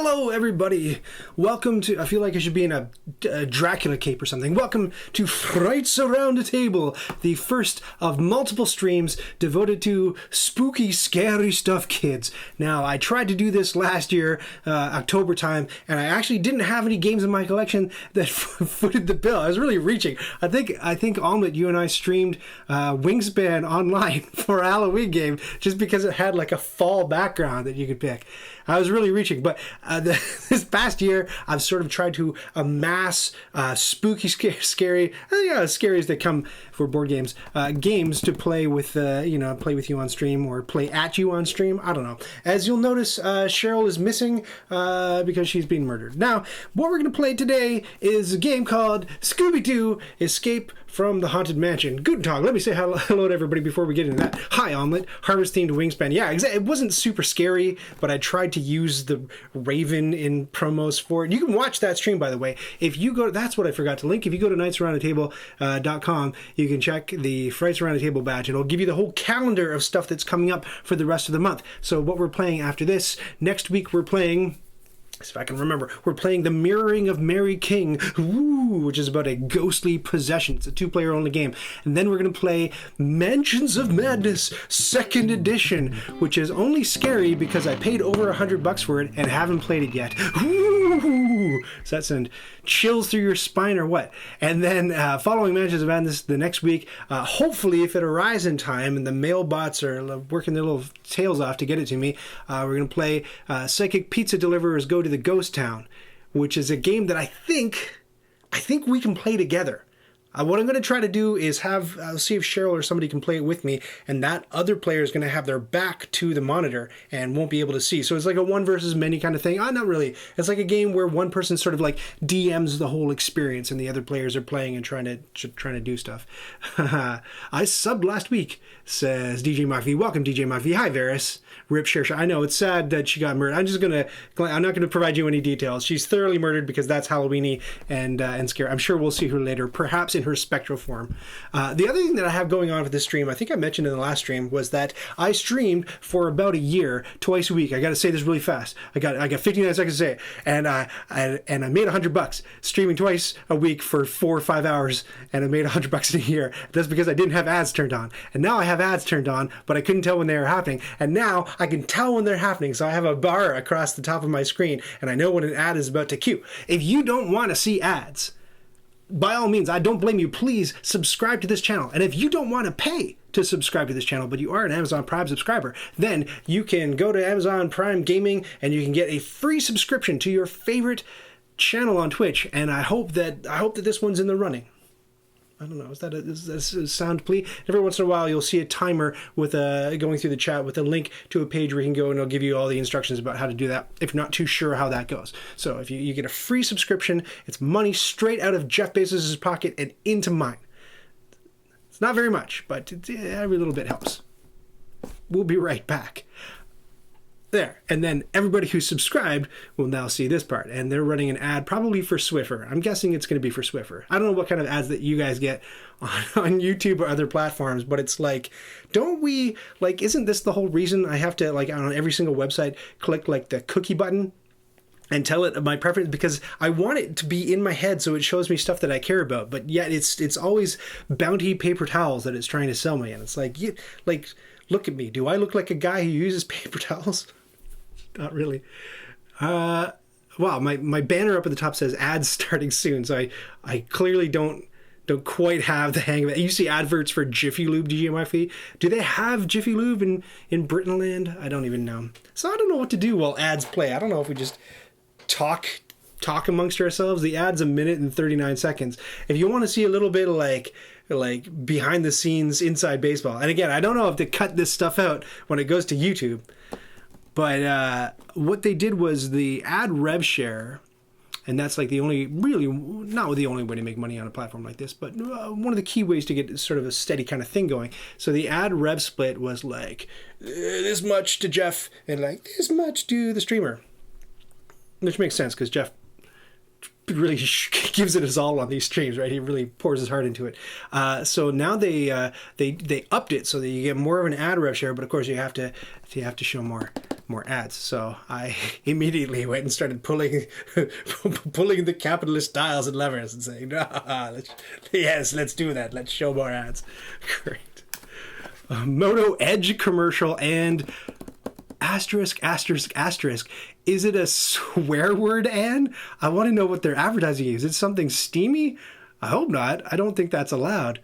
Hello, everybody. Welcome to, I feel like I should be in a Dracula cape or something. Welcome to Frights Around the Table, the first of multiple streams devoted to spooky, scary stuff, kids. Now, I tried to do this last year, October time, and I actually didn't have any games in my collection that footed the bill. I was really reaching. I think Omelette, you and I streamed Wingspan online for a Halloween game just because it had like a fall background that you could pick. I was really reaching, but this past year, I've sort of tried to amass spooky, scary, as scary as they come for board games, games to play with, play with you on stream or play at you on stream. I don't know. As you'll notice, Cheryl is missing because she's being murdered. Now, what we're going to play today is a game called Scooby Doo Escape from the Haunted Mansion. Guten Tag. Let me say hello to everybody before we get into that. Hi, Omelette. Harvest-themed Wingspan. Yeah, it wasn't super scary, but I tried to use the Raven in promos for it. You can watch that stream, by the way. If you go, that's what I forgot to link. If you go to nightsaroundthetable.com, you can check the Frights Around the Table badge. It'll give you the whole calendar of stuff that's coming up for the rest of the month. So what we're playing after this, next week we're playing... if I can remember, we're playing The Mirroring of Mary King, which is about a ghostly possession. It's a 2-player only game. And then we're going to play Mansions of Madness 2nd Edition, which is only scary because I paid over $100 for it and haven't played it yet. Does that send chills through your spine or what? And then following Mansions of Madness the next week, hopefully if it arrives in time and the mail bots are working their little tails off to get it to me, we're going to play Psychic Pizza Deliverers Go to the Ghost Town, which is a game that I think we can play together. What I'm going to try to do is see if Cheryl or somebody can play it with me, and that other player is going to have their back to the monitor and won't be able to see. So it's like a one versus many kind of thing. Not really. It's like a game where one person sort of like DMs the whole experience, and the other players are playing and trying to do stuff. I subbed last week, says DJ Mafia. Welcome, DJ Mafia. Hi, Varys. Rip Shersha. I know it's sad that she got murdered. I'm not gonna provide you any details. She's thoroughly murdered because that's Halloweeny and scary. I'm sure we'll see her later, perhaps in her spectral form. The other thing that I have going on for this stream, I think I mentioned in the last stream, was that I streamed for about a year, twice a week. I got to say this really fast. I got 59 seconds to say it, and I made $100 streaming twice a week for 4 or 5 hours, and I made $100 in a year. That's because I didn't have ads turned on, and now I have ads turned on, but I couldn't tell when they were happening, and now I can tell when they're happening. So I have a bar across the top of my screen, and I know when an ad is about to cue. If you don't want to see ads, by all means, I don't blame you. Please subscribe to this channel. And if you don't want to pay to subscribe to this channel, but you are an Amazon Prime subscriber, then you can go to Amazon Prime Gaming and you can get a free subscription to your favorite channel on Twitch. And I hope that this one's in the running. I don't know. Is that a sound plea? Every once in a while, you'll see a timer with going through the chat with a link to a page where you can go and it'll give you all the instructions about how to do that if you're not too sure how that goes. So if you get a free subscription, it's money straight out of Jeff Bezos' pocket and into mine. It's not very much, but every little bit helps. We'll be right back. There. And then everybody who's subscribed will now see this part. And they're running an ad probably for Swiffer. I'm guessing it's going to be for Swiffer. I don't know what kind of ads that you guys get on YouTube or other platforms, but it's like, isn't this the whole reason I have to, on every single website, click the cookie button and tell it my preference? Because I want it to be in my head so it shows me stuff that I care about. But yet it's always Bounty paper towels that it's trying to sell me. And it's like, look at me. Do I look like a guy who uses paper towels? Not really. Wow, my banner up at the top says ads starting soon, so I clearly don't quite have the hang of it. You see adverts for Jiffy Lube, DJ Mafia. Do they have Jiffy Lube in Britainland? I don't even know. So I don't know what to do while ads play. I don't know if we just talk amongst ourselves. The ad's 1 minute and 39 seconds. If you want to see a little bit of like behind the scenes inside baseball, and again, I don't know if they cut this stuff out when it goes to YouTube. But what they did was the ad rev share, and that's like not the only way to make money on a platform like this, but one of the key ways to get sort of a steady kind of thing going. So the ad rev split was like this much to Jeff and like this much to the streamer, which makes sense because Jeff really gives it his all on these streams, right? He really pours his heart into it. So now they upped it so that you get more of an ad rev share, but of course you have to show more more ads. So I immediately went and started pulling the capitalist dials and levers and saying, let's do that. Let's show more ads. Great. Moto Edge commercial and asterisk. Is it a swear word, Anne? I want to know what their advertising is. Is it something steamy? I hope not. I don't think that's allowed.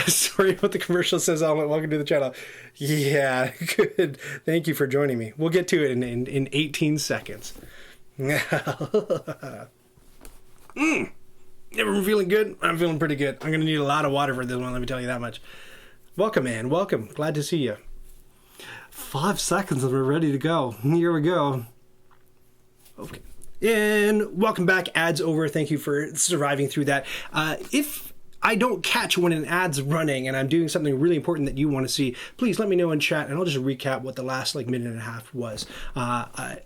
Sorry what the commercial says. Welcome to the channel. Yeah, good. Thank you for joining me. We'll get to it in 18 seconds. Everyone feeling good? I'm feeling pretty good. I'm going to need a lot of water for this one, let me tell you that much. Welcome, Anne. Welcome. Glad to see you. 5 seconds and we're ready to go. Here we go. Okay. And welcome back. Ads over. Thank you for surviving through that. If I don't catch when an ad's running and I'm doing something really important that you want to see, please let me know in chat and I'll just recap what the last minute and a half was.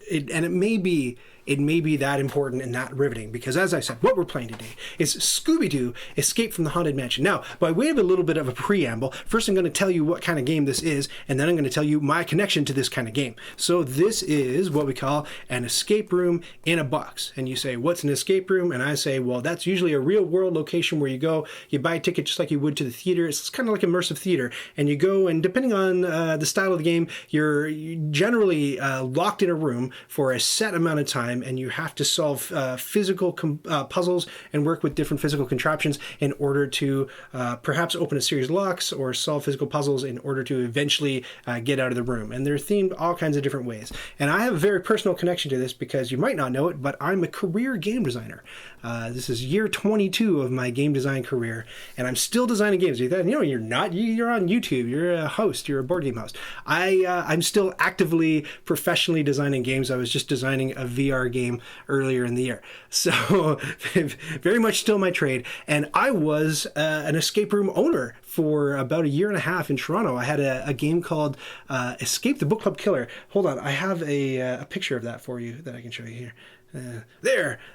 It may be that important and that riveting because, as I said, what we're playing today is Scooby Doo Escape from the Haunted Mansion. Now, by way of a little bit of a preamble, first I'm going to tell you what kind of game this is, and then I'm going to tell you my connection to this kind of game. So this is what we call an escape room in a box. And you say, what's an escape room? And I say, well, that's usually a real world location where you go, you buy a ticket just like you would to the theater. It's kind of like immersive theater. And you go, and depending on the style of the game, you're generally locked in a room for a set amount of time, and you have to solve physical puzzles and work with different physical contraptions in order to perhaps open a series of locks or solve physical puzzles in order to eventually get out of the room. And they're themed all kinds of different ways. And I have a very personal connection to this because you might not know it, but I'm a career game designer. This is year 22 of my game design career, and I'm still designing games. You know, you're not. You're on YouTube. You're a host. You're a board game host. I'm still actively, professionally designing games. I was just designing a VR game earlier in the year. So very much still my trade. And I was an escape room owner for about a year and a half in Toronto. I had a game called Escape the Book Club Killer. Hold on. I have a picture of that for you that I can show you here.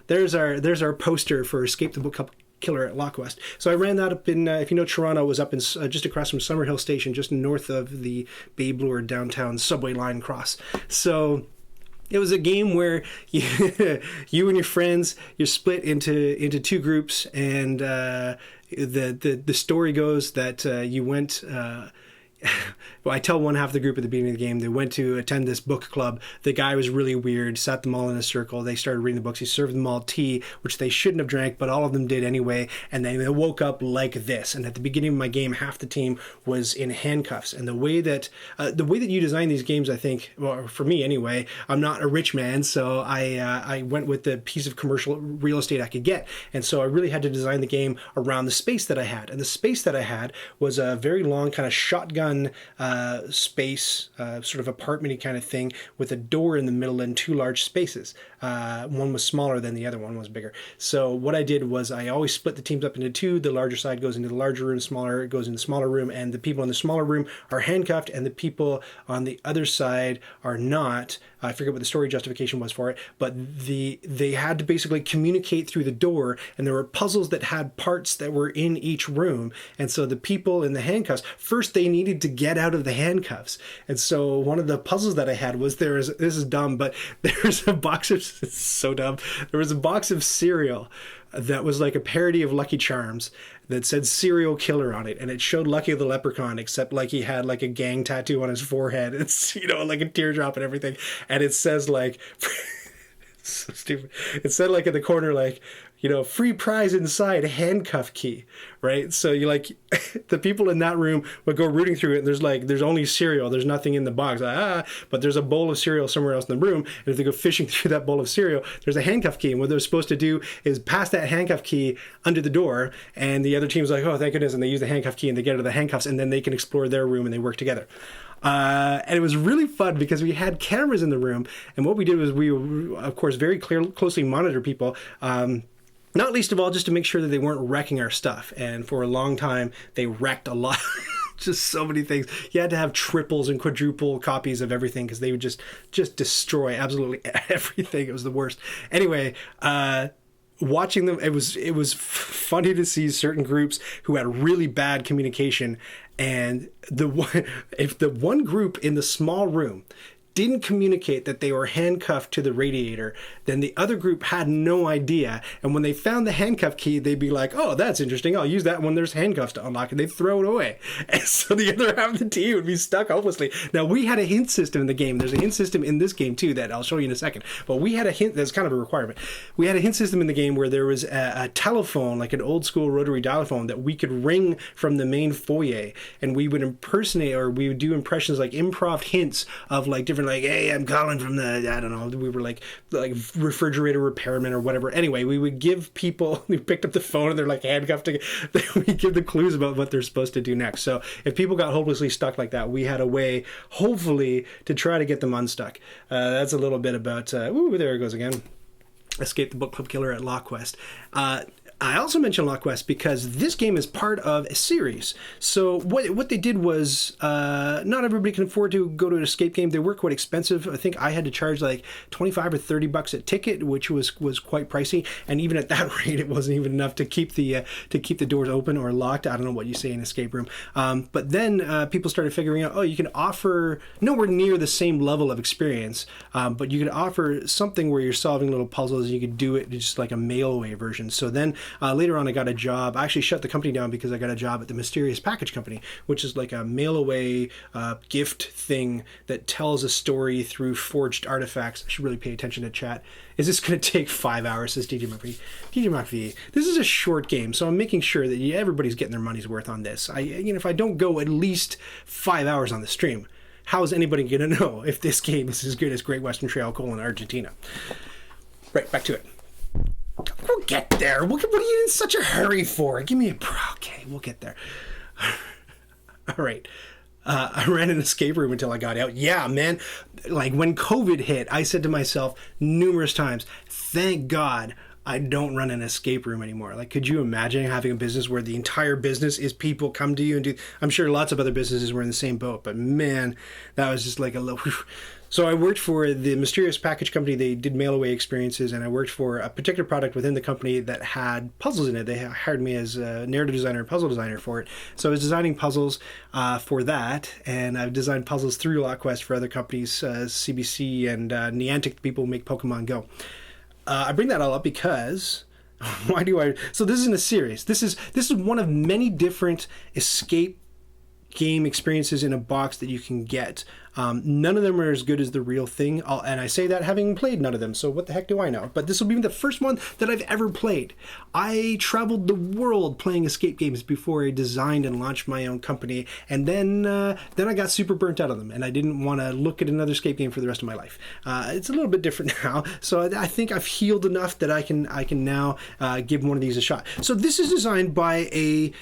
There's our poster for Escape the Book Club Killer at Loch West. So I ran that up in, if you know Toronto, was up in just across from Summerhill Station, just north of the Bay Bloor downtown subway line cross. So it was a game where you and your friends, you're split into two groups, and the story goes that you went. Well, I tell one half of the group at the beginning of the game, they went to attend this book club. The guy was really weird, sat them all in a circle. They started reading the books. He served them all tea, which they shouldn't have drank, but all of them did anyway. And then they woke up like this. And at the beginning of my game, half the team was in handcuffs. And the way that you design these games, I think, well, for me anyway, I'm not a rich man, so I went with the piece of commercial real estate I could get. And so I really had to design the game around the space that I had. And the space that I had was a very long kind of shotgun space, sort of apartment-y kind of thing with a door in the middle and two large spaces. One was smaller than the other, one was bigger. So what I did was I always split the teams up into two. The larger side goes into the larger room, smaller goes into the smaller room, and the people in the smaller room are handcuffed and the people on the other side are not. I forget what the story justification was for it, but they had to basically communicate through the door, and there were puzzles that had parts that were in each room. And so the people in the handcuffs, first they needed to get out of the handcuffs. And so one of the puzzles that I had was this is dumb, but there's a box of, it's so dumb. There was a box of cereal that was like a parody of Lucky Charms that said serial killer on it, and it showed Lucky the Leprechaun, except like he had like a gang tattoo on his forehead. It's, you know, like a teardrop and everything, and it says like so stupid. It said like in the corner, like, you know, free prize inside, handcuff key, right? So you like, the people in that room would go rooting through it, and there's only cereal, there's nothing in the box, but there's a bowl of cereal somewhere else in the room, and if they go fishing through that bowl of cereal, there's a handcuff key, and what they're supposed to do is pass that handcuff key under the door, and the other team's like, oh, thank goodness, and they use the handcuff key, and they get out of the handcuffs, and then they can explore their room, and they work together. And it was really fun because we had cameras in the room, and what we did was we, of course, very closely monitor people, not least of all just to make sure that they weren't wrecking our stuff. And for a long time, they wrecked a lot. Just so many things. You had to have triples and quadruple copies of everything because they would just destroy absolutely everything. It was the worst. Anyway, watching them, it was funny to see certain groups who had really bad communication, and if the one group in the small room didn't communicate that they were handcuffed to the radiator, then the other group had no idea. And when they found the handcuff key, they'd be like, oh, that's interesting. I'll use that when there's handcuffs to unlock, and they'd throw it away. And so the other half of the team would be stuck hopelessly. Now, we had a hint system in the game. There's a hint system in this game, too, that I'll show you in a second. But we had a hint, that's kind of a requirement. We had a hint system in the game where there was a telephone, like an old school rotary telephone, that we could ring from the main foyer. And we would impersonate, or we would do impressions, like improv hints of like different, like, hey, I'm calling from the, I don't know, we were like refrigerator repairman or whatever. Anyway, we would give people who picked up the phone and they're like handcuffed, we give the clues about what they're supposed to do next. So if people got hopelessly stuck like that, we had a way, hopefully, to try to get them unstuck. That's a little bit about, ooh, there it goes again. Escape the Book Club Killer at LawQuest. I also mentioned LawQuest because this game is part of a series. So what they did was, not everybody can afford to go to an escape game. They were quite expensive. I think I had to charge like $25 or $30 a ticket, which was quite pricey. And even at that rate, it wasn't even enough to keep the doors open or locked. I don't know what you say in an escape room. But then people started figuring out, oh, you can offer nowhere near the same level of experience, but you could offer something where you're solving little puzzles. You could do it just like a mail-away version. So then later on, I got a job. I actually shut the company down because I got a job at the Mysterious Package Company, which is like a mail-away gift thing that tells a story through forged artifacts. I should really pay attention to chat. Is this going to take 5 hours, says DJ McVie. DJ McVie, this is a short game, so I'm making sure that everybody's getting their money's worth on this. If I don't go at least 5 hours on the stream, how is anybody going to know if this game is as good as Great Western Trail: Argentina? Right, back to it. We'll get there. What are you in such a hurry for? Give me a... Okay, we'll get there. All right. I ran an escape room until I got out. Yeah, man. Like, when COVID hit, I said to myself numerous times, thank God I don't run an escape room anymore. Like, could you imagine having a business where the entire business is people come to you and do... I'm sure lots of other businesses were in the same boat, but man, that was just like a little... So I worked for the Mysterious Package Company. They did mail-away experiences, and I worked for a particular product within the company that had puzzles in it. They hired me as a narrative designer and puzzle designer for it. So I was designing puzzles for that, and I've designed puzzles through LawQuest for other companies, CBC and Niantic, the people who make Pokemon Go. I bring that all up because... Why do I... So this isn't a series. This is one of many different escape game experiences in a box that you can get. None of them are as good as the real thing, and I say that having played none of them, so what the heck do I know? But this will be the first one that I've ever played. I traveled the world playing escape games before I designed and launched my own company, and then I got super burnt out on them, and I didn't want to look at another escape game for the rest of my life. It's a little bit different now, so I think I've healed enough that I can now give one of these a shot. So this is designed by a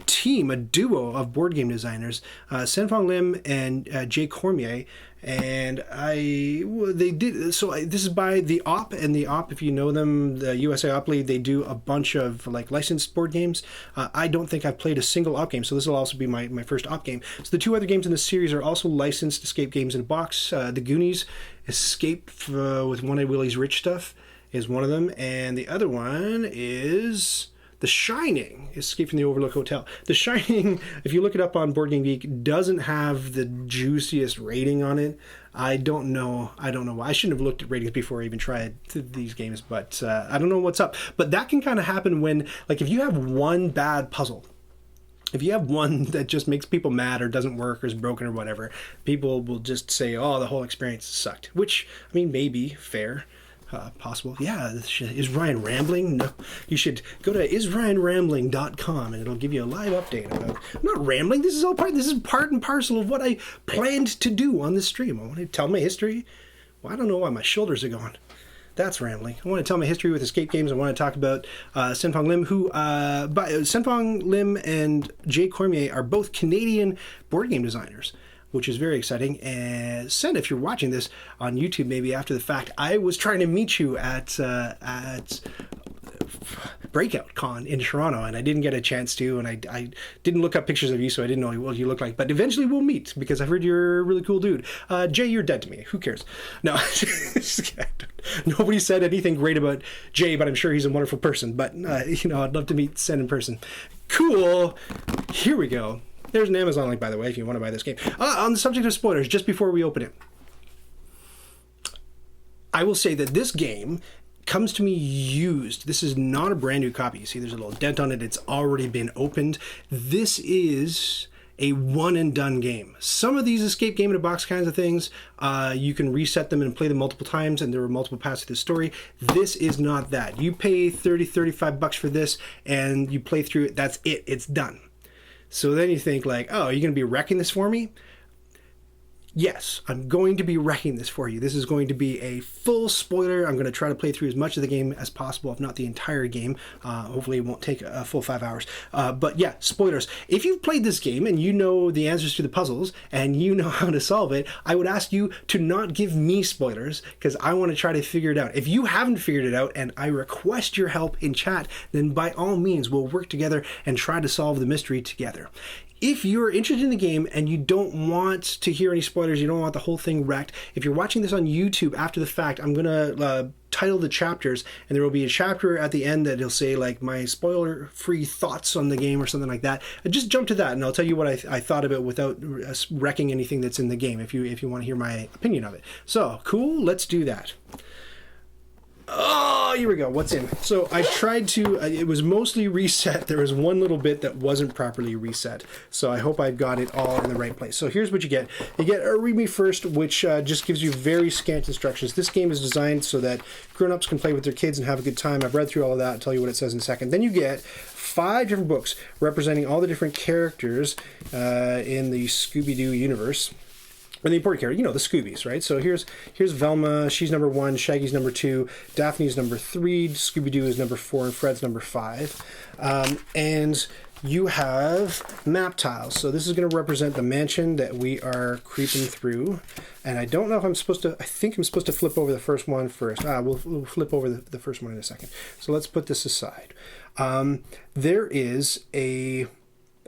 team, a duo of board game designers, Senfong Lim and Jay Cormier, and this is by the Op, and the Op, if you know them, the USA Op League, they do a bunch of like licensed board games. I don't think I've played a single Op game, so this will also be my first Op game. So the two other games in the series are also licensed escape games in a box. The Goonies Escape with One-Eyed Willie's Rich Stuff is one of them, and the other one is The Shining, Escape from the Overlook Hotel. The Shining, if you look it up on BoardGameGeek, doesn't have the juiciest rating on it. I don't know why. I shouldn't have looked at ratings before I even tried these games, but I don't know what's up. But that can kind of happen when, like, if you have one bad puzzle, if you have one that just makes people mad or doesn't work or is broken or whatever, people will just say, oh, the whole experience sucked. Which, I mean, maybe fair. Possible. Yeah, is Ryan rambling? No. You should go to isryanrambling.com and it'll give you a live update about... I'm not rambling. This is part and parcel of what I planned to do on this stream. I want to tell my history. Well, I don't know why my shoulders are going. That's rambling. I want to tell my history with escape games. I want to talk about Senfong Lim, Senfong Lim and Jay Cormier are both Canadian board game designers, which is very exciting. And Sen, if you're watching this on YouTube, maybe after the fact, I was trying to meet you at Breakout Con in Toronto, and I didn't get a chance to, and I didn't look up pictures of you, so I didn't know what you look like. But eventually we'll meet, because I've heard you're a really cool dude. Jay, you're dead to me. Who cares? No, nobody said anything great about Jay, but I'm sure he's a wonderful person. But, I'd love to meet Sen in person. Cool. Here we go. There's an Amazon link, by the way, if you want to buy this game. On the subject of spoilers, just before we open it, I will say that this game comes to me used. This is not a brand new copy. You see there's a little dent on it. It's already been opened. This is a one and done game. Some of these escape game in a box kinds of things, you can reset them and play them multiple times, and there are multiple paths to the story. This is not that. You pay $30-$35 for this and you play through it. That's it. It's done. So then you think like, oh, are you going to be wrecking this for me? Yes, I'm going to be wrecking this for you. This is going to be a full spoiler. I'm going to try to play through as much of the game as possible, if not the entire game. Hopefully it won't take a full 5 hours. But yeah, spoilers. If you've played this game and you know the answers to the puzzles and you know how to solve it, I would ask you to not give me spoilers because I want to try to figure it out. If you haven't figured it out and I request your help in chat, then by all means, we'll work together and try to solve the mystery together. If you're interested in the game and you don't want to hear any spoilers, you don't want the whole thing wrecked, if you're watching this on YouTube after the fact, I'm going to title the chapters, and there will be a chapter at the end that will say, like, my spoiler-free thoughts on the game or something like that. Just jump to that, and I'll tell you what I thought of it without wrecking anything that's in the game, if you want to hear my opinion of it. So, cool, let's do that. Oh, here we go. What's in? So I tried to, it was mostly reset. There was one little bit that wasn't properly reset. So I hope I've got it all in the right place. So here's what you get. You get a Read Me First, which just gives you very scant instructions. This game is designed so that grown-ups can play with their kids and have a good time. I've read through all of that. I'll tell you what it says in a second. Then you get 5 different books representing all the different characters in the Scooby Doo universe. Or the important character, you know, the Scoobies, right? So here's Velma, she's number 1, Shaggy's number 2, Daphne's number 3, Scooby-Doo is number 4, and Fred's number 5. And you have map tiles. So this is going to represent the mansion that we are creeping through. And I don't know if I'm supposed to, I think I'm supposed to flip over the first one first. We'll flip over the first one in a second. So let's put this aside. There is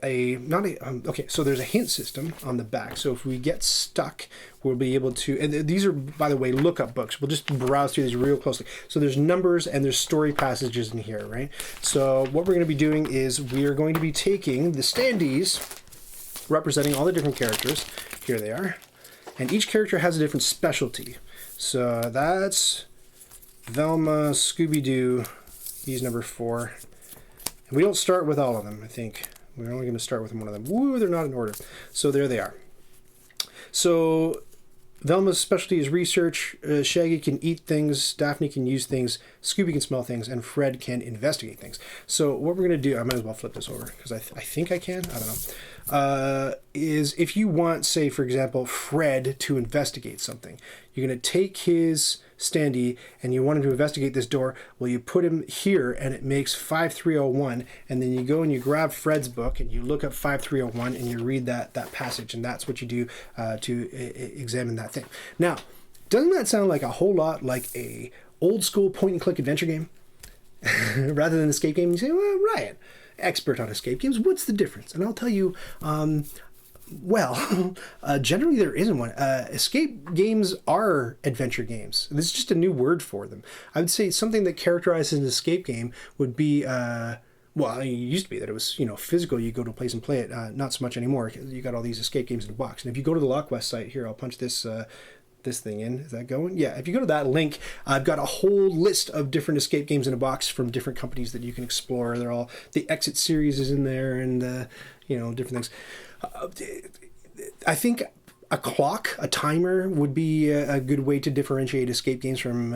okay, so there's a hint system on the back. So if we get stuck, we'll be able to, and these are, by the way, lookup books. We'll just browse through these real closely. So there's numbers and there's story passages in here, right? So what we're going to be doing is we are going to be taking the standees representing all the different characters. Here they are. And each character has a different specialty. So that's Velma, Scooby-Doo, he's number 4. And we don't start with all of them, I think. We're only going to start with one of them. Woo, they're not in order. So there they are. So Velma's specialty is research. Shaggy can eat things. Daphne can use things. Scooby can smell things. And Fred can investigate things. So what we're going to do, I might as well flip this over because I think I can. I don't know. Is if you want, say, for example, Fred to investigate something, you're going to take his standee and you want him to investigate this door. Well, you put him here and it makes 5301, and then you go and you grab Fred's book and you look up 5301 and you read that passage, and that's what you do to examine that thing. Now, doesn't that sound like a whole lot like a old school point and click adventure game rather than an escape game? You say, well, Ryan, expert on escape games, what's the difference? And I'll tell you, generally there isn't one. Escape games are adventure games. This is just a new word for them. I would say something that characterizes an escape game would be, well, it used to be that it was, physical. You go to a place and play it. Not so much anymore. You got all these escape games in a box. And if you go to the LockWest site, here, I'll punch this thing in. Is that going? Yeah, if you go to that link, I've got a whole list of different escape games in a box from different companies that you can explore. They're all, the Exit series is in there, and, different things. I think a clock, a timer, would be a good way to differentiate escape games from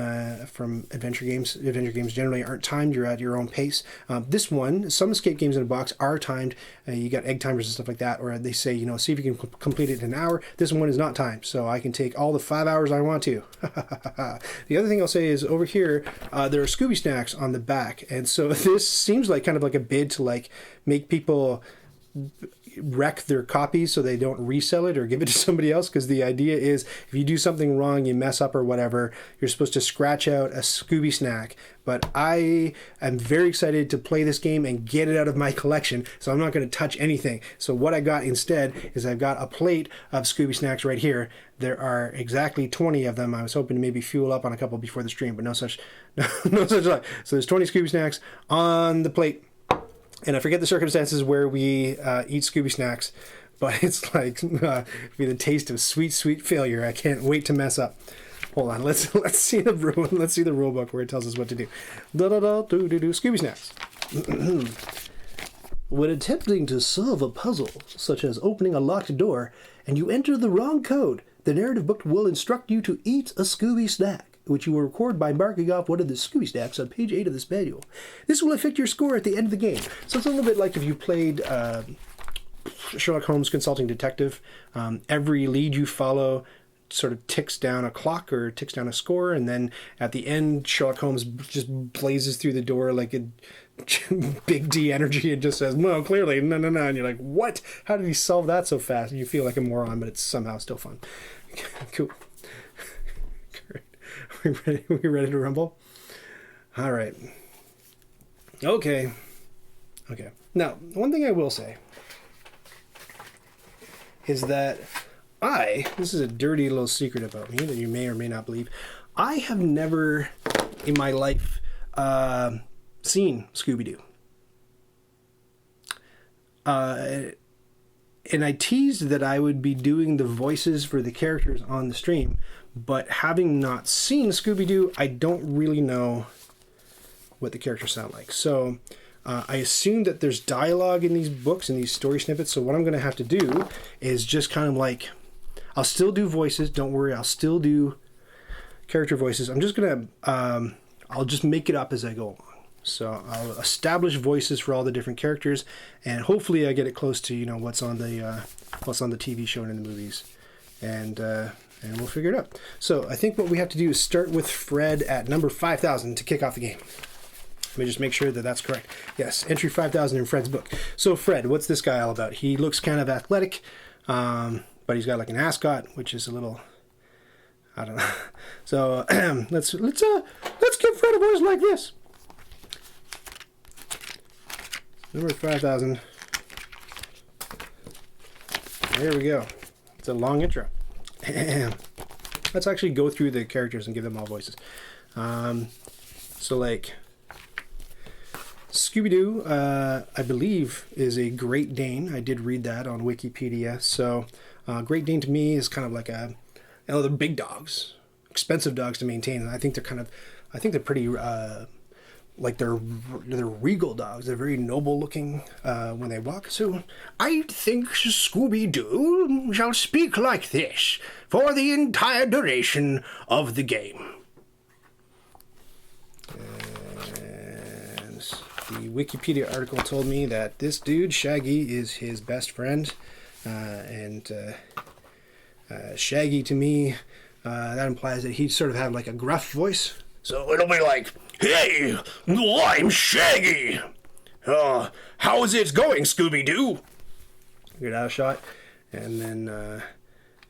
adventure games. Adventure games generally aren't timed. You're at your own pace. This one, some escape games in a box are timed. You got egg timers and stuff like that, or they say, see if you can complete it in an hour. This one is not timed, so I can take all the 5 hours I want to. The other thing I'll say is over here, there are Scooby snacks on the back, and so this seems like kind of like a bid to make people wreck their copies so they don't resell it or give it to somebody else, because the idea is if you do something wrong, you mess up or whatever, you're supposed to scratch out a Scooby snack. But I am very excited to play this game and get it out of my collection, so I'm not going to touch anything. So what I got instead is I've got a plate of Scooby snacks right here. There are exactly 20 of them. I was hoping to maybe fuel up on a couple before the stream, but no such luck. So there's 20 Scooby snacks on the plate. And I forget the circumstances where we eat Scooby snacks, but it's like be the taste of sweet, sweet failure. I can't wait to mess up. Hold on, let's see the rule book where it tells us what to do. Scooby Snacks. When attempting to solve a puzzle, such as opening a locked door, and you enter the wrong code, the narrative book will instruct you to eat a Scooby Snack, which you will record by marking off one of the Scooby Snacks on page 8 of this manual. This will affect your score at the end of the game. So it's a little bit like if you played Sherlock Holmes Consulting Detective. Every lead you follow sort of ticks down a clock or ticks down a score, and then at the end, Sherlock Holmes just blazes through the door like a big D energy and just says, "No, clearly, no," and you're like, "What? How did he solve that so fast?" And you feel like a moron, but it's somehow still fun. Cool. Great. We ready to rumble? All right. Okay. Now, one thing I will say is that this is a dirty little secret about me that you may or may not believe. I have never in my life seen Scooby Doo. And I teased that I would be doing the voices for the characters on the stream, but having not seen Scooby Doo, I don't really know what the characters sound like. So I assume that there's dialogue in these books and these story snippets, so what I'm going to have to do is just kind of like, I'll still do voices, don't worry, I'll still do character voices. I'm just going to, I'll just make it up as I go along. So I'll establish voices for all the different characters, and hopefully I get it close to, what's on the TV show and in the movies, and we'll figure it out. So I think what we have to do is start with Fred at number 5,000 to kick off the game. Let me just make sure that that's correct. Yes, entry 5,000 in Fred's book. So Fred, what's this guy all about? He looks kind of athletic, but he's got like an ascot, which is a little, I don't know. So let's give Fred a voice like this. Number 5,000. There we go. It's a long intro. Let's actually go through the characters and give them all voices. So like Scooby Doo, I believe, is a Great Dane. I did read that on Wikipedia. So Great Dane to me is kind of like they're big dogs, expensive dogs to maintain, and I think they're pretty. Like they're regal dogs. They're very noble looking when they walk. So I think Scooby Doo shall speak like this for the entire duration of the game. And the Wikipedia article told me that this dude, Shaggy, is his best friend. And Shaggy, to me, that implies that he sort of had like a gruff voice. So it'll be like, "Hey, I'm Shaggy. How's it going, Scooby Doo?" Get out a shot, and then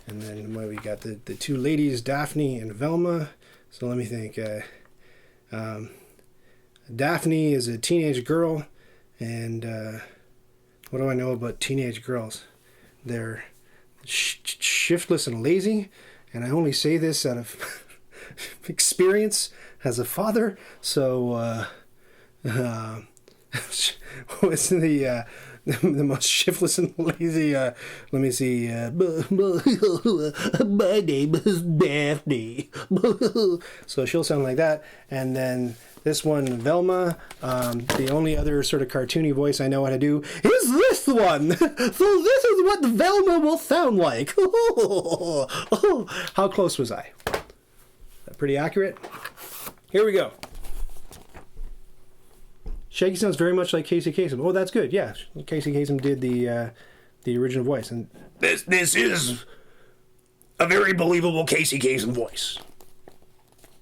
we got the two ladies, Daphne and Velma. So let me think. Daphne is a teenage girl, and what do I know about teenage girls? They're shiftless and lazy, and I only say this out of experience as a father. So what's the most shiftless and lazy, let me see, my name is Daphne. So she'll sound like that. And then this one, Velma, the only other sort of cartoony voice I know how to do is this one. So this is what Velma will sound like. How close was I? Pretty accurate? Here we go. Shaggy sounds very much like Casey Kasem. Oh, that's good. Yeah, Casey Kasem did the original voice, and this is a very believable Casey Kasem voice,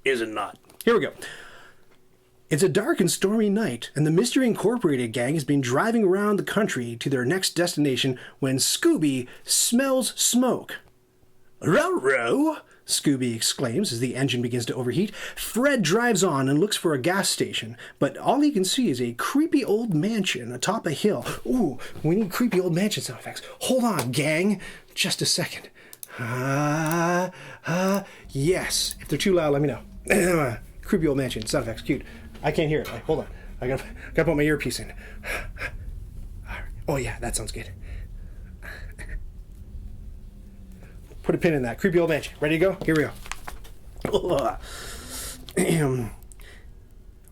is it not? Here we go. It's a dark and stormy night, and the Mystery Incorporated gang has been driving around the country to their next destination when Scooby smells smoke. "Row-row!" Scooby exclaims as the engine begins to overheat. Fred drives on and looks for a gas station, but all he can see is a creepy old mansion atop a hill. Ooh, we need creepy old mansion sound effects. Hold on, gang. Just a second. Yes. If they're too loud, let me know. Creepy old mansion sound effects, cute. I can't hear it. Like, hold on. I gotta put my earpiece in. Oh yeah, that sounds good. Put a pin in that. Creepy old mansion. Ready to go? Here we go.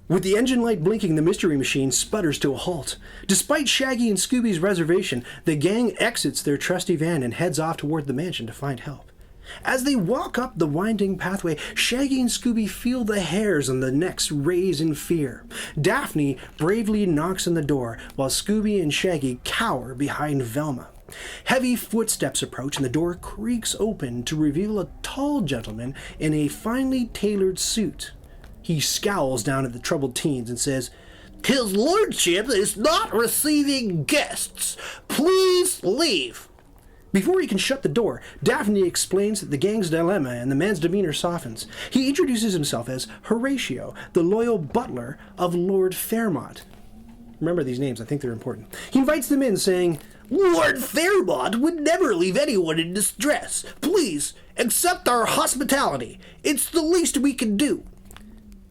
With the engine light blinking, the mystery machine sputters to a halt. Despite Shaggy and Scooby's reservation, the gang exits their trusty van and heads off toward the mansion to find help. As they walk up the winding pathway, Shaggy and Scooby feel the hairs on their necks raise in fear. Daphne bravely knocks on the door, while Scooby and Shaggy cower behind Velma. Heavy footsteps approach and the door creaks open to reveal a tall gentleman in a finely tailored suit. He scowls down at the troubled teens and says, "His lordship is not receiving guests. Please leave." Before he can shut the door, Daphne explains the gang's dilemma and the man's demeanor softens. He introduces himself as Horatio, the loyal butler of Lord Fairmont. Remember these names, I think they're important. He invites them in, saying, "Lord Fairmont would never leave anyone in distress. Please, accept our hospitality. It's the least we can do."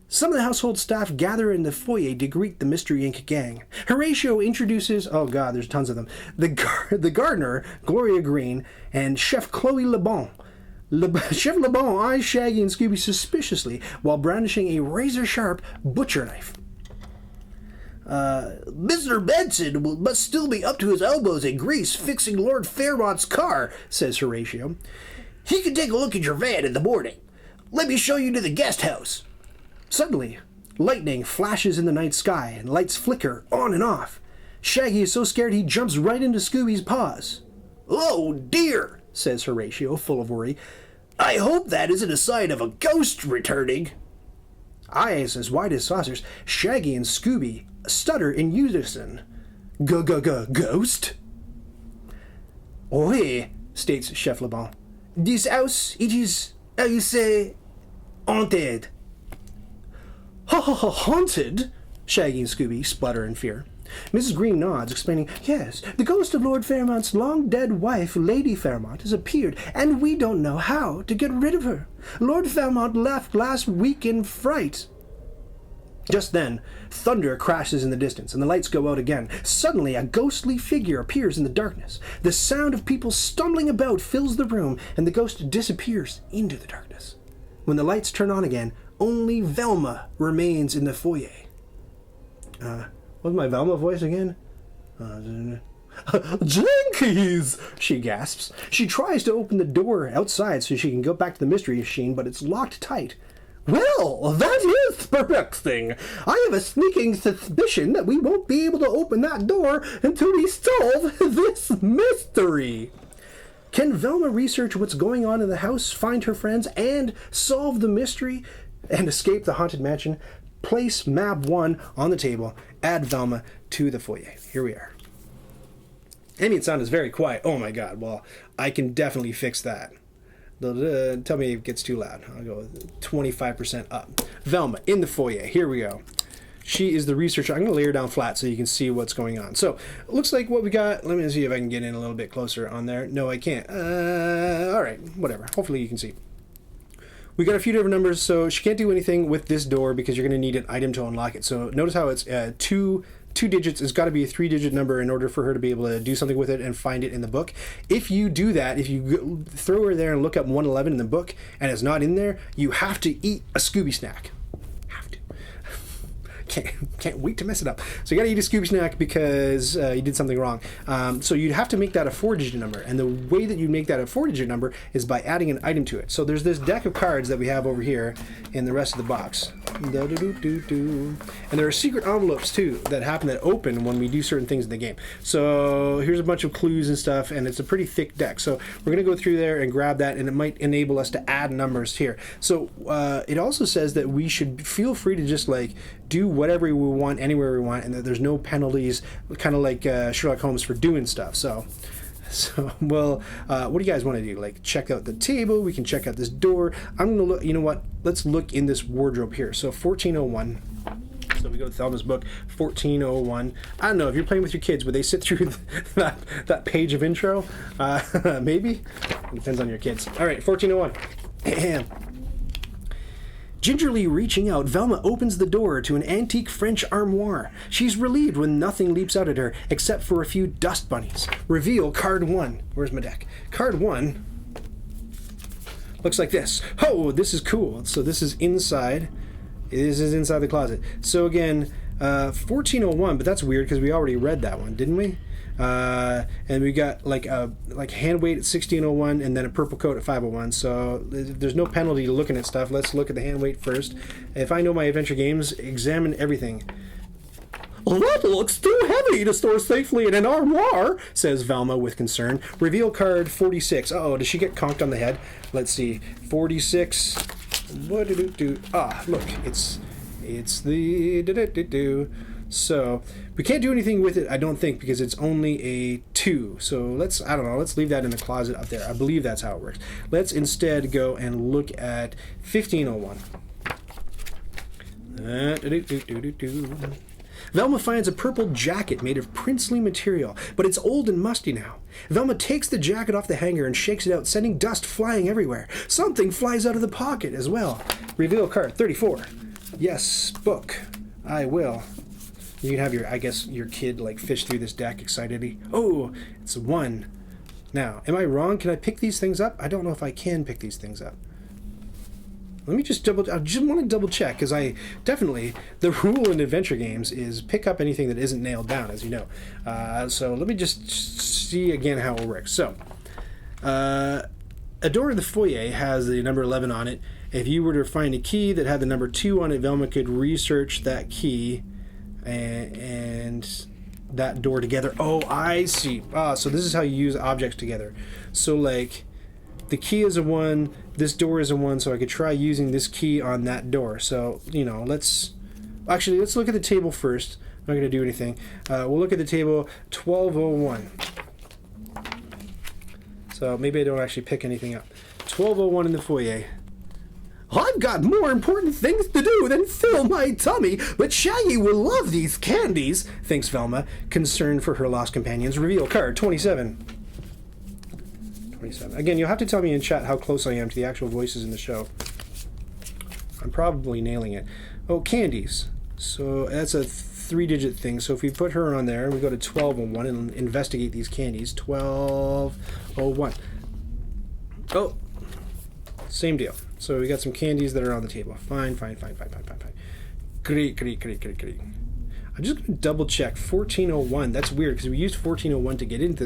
Some of the household staff gather in the foyer to greet the Mystery Inc. gang. Horatio introduces, oh god, there's tons of them, the gardener, Gloria Green, and Chef Chloe LeBon. Chef LeBon eyes Shaggy and Scooby suspiciously while brandishing a razor-sharp butcher knife. "Mr. Benson must still be up to his elbows in grease fixing Lord Fairmont's car," says Horatio. "He can take a look at your van in the morning. Let me show you to the guest house." Suddenly, lightning flashes in the night sky and lights flicker on and off. Shaggy is so scared he jumps right into Scooby's paws. "Oh dear," says Horatio, full of worry. "I hope that isn't a sign of a ghost returning." Eyes as wide as saucers, Shaggy and Scooby stutter in unison. Ghost? "Oui," states Chef LeBon. "This house, it is, how you say, haunted." Haunted? Shaggy and Scooby sputter in fear. Mrs. Green nods, explaining, "Yes, the ghost of Lord Fairmont's long-dead wife, Lady Fairmont, has appeared, and we don't know how to get rid of her. Lord Fairmont left last week in fright." Just then, thunder crashes in the distance, and the lights go out again. Suddenly, a ghostly figure appears in the darkness. The sound of people stumbling about fills the room, and the ghost disappears into the darkness. When the lights turn on again, only Velma remains in the foyer. What's my Velma voice again? "Jinkies!" she gasps. She tries to open the door outside so she can go back to the mystery machine, but it's locked tight. "Well, that is perplexing. I have a sneaking suspicion that we won't be able to open that door until we solve this mystery." Can Velma research what's going on in the house, find her friends, and solve the mystery, and escape the haunted mansion? Place map 1 on the table. Add Velma to the foyer. Here we are. Ambient sound is very quiet. Oh my god. Well, I can definitely fix that. Tell me if it gets too loud. I'll go 25% up. Velma in the foyer. Here we go. She is the researcher. I'm going to lay her down flat so you can see what's going on. So, it looks like what we got. Let me see if I can get in a little bit closer on there. No, I can't. All right, whatever. Hopefully you can see. We got a few different numbers, so she can't do anything with this door because you're going to need an item to unlock it. So, notice how it's two digits. It's got to be a 3-digit number in order for her to be able to do something with it and find it in the book. If you do that, if you throw her there and look up 111 in the book and it's not in there, you have to eat a Scooby snack. Can't wait to mess it up. So you gotta eat a Scooby snack because you did something wrong. So you'd have to make that a 4-digit number, and the way that you make that a 4-digit number is by adding an item to it. So there's this deck of cards that we have over here in the rest of the box. And there are secret envelopes too that open when we do certain things in the game. So here's a bunch of clues and stuff, and it's a pretty thick deck. So we're gonna go through there and grab that, and it might enable us to add numbers here. So it also says that we should feel free to just like do whatever we want, anywhere we want, and that there's no penalties, kind of like Sherlock Holmes for doing stuff. So well, what do you guys want to do? Like, check out the table? We can check out this door. I'm gonna look. You know what? Let's look in this wardrobe here. So 1401. So we go to Thelma's book, 1401. I don't know if you're playing with your kids, would they sit through that page of intro? Maybe. It depends on your kids. All right, 1401. Gingerly reaching out, Velma opens the door to an antique French armoire. She's relieved when nothing leaps out at her except for a few dust bunnies. Reveal card 1. Where's my deck? Card 1. looks like this. Oh, this is cool. So this is inside. This is inside the closet. So again, 1401, but that's weird because we already read that one, didn't we? And we got like hand weight at 1601 and then a purple coat at 501. So there's no penalty to looking at stuff. Let's look at the hand weight first. If I know my adventure games, examine everything. That looks too heavy to store safely in an armoire, says Velma with concern. Reveal card 46. Uh-oh, does she get conked on the head? Let's see. 46. What did it do? Ah, look, it's the So we can't do anything with it, I don't think, because it's only a 2. So let's leave that in the closet up there. I believe that's how it works. Let's instead go and look at 1501. Velma finds a purple jacket made of princely material, but it's old and musty now. Velma takes the jacket off the hanger and shakes it out, sending dust flying everywhere. Something flies out of the pocket as well. Reveal card 34. Yes, book. I will. You can have your kid like fish through this deck excitedly. Oh, it's a 1. Now, am I wrong? Can I pick these things up? I don't know if I can pick these things up. Let me just I just want to double check, because the rule in adventure games is pick up anything that isn't nailed down, as you know. So let me just see again how it works. So, a door in the foyer has the number 11 on it. If you were to find a key that had the number 2 on it, Velma could research that key and that door together. Oh, I see. So this is how you use objects together. So like, the key is a 1, this door is a 1, so I could try using this key on that door. So, let's look at the table first. I'm not going to do anything. We'll look at the table 1201. So maybe I don't actually pick anything up. 1201 in the foyer. I've got more important things to do than fill my tummy, but Shaggy will love these candies, thinks Velma, concerned for her lost companions. Reveal card 27. Again, you'll have to tell me in chat how close I am to the actual voices in the show. I'm probably nailing it. Oh, candies. So that's a 3-digit thing. So if we put her on there, we go to 1201 and investigate these candies. 1201. Oh, same deal. So we got some candies that are on the table. Fine. Great. I'm just going to double check 1401. That's weird because we used 1401 to get into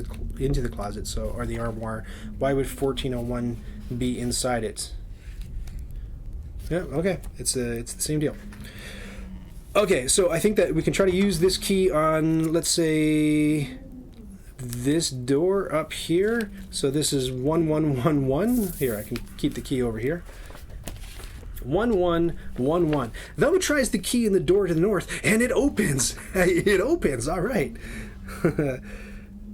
the closet, or the armoire. Why would 1401 be inside it? Yeah, okay. It's the same deal. Okay, so I think that we can try to use this key on, let's say, this door up here. So this is 1111. Here, I can keep the key over here. 1111. Velma tries the key in the door to the north, and it opens. It opens. All right.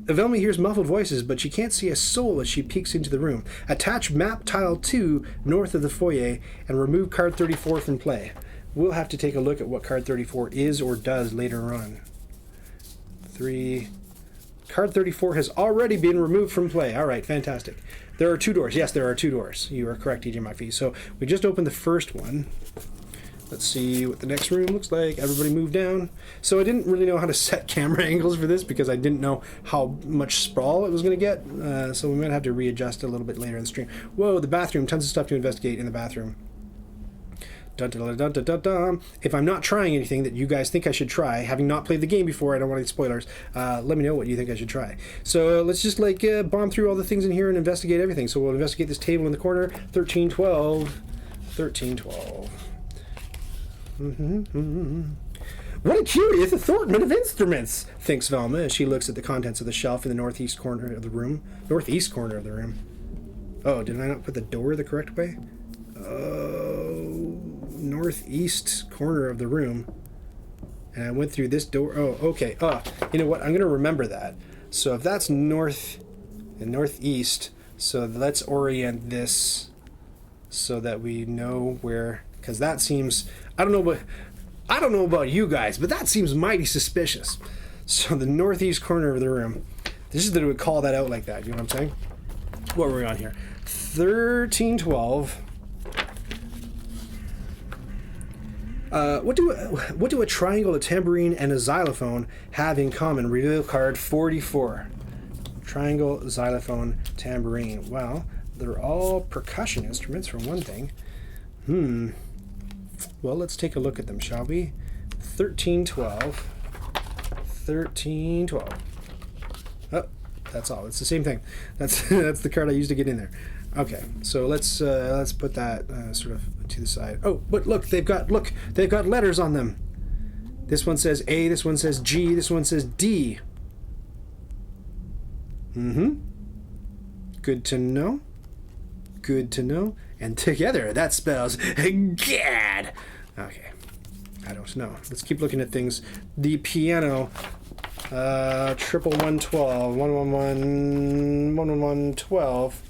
Velma hears muffled voices, but she can't see a soul as she peeks into the room. Attach map tile 2 north of the foyer and remove card 34 from play. We'll have to take a look at what card 34 is or does later on. 3. Card 34 has already been removed from play. All right, fantastic. There are 2 doors. Yes, there are 2 doors. You are correct, TJ McPhee. So we just opened the first one. Let's see what the next room looks like. Everybody move down. So I didn't really know how to set camera angles for this because I didn't know how much sprawl it was going to get. So we might have to readjust a little bit later in the stream. Whoa, the bathroom. Tons of stuff to investigate in the bathroom. Dun, dun, dun, dun, dun, dun. If I'm not trying anything that you guys think I should try, having not played the game before, I don't want any spoilers, let me know what you think I should try. So let's just bomb through all the things in here and investigate everything. So we'll investigate this table in the corner. 1312. 1312. What a curious assortment of instruments, thinks Velma as she looks at the contents of the shelf in the northeast corner of the room. Northeast corner of the room. Oh, did I not put the door the correct way? Northeast corner of the room, and I went through this door. Oh, okay. You know what? I'm gonna remember that. So if that's north and northeast, so let's orient this so that we know where. Because that seems, I don't know about you guys, but that seems mighty suspicious. So the northeast corner of the room. This is that we would call that out like that. You know what I'm saying? What were we on here? 1312. What do a triangle, a tambourine, and a xylophone have in common? Reveal card 44. Triangle, xylophone, tambourine. Well, they're all percussion instruments for one thing. Well, let's take a look at them, shall we? 13, 12. 13, 12. Oh, that's all. It's the same thing. That's the card I used to get in there. Okay, so let's put that sort of to the side. Oh, but look, they've got letters on them. This one says A, this one says G, this one says D. Good to know. Good to know. And together, that spells GAD. Okay. I don't know. Let's keep looking at things. The piano, 11112, 111, 11112.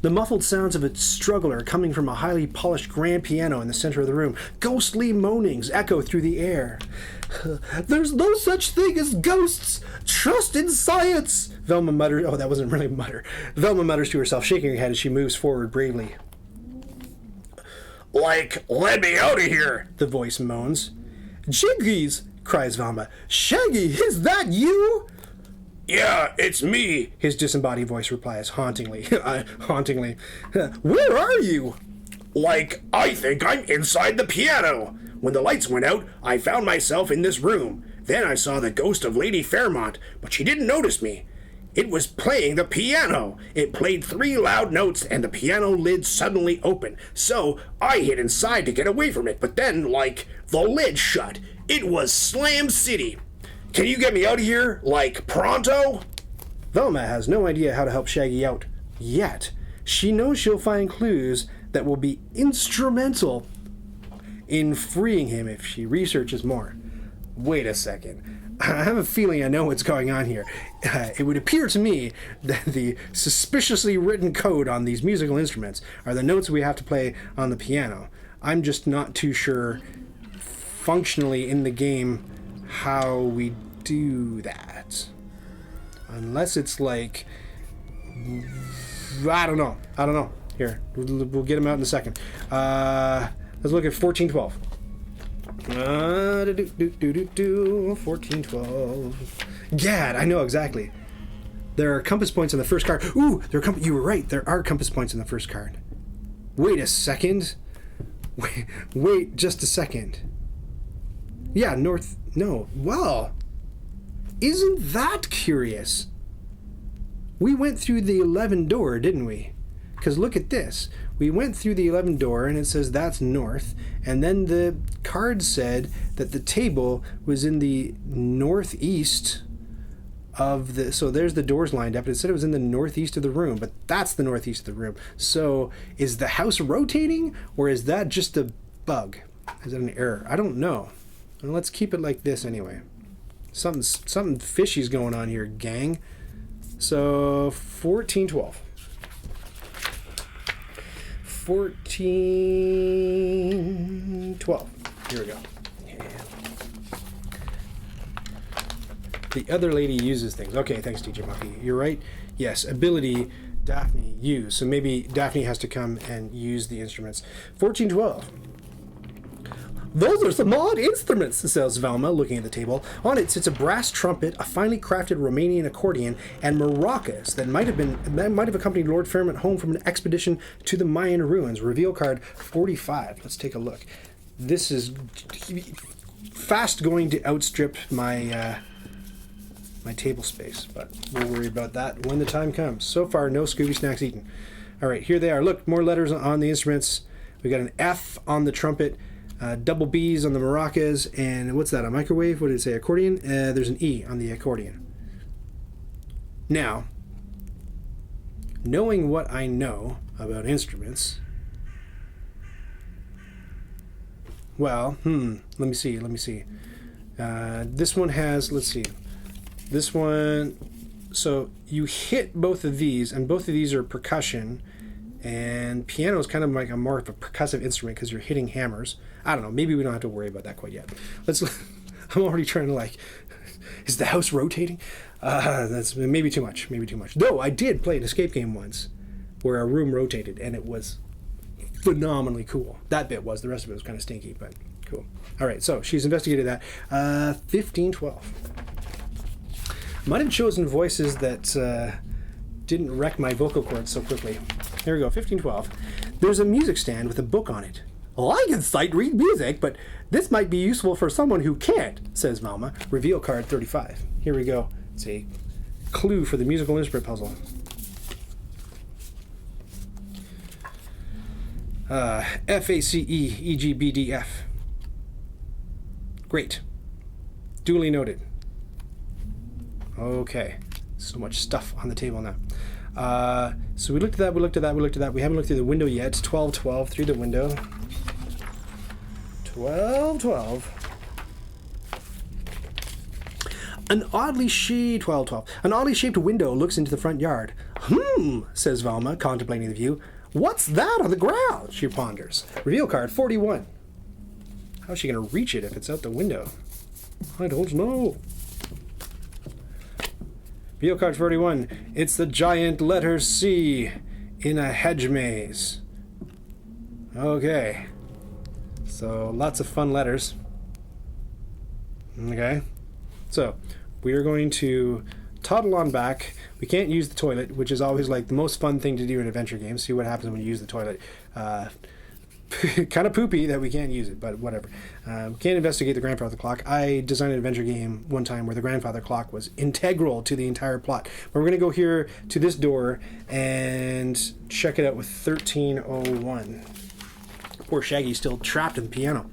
The muffled sounds of a struggle are coming from a highly polished grand piano in the center of the room. Ghostly moanings echo through the air. There's no such thing as ghosts. Trust in science. Velma mutters. Oh, that wasn't really a mutter. Velma mutters to herself, shaking her head as she moves forward bravely. Like, let me out of here, the voice moans. Jiggies, cries Velma. Shaggy, is that you? Yeah, it's me, his disembodied voice replies, hauntingly. Hauntingly. Where are you? Like, I think I'm inside the piano. When the lights went out, I found myself in this room. Then I saw the ghost of Lady Fairmont, but she didn't notice me. It was playing the piano. It played 3 loud notes, and the piano lid suddenly opened. So I hid inside to get away from it, but then, like, the lid shut. It was Slam City. Can you get me out of here, like, pronto? Velma has no idea how to help Shaggy out. Yet. She knows she'll find clues that will be instrumental in freeing him if she researches more. Wait a second. I have a feeling I know what's going on here. It would appear to me that the suspiciously written code on these musical instruments are the notes we have to play on the piano. I'm just not too sure functionally in the game how we do that. Unless it's like... I don't know. Here, we'll get them out in a second. Let's look at 1412. 1412. Gad, I know exactly. There are compass points on the first card. Ooh, you were right. There are compass points on the first card. Wait a second. Wait just a second. Yeah, north. No. Well, isn't that curious? We went through the 11 door, didn't we? Because look at this. We went through the 11 door and it says that's north. And then the card said that the table was in the northeast of the... So there's the doors lined up. It said it was in the northeast of the room, but that's the northeast of the room. So is the house rotating or is that just a bug? Is that an error? I don't know. And let's keep it like this anyway. Something fishy's going on here, gang. So 1412. 1412. Here we go. Yeah. The other lady uses things. Okay, thanks, DJ Muffy. You're right. Yes, ability Daphne use. So maybe Daphne has to come and use the instruments. 1412. Those are some odd instruments, says Velma, looking at the table. On it sits a brass trumpet, a finely crafted Romanian accordion, and maracas that might have accompanied Lord Fairmont home from an expedition to the Mayan ruins. Reveal card 45. Let's take a look. This is fast going to outstrip my my table space, but we'll worry about that when the time comes. So far, no Scooby snacks eaten. All right, here they are. Look, more letters on the instruments. We got an F on the trumpet. Double B's on the maracas, and what's that, a microwave? What did it say, accordion? There's an E on the accordion. Now, knowing what I know about instruments, well, let me see. This one has, let's see, this one, so you hit both of these, and both of these are percussion, and piano is kind of like more of a percussive instrument because you're hitting hammers. I don't know. Maybe we don't have to worry about that quite yet. I'm already trying to is the house rotating? That's maybe too much. Though I did play an escape game once where a room rotated and it was phenomenally cool. That bit was. The rest of it was kind of stinky, but cool. All right. So she's investigated that. 1512. Might have chosen voices that didn't wreck my vocal cords so quickly. Here we go, 1512. There's a music stand with a book on it. Well, I can sight read music, but this might be useful for someone who can't, says Velma. Reveal card 35. Here we go. It's a clue for the musical instrument puzzle. FACE-EGBDF. Great. Duly noted. Okay. So much stuff on the table now. So we looked at that, we looked at that, we looked at that. We haven't looked through the window yet. 1212 through the window. 1212. An oddly shaped 1212. An oddly shaped window looks into the front yard. Says Velma, contemplating the view. What's that on the ground? She ponders. Reveal card 41. How's she gonna reach it if it's out the window? I don't know. Reveal card 41. It's the giant letter C in a hedge maze. Okay. So lots of fun letters. Okay. So we are going to toddle on back. We can't use the toilet, which is always like the most fun thing to do in adventure games. See what happens when you use the toilet. Kind of poopy that we can't use it, but whatever. We can't investigate the grandfather clock. I designed an adventure game one time where the grandfather clock was integral to the entire plot. But we're going to go here to this door and check it out with 1301. Poor Shaggy's still trapped in the piano.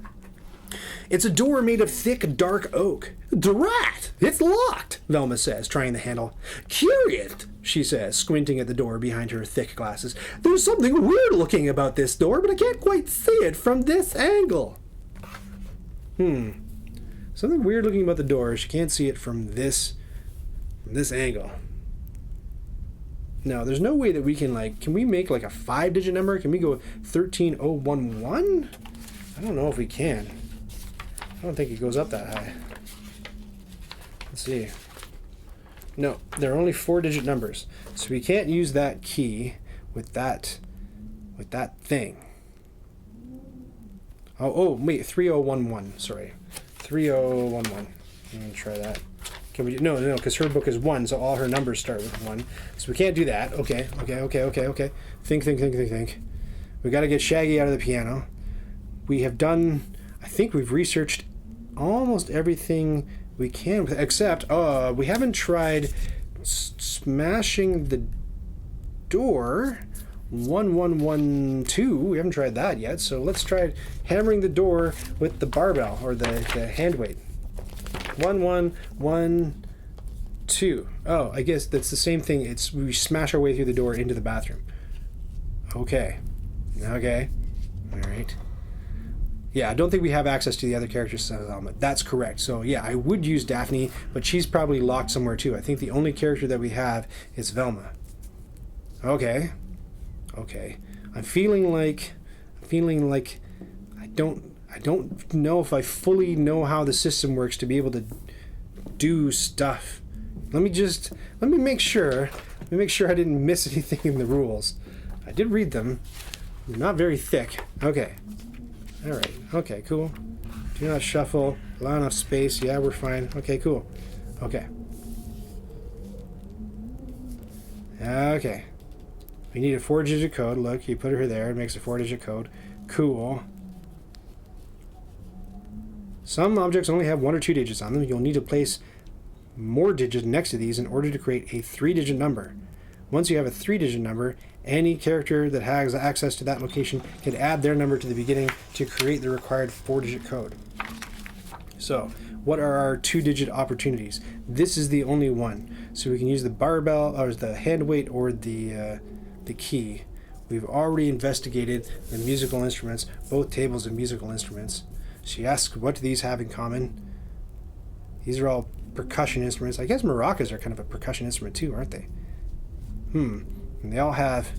It's a door made of thick, dark oak. Drat! It's locked, Velma says, trying the handle. Curious, she says, squinting at the door behind her thick glasses. There's something weird looking about this door, but I can't quite see it from this angle. Something weird looking about the door. She can't see it from this angle. No, there's no way that we can, like, can we make like a 5-digit number? Can we go 13011? I don't know if we can. I don't think it goes up that high. Let's see. No, they're only 4-digit numbers. So we can't use that key with that thing. Oh, wait, 3011. Sorry. 3011. I'm going to try that. Can we no, because her book is 1, so all her numbers start with 1. So we can't do that. Okay. Think. We got to get Shaggy out of the piano. We have done, I think we've researched almost everything we can, except we haven't tried smashing the door. 1112. We haven't tried that yet, so let's try hammering the door with the barbell or the hand weight. 1112. Oh, I guess that's the same thing. It's we smash our way through the door into the bathroom. Okay. All right. Yeah, I don't think we have access to the other characters' element. That's correct. So yeah, I would use Daphne, but she's probably locked somewhere too. I think the only character that we have is Velma. Okay. I'm feeling like I don't know if I fully know how the system works to be able to do stuff. Let me make sure I didn't miss anything in the rules. I did read them. They're not very thick. Okay. All right. Okay, cool. Do not shuffle. Allow enough space. Yeah, we're fine. Okay, cool. Okay. We need a 4-digit code. Look, you put her there. It makes a 4-digit code. Cool. Some objects only have 1 or 2 digits on them. You'll need to place more digits next to these in order to create a 3-digit number. Once you have a 3-digit number, any character that has access to that location can add their number to the beginning to create the required 4-digit code. So, what are our 2-digit opportunities? This is the only one. So we can use the barbell, or the hand weight, or the key. We've already investigated the musical instruments, both tables of musical instruments. She asks, what do these have in common? These are all percussion instruments. I guess maracas are kind of a percussion instrument too, aren't they? And they all have,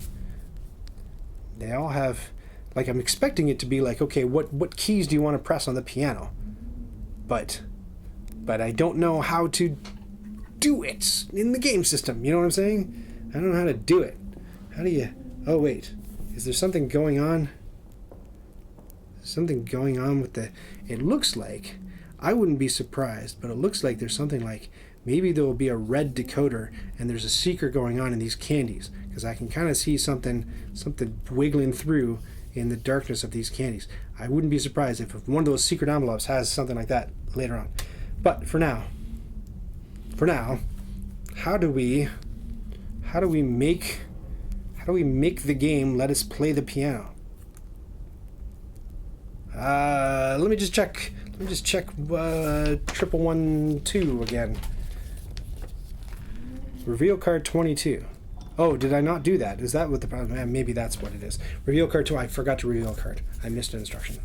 like, I'm expecting it to be like, okay, what keys do you want to press on the piano? But I don't know how to do it in the game system. You know what I'm saying? I don't know how to do it. How do you, oh wait, is there something going on? Something going on with the, it looks like, I wouldn't be surprised, but it looks like there's something like maybe there will be a red decoder and there's a secret going on in these candies, because I can kind of see something wiggling through in the darkness of these candies. I wouldn't be surprised if one of those secret envelopes has something like that later on. But for now, how do we make the game let us play the piano? Let me just check 1112 again. Reveal card 22. Oh, did I not do that? Is that what the problem? Maybe that's what it is. Reveal card 2. I forgot to reveal a card. I missed an instruction.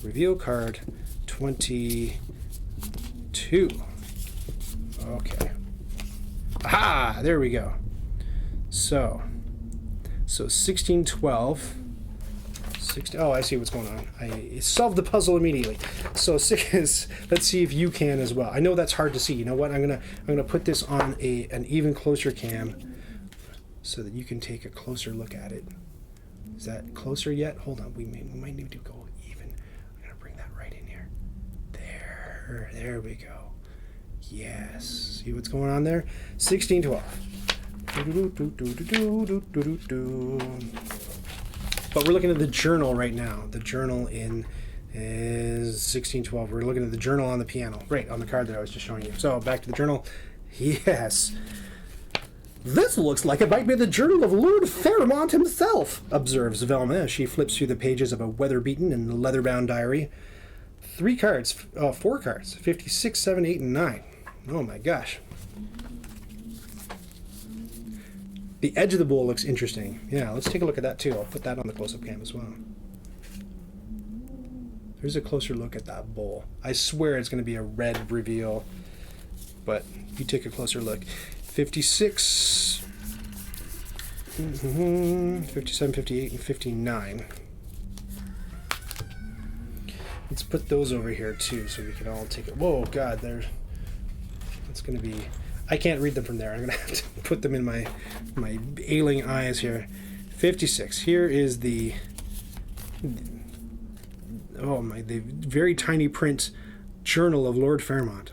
Reveal card 22. Okay. Aha! There we go. So 1612. Oh, I see what's going on. I solved the puzzle immediately. So let's see if you can as well. I know that's hard to see. You know what? I'm gonna put this on an even closer cam so that you can take a closer look at it. Is that closer yet? Hold on. We might need to go even. I'm gonna bring that right in here. There we go. Yes. See what's going on there? 1612. But we're looking at the journal right now. The journal is 1612. We're looking at the journal on the piano. Right, on the card that I was just showing you. So, back to the journal. Yes. This looks like it might be the journal of Lord Fairmont himself, observes Velma as she flips through the pages of a weather-beaten and leather-bound diary. 4 cards. 56, 7, 8, and 9. Oh my gosh. The edge of the bowl looks interesting. Yeah, let's take a look at that too. I'll put that on the close-up cam as well. There's a closer look at that bowl. I swear it's going to be a red reveal, but you take a closer look. 56, 57, 58, and 59. Let's put those over here too so we can all take it. Whoa, God, that's going to be... I can't read them from there. I'm going to have to put them in my ailing eyes here. 56. Here is the very tiny print journal of Lord Fairmont.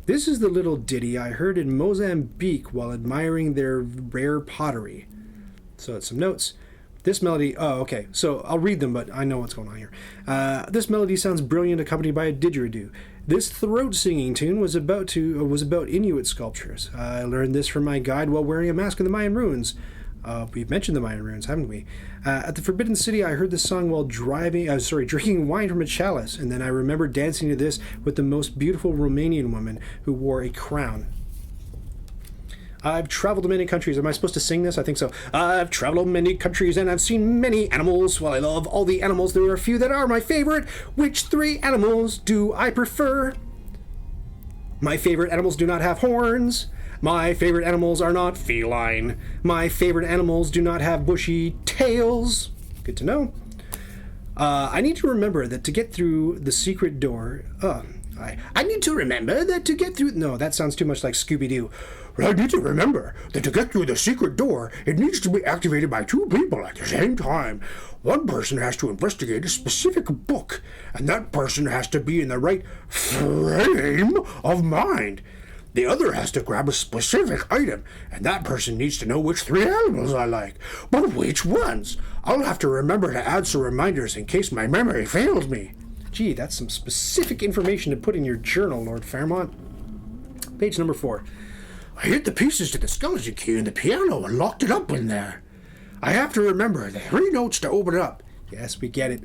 This is the little ditty I heard in Mozambique while admiring their rare pottery. So it's some notes. This melody, okay, so I'll read them, but I know what's going on here. This melody sounds brilliant, accompanied by a didgeridoo. This throat-singing tune was about Inuit sculptures. I learned this from my guide while wearing a mask in the Mayan ruins. We've mentioned the Mayan ruins, haven't we? At the Forbidden City, I heard this song while drinking wine from a chalice, and then I remember dancing to this with the most beautiful Romanian woman who wore a crown. I've traveled to many countries. Am I supposed to sing this? I think so. I've traveled many countries and I've seen many animals. While I love all the animals, there are a few that are my favorite. Which 3 animals do I prefer? My favorite animals do not have horns. My favorite animals are not feline. My favorite animals do not have bushy tails. Good to know. I need to remember that to get through the secret door... I need to remember that to get through... No, that sounds too much like Scooby Doo. I need to remember that to get through the secret door, it needs to be activated by 2 people at the same time. One person has to investigate a specific book, and that person has to be in the right frame of mind. The other has to grab a specific item, and that person needs to know which 3 animals I like. But which ones? I'll have to remember to add some reminders in case my memory fails me. Gee, that's some specific information to put in your journal, Lord Fairmont. Page number 4. I hid the pieces to the skeleton key in the piano and locked it up in there. I have to remember the 3 notes to open it up. Yes, we get it.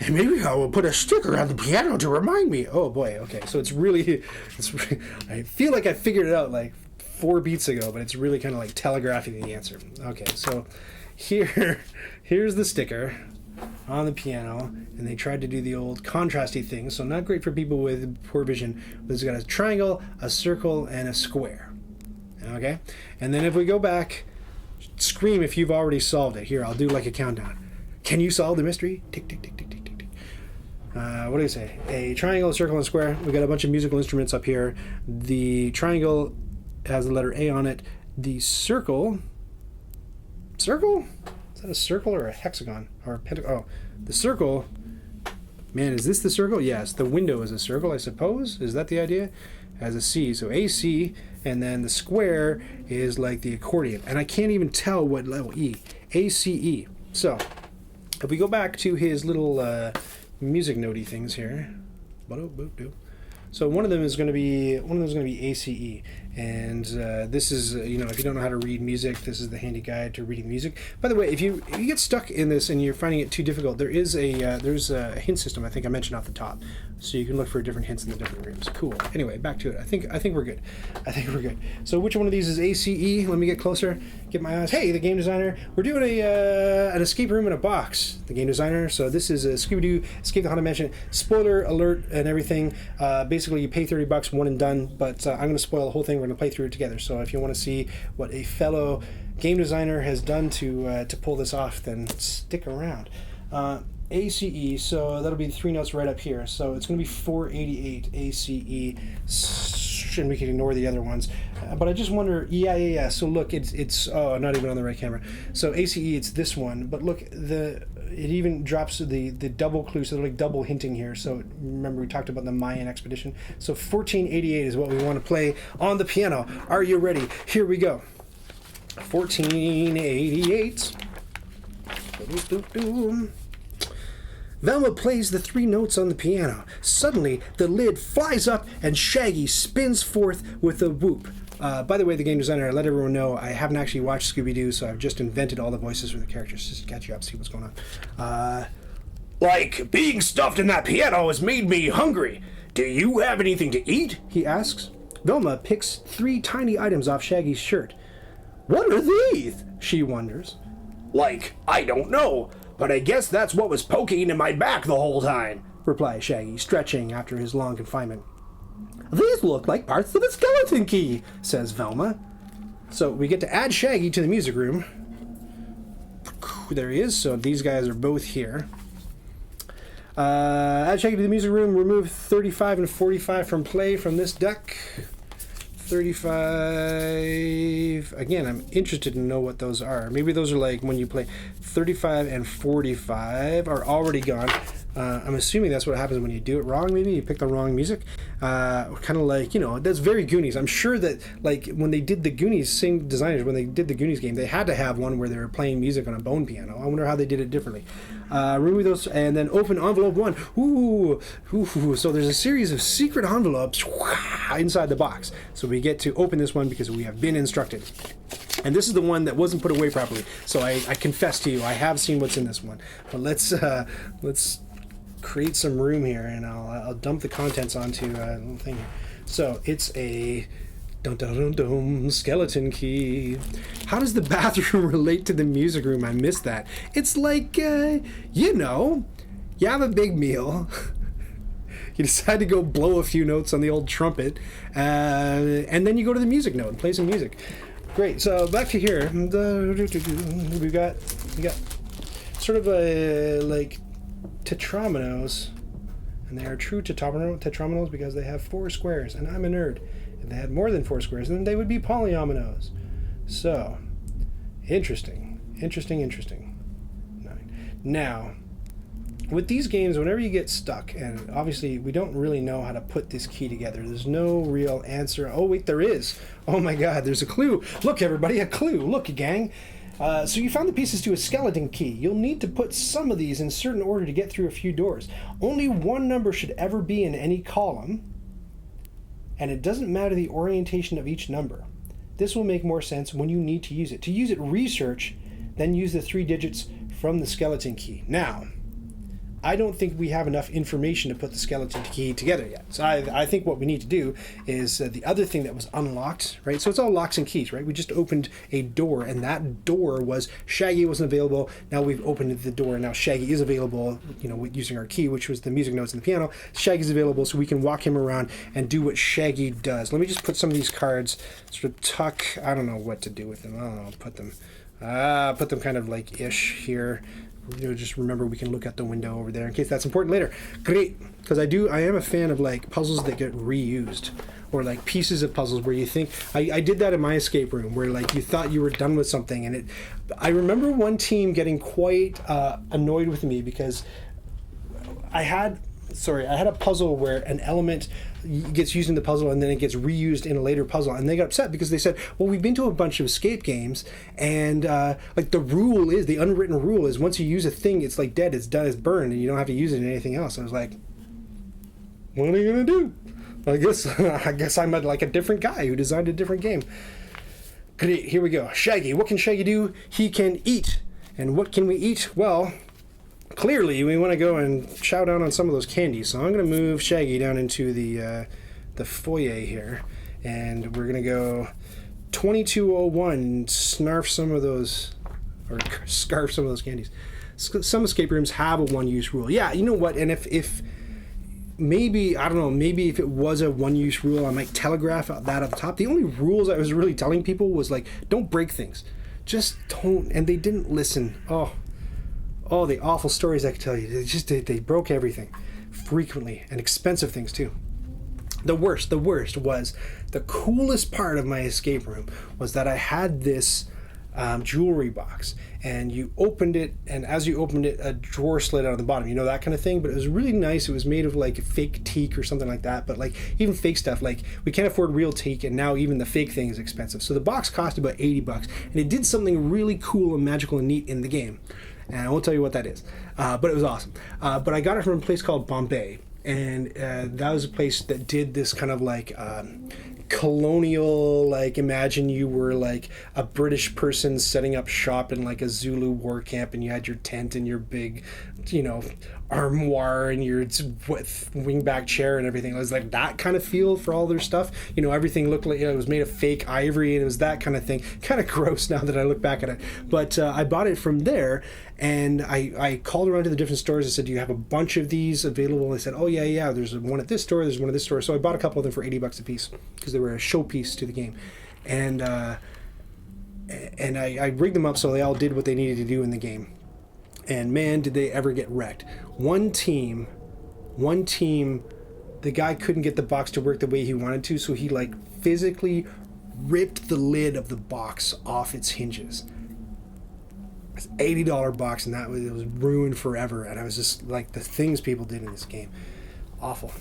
And maybe I will put a sticker on the piano to remind me. Oh boy, okay, so I feel like I figured it out like 4 beats ago, but it's really kind of like telegraphing the answer. Okay, so here's the sticker on the piano, and they tried to do the old contrasty thing, so not great for people with poor vision. But it's got a triangle, a circle, and a square. Okay? And then if we go back, scream if you've already solved it. Here, I'll do like a countdown. Can you solve the mystery? Tick, tick, tick, tick, tick, tick, tick. What do you say? A triangle, a circle, and a square. We've got a bunch of musical instruments up here. The triangle has the letter A on it. The circle... Circle? Is that a circle or a hexagon? Or a pentagon? Oh, the circle... Man, is this the circle? Yes, the window is a circle, I suppose. Is that the idea? has a C. So AC, and then the square is like the accordion. And I can't even tell what level E. ACE. So if we go back to his little music notey things here. So one of them is going to be ACE, and this is if you don't know how to read music, this is the handy guide to reading music. By the way, if you get stuck in this and you're finding it too difficult, there's a hint system I think I mentioned off the top, so you can look for different hints in the different rooms. Cool. Anyway, back to it. I think we're good. So which one of these is ACE? Let me get closer. Get my eyes. Hey, the game designer. We're doing an escape room in a box. The game designer. So this is a Scooby Doo Escape the Haunted Mansion. Spoiler alert and everything. Basically, you pay $30, one and done. But I'm going to spoil the whole thing. We're going to play through it together. So if you want to see what a fellow game designer has done to pull this off, then stick around. ACE, so that'll be the 3 notes right up here. So it's going to be 488 ACE, and we can ignore the other ones. But I just wonder, yeah. So look, it's not even on the right camera. So ACE, it's this one. But look, it even drops the double clue, so they're like double hinting here. So remember we talked about the Mayan expedition. So 1488 is what we want to play on the piano. Are you ready? Here we go. 1488. Velma plays the 3 notes on the piano. Suddenly, the lid flies up and Shaggy spins forth with a whoop. By the way, the game designer, I let everyone know I haven't actually watched Scooby Doo, so I've just invented all the voices for the characters just to catch you up, see what's going on. Like, being stuffed in that piano has made me hungry. Do you have anything to eat? He asks. Velma picks 3 tiny items off Shaggy's shirt. What are these? She wonders. Like, I don't know. But I guess that's what was poking in my back the whole time, replies Shaggy, stretching after his long confinement. These look like parts of a skeleton key, says Velma. So we get to add Shaggy to the music room. There he is, so these guys are both here. Add Shaggy to the music room, remove 35 and 45 from play from this deck. 35, again, I'm interested to know what those are. Maybe those are like when you play 35 and 45 are already gone. I'm assuming that's what happens when you do it wrong. Maybe you pick the wrong music. Kind of like, that's very Goonies. I'm sure that like when they did the Goonies, same designers, when they did the Goonies game, they had to have one where they were playing music on a bone piano. I wonder how they did it differently. Remove those and then open envelope 1. Ooh. So there's a series of secret envelopes inside the box. So we get to open this one because we have been instructed. And this is the one that wasn't put away properly. So I confess to you, I have seen what's in this one. But let's create some room here, and I'll dump the contents onto a little thing here. So it's a skeleton key. How does the bathroom relate to the music room? I missed that. It's like, you have a big meal. You decide to go blow a few notes on the old trumpet, and then you go to the music note and play some music. Great. So back to here. We got sort of a like tetrominoes, and they are true tetrominoes because they have 4 squares, and I'm a nerd. If they had more than 4 squares, then they would be polyominoes. So, interesting. Now, with these games, whenever you get stuck, and obviously we don't really know how to put this key together, there's no real answer. Oh wait, there is. Oh my god, there's a clue. Look everybody, a clue. Look, gang. So you found the pieces to a skeleton key. You'll need to put some of these in certain order to get through a few doors. Only one number should ever be in any column, and it doesn't matter the orientation of each number. This will make more sense when you need to use it. To use it, research, then use the 3 digits from the skeleton key. Now, I don't think we have enough information to put the skeleton key together yet. So I think what we need to do is the other thing that was unlocked, right? So it's all locks and keys, right? We just opened a door, and that door was Shaggy wasn't available. Now we've opened the door, and now Shaggy is available, using our key, which was the music notes and the piano. Shaggy's available, so we can walk him around and do what Shaggy does. Let me just put some of these cards, sort of tuck. I don't know what to do with them. I don't know, put them kind of like ish here. Just remember we can look out the window over there in case that's important later. Great, because I am a fan of like puzzles that get reused, or like pieces of puzzles where you think I did that in my escape room where like you thought you were done with something, and I remember one team getting quite annoyed with me because I had sorry, I had a puzzle where an element gets used in the puzzle and then it gets reused in a later puzzle, and they got upset because they said, well, we've been to a bunch of escape games, and like the unwritten rule is once you use a thing, it's like dead, it's done, it's burned, and you don't have to use it in anything else. I was like, what are you gonna do? I guess I'm like a different guy who designed a different game. Great, here we go. Shaggy, what can Shaggy do? He can eat. And what can we eat? Well, clearly we want to go and chow down on some of those candies. So I'm going to move Shaggy down into the foyer here. And we're going to go 2201 and snarf some of those, or scarf some of those candies. Some escape rooms have a one-use rule. Yeah, you know what? And if maybe, I don't know, maybe if it was a one-use rule, I might telegraph that at the top. The only rules I was really telling people was like, don't break things. Just don't. And they didn't listen. Oh, the awful stories I could tell you. They broke everything frequently, and expensive things too. The worst was the coolest part of my escape room was that I had this jewelry box, and you opened it, and as you opened it, a drawer slid out of the bottom, you know, that kind of thing. But it was really nice. It was made of like fake teak or something like that. But like even fake stuff, like we can't afford real teak, and now even the fake thing is expensive. So the box cost about $80, and it did something really cool and magical and neat in the game. And I won't tell you what that is, but it was awesome. But I got it from a place called Bombay, and that was a place that did this kind of like colonial, like imagine you were like a British person setting up shop in like a Zulu war camp, and you had your tent and your big, you know, armoire and your wingback chair and everything. It was like that kind of feel for all their stuff. You know, everything looked like, you know, it was made of fake ivory, and it was that kind of thing. Kind of gross now that I look back at it. But I bought it from there, and I called around to the different stores. I said, do you have a bunch of these available? They said, oh yeah, there's one at this store, there's one at this store. So I bought a couple of them for $80 a piece because they were a showpiece to the game. And I rigged them up so they all did what they needed to do in the game. And man, did they ever get wrecked. One team, the guy couldn't get the box to work the way he wanted to, so he like physically ripped the lid of the box off its hinges. It's an $80 box, and it was ruined forever. And I was just like, the things people did in this game, awful.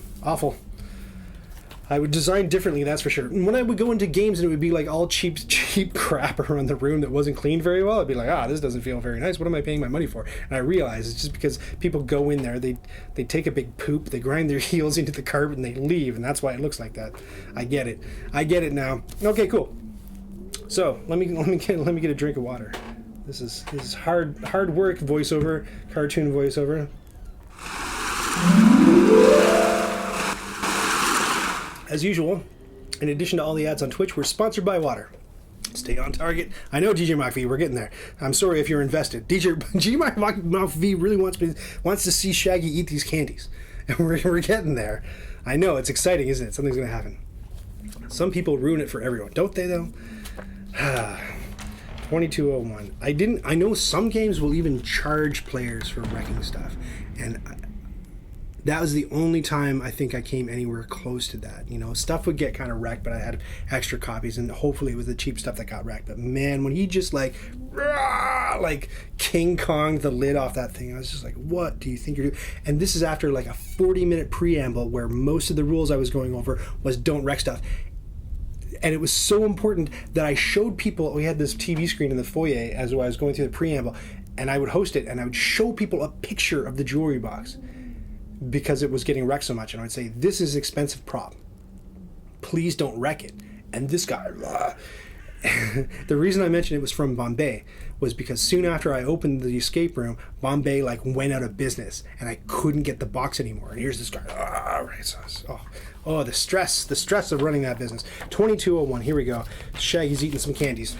I would design differently, that's for sure. And when I would go into games and it would be like all cheap crap around the room that wasn't cleaned very well, I'd be like, this doesn't feel very nice. What am I paying my money for? And I realized it's just because people go in there, they take a big poop, they grind their heels into the carpet, and they leave, and that's why it looks like that. I get it now. Okay, cool. So let me get a drink of water. This is hard work voiceover, cartoon voiceover. As usual, in addition to all the ads on Twitch, we're sponsored by water. Stay on target. I know, DJ MacV, we're getting there. I'm sorry if you're invested. DJ MacV really wants to see Shaggy eat these candies. And we're getting there. I know, it's exciting, isn't it? Something's going to happen. Some people ruin it for everyone, don't they, though? 2201. I know some games will even charge players for wrecking stuff. And that was the only time I think I came anywhere close to that. You know, stuff would get kind of wrecked, but I had extra copies, and hopefully it was the cheap stuff that got wrecked. But man, when he just like King Kong'd the lid off that thing, I was just like, what do you think you're doing? And this is after like a 40-minute preamble where most of the rules I was going over was don't wreck stuff. And it was so important that I showed people, we had this TV screen in the foyer as I was going through the preamble, and I would host it, and I would show people a picture of the jewelry box, because it was getting wrecked so much. And I'd say, this is expensive prop. Please don't wreck it. And this guy, the reason I mentioned it was from Bombay was because soon after I opened the escape room, Bombay like went out of business, and I couldn't get the box anymore. And here's this guy, the stress of running that business. 2201, here we go. Shaggy's eating some candies.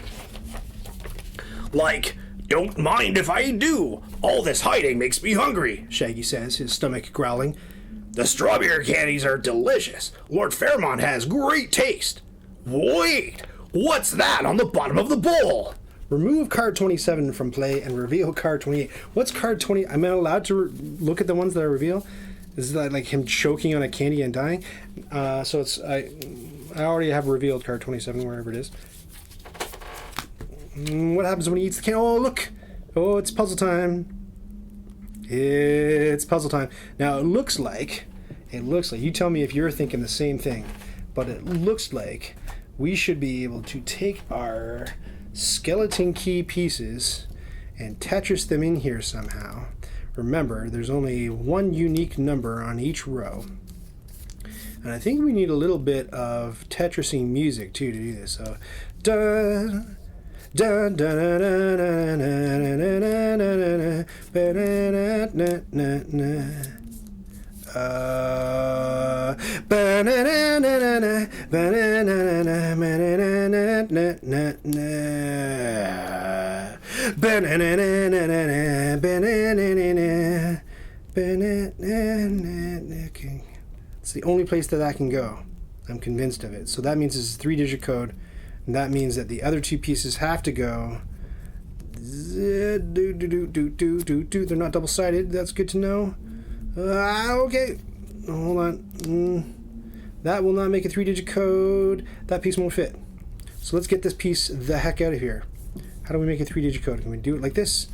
Like, don't mind if I do. All this hiding makes me hungry, Shaggy says, his stomach growling. The strawberry candies are delicious. Lord Fairmont has great taste. Wait, what's that on the bottom of the bowl? Remove card 27 from play and reveal card 28. What's card 20? Am I allowed to look at the ones that I reveal? Is that like him choking on a candy and dying? So it's I already have revealed card 27 wherever it is. What happens when he eats the candy? Oh, look! Oh, it's puzzle time. It's puzzle time. Now it looks like, you tell me if you're thinking the same thing, but it looks like we should be able to take our skeleton key pieces and Tetris them in here somehow. Remember, there's only one unique number on each row. And I think we need a little bit of Tetrising music too to do this. So, dun dun dun dun dun it's the only place that can go. I'm convinced of it. So that means it's a 3-digit code, and that means that the other two pieces have to go. They're not double-sided. That's good to know. Okay. Hold on. That will not make a 3-digit code. That piece won't fit. So let's get this piece the heck out of here. How do we make a 3-digit code? Can we do it like this?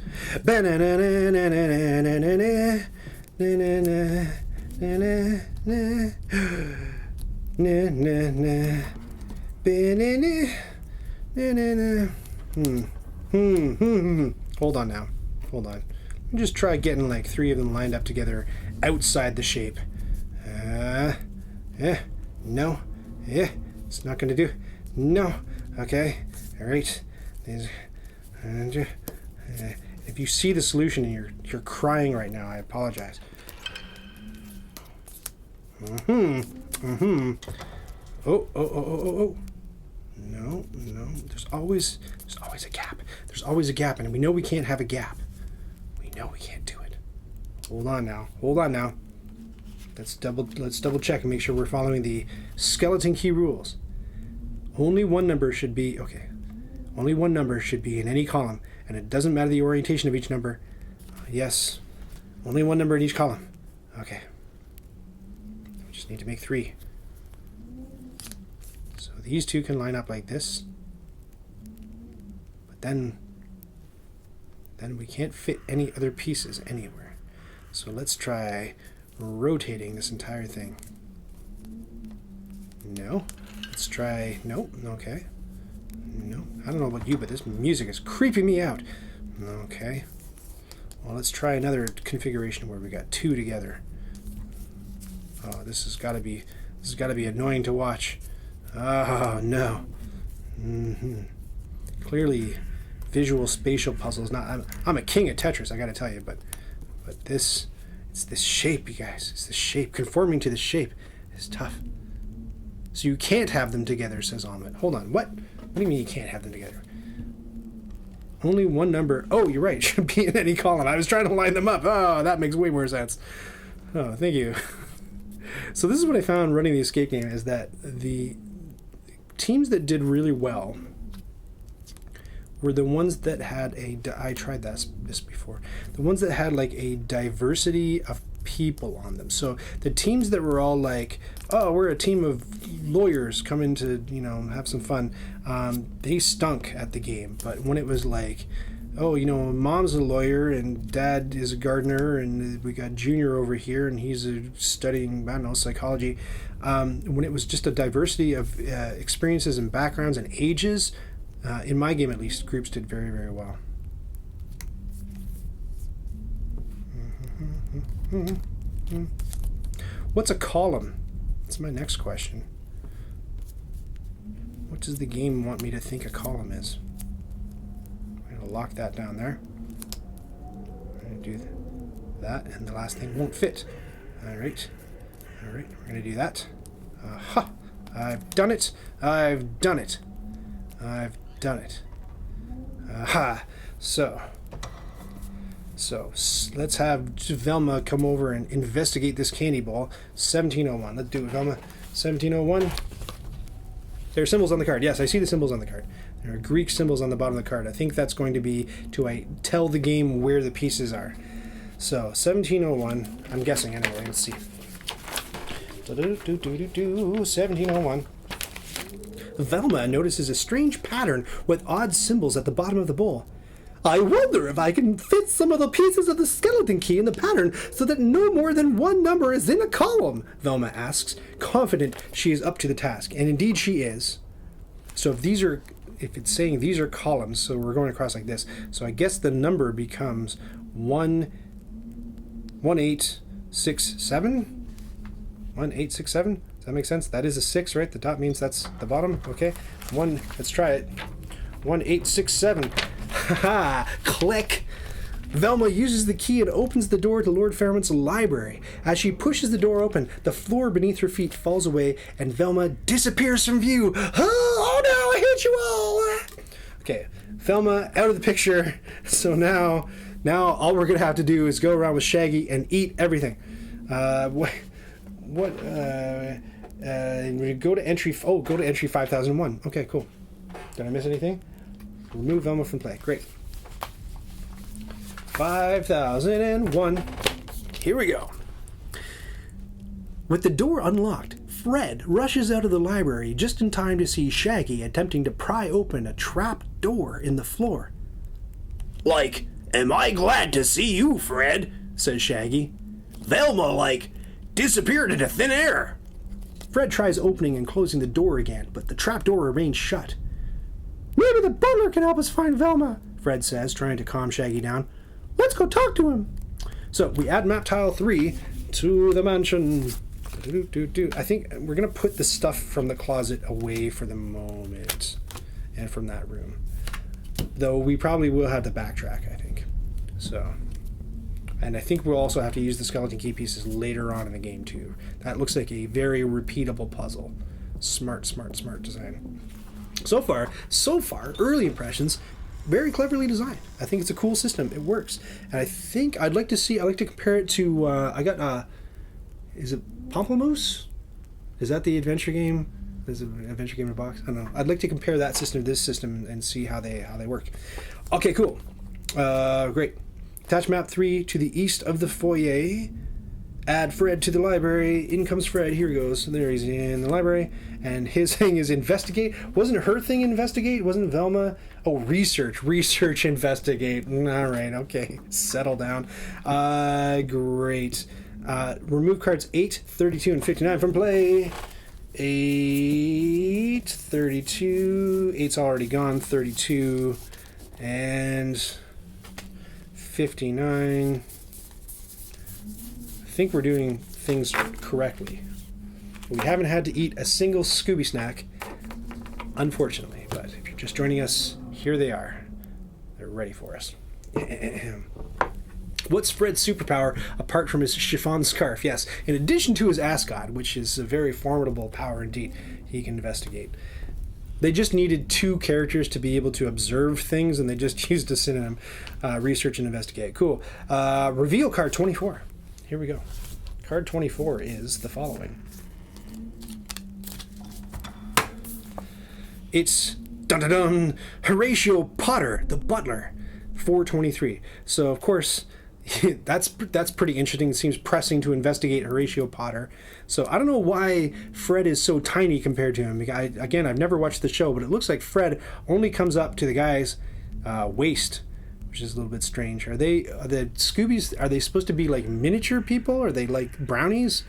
Hold on now. Hold on. Just try getting like 3 of them lined up together outside the shape. No. It's not going to do. No. Okay. All right. If you see the solution and you're crying right now, I apologize. Oh. No. There's always a gap. There's always a gap, and we know we can't have a gap. We know we can't do it. Hold on now. Let's double check and make sure we're following the skeleton key rules. Only one number should be in any column, and it doesn't matter the orientation of each number. Yes. Only one number in each column. Okay. We just need to make 3. So these two can line up like this. But then we can't fit any other pieces anywhere. So let's try rotating this entire thing. No. Let's try... Nope. Okay. No. I don't know about you, but this music is creeping me out. Okay. Well, let's try another configuration where we got 2 together. Oh, this has got to be annoying to watch. Oh, no. Clearly, visual spatial puzzles. I'm a king at Tetris, I got to tell you, but it's this shape, you guys. It's the shape. Conforming to the shape is tough. So you can't have them together, says Ahmed. Hold on. What? What do you mean you can't have them together? Only one number. Oh, you're right. Should be in any column. I was trying to line them up. Oh, that makes way more sense. Oh, thank you. So this is what I found running the escape game, is that the teams that did really well were the ones that had I tried this before. The ones that had like a diversity of people on them. So the teams that were all like, oh, we're a team of lawyers coming to, have some fun, they stunk at the game. But when it was like, oh, mom's a lawyer and dad is a gardener and we got Junior over here and he's studying, I don't know, psychology. When it was just a diversity of experiences and backgrounds and ages, in my game at least, groups did very, very well. What's a column? That's my next question. What does the game want me to think a column is? I'm going to lock that down there. I'm going to do that, and the last thing won't fit. All right, we're going to do that. Aha! I've done it. Aha! So let's have Velma come over and investigate this candy ball. 1701. Let's do it, Velma. 1701. There are symbols on the card. Yes, I see the symbols on the card. There are Greek symbols on the bottom of the card. I think that's going to be to tell the game where the pieces are. So 1701. I'm guessing anyway. Let's see. 1701. Velma notices a strange pattern with odd symbols at the bottom of the bowl. I wonder if I can fit some of the pieces of the skeleton key in the pattern so that no more than one number is in a column, Velma asks, confident she is up to the task. And indeed she is. So if it's saying these are columns, so we're going across like this. So I guess the number becomes 1867? 1867? Does that make sense? That is a 6, right? The top means that's the bottom. Okay. Let's try it. 1867. Haha! Click! Velma uses the key and opens the door to Lord Fairmont's library. As she pushes the door open, the floor beneath her feet falls away and Velma disappears from view. Oh no, I hate you all! Okay, Velma out of the picture. So now all we're going to have to do is go around with Shaggy and eat everything. We go to entry 5001. Okay, cool. Did I miss anything? Remove Velma from play. Great. 5001. Here we go. With the door unlocked, Fred rushes out of the library just in time to see Shaggy attempting to pry open a trap door in the floor. Like, am I glad to see you, Fred, says Shaggy. Velma, disappeared into thin air. Fred tries opening and closing the door again, but the trap door remains shut. Maybe the butler can help us find Velma, Fred says, trying to calm Shaggy down. Let's go talk to him. So we add map tile 3 to the mansion. I think we're going to put the stuff from the closet away for the moment and from that room. Though we probably will have to backtrack, I think. So, and I think we'll also have to use the skeleton key pieces later on in the game too. That looks like a very repeatable puzzle. Smart design. So far, early impressions, very cleverly designed. I think it's a cool system. It works. And I think I'd like to compare it to, is it Pomplamoose? Is that the adventure game? Is it an adventure game in a box? I don't know. I'd like to compare that system to this system and see how they work. Okay, cool. Great. Attach map 3 to the east of the foyer. Add Fred to the library. In comes Fred. Here he goes. So there he's in the library. And his thing is investigate. Wasn't her thing investigate? Wasn't Velma? Oh, research, investigate. All right, okay. Settle down. Great. Remove cards 8, 32, and 59 from play. 8, 32. 8's already gone. 32. And 59. I think we're doing things correctly. We haven't had to eat a single Scooby snack, unfortunately, but if you're just joining us, here they are. They're ready for us. What's Fred's superpower apart from his chiffon scarf? Yes, in addition to his ascot, which is a very formidable power indeed, he can investigate. They just needed 2 characters to be able to observe things, and they just used a synonym, research and investigate. Cool. Reveal card 24. Here we go. Card 24 is the following. It's dun-dun-dun, Horatio Potter, the butler, 423. So, of course, that's pretty interesting. It seems pressing to investigate Horatio Potter. So I don't know why Fred is so tiny compared to him. Again, I've never watched the show, but it looks like Fred only comes up to the guy's waist, which is a little bit strange. Are the Scoobies, are they supposed to be like miniature people? Are they like brownies?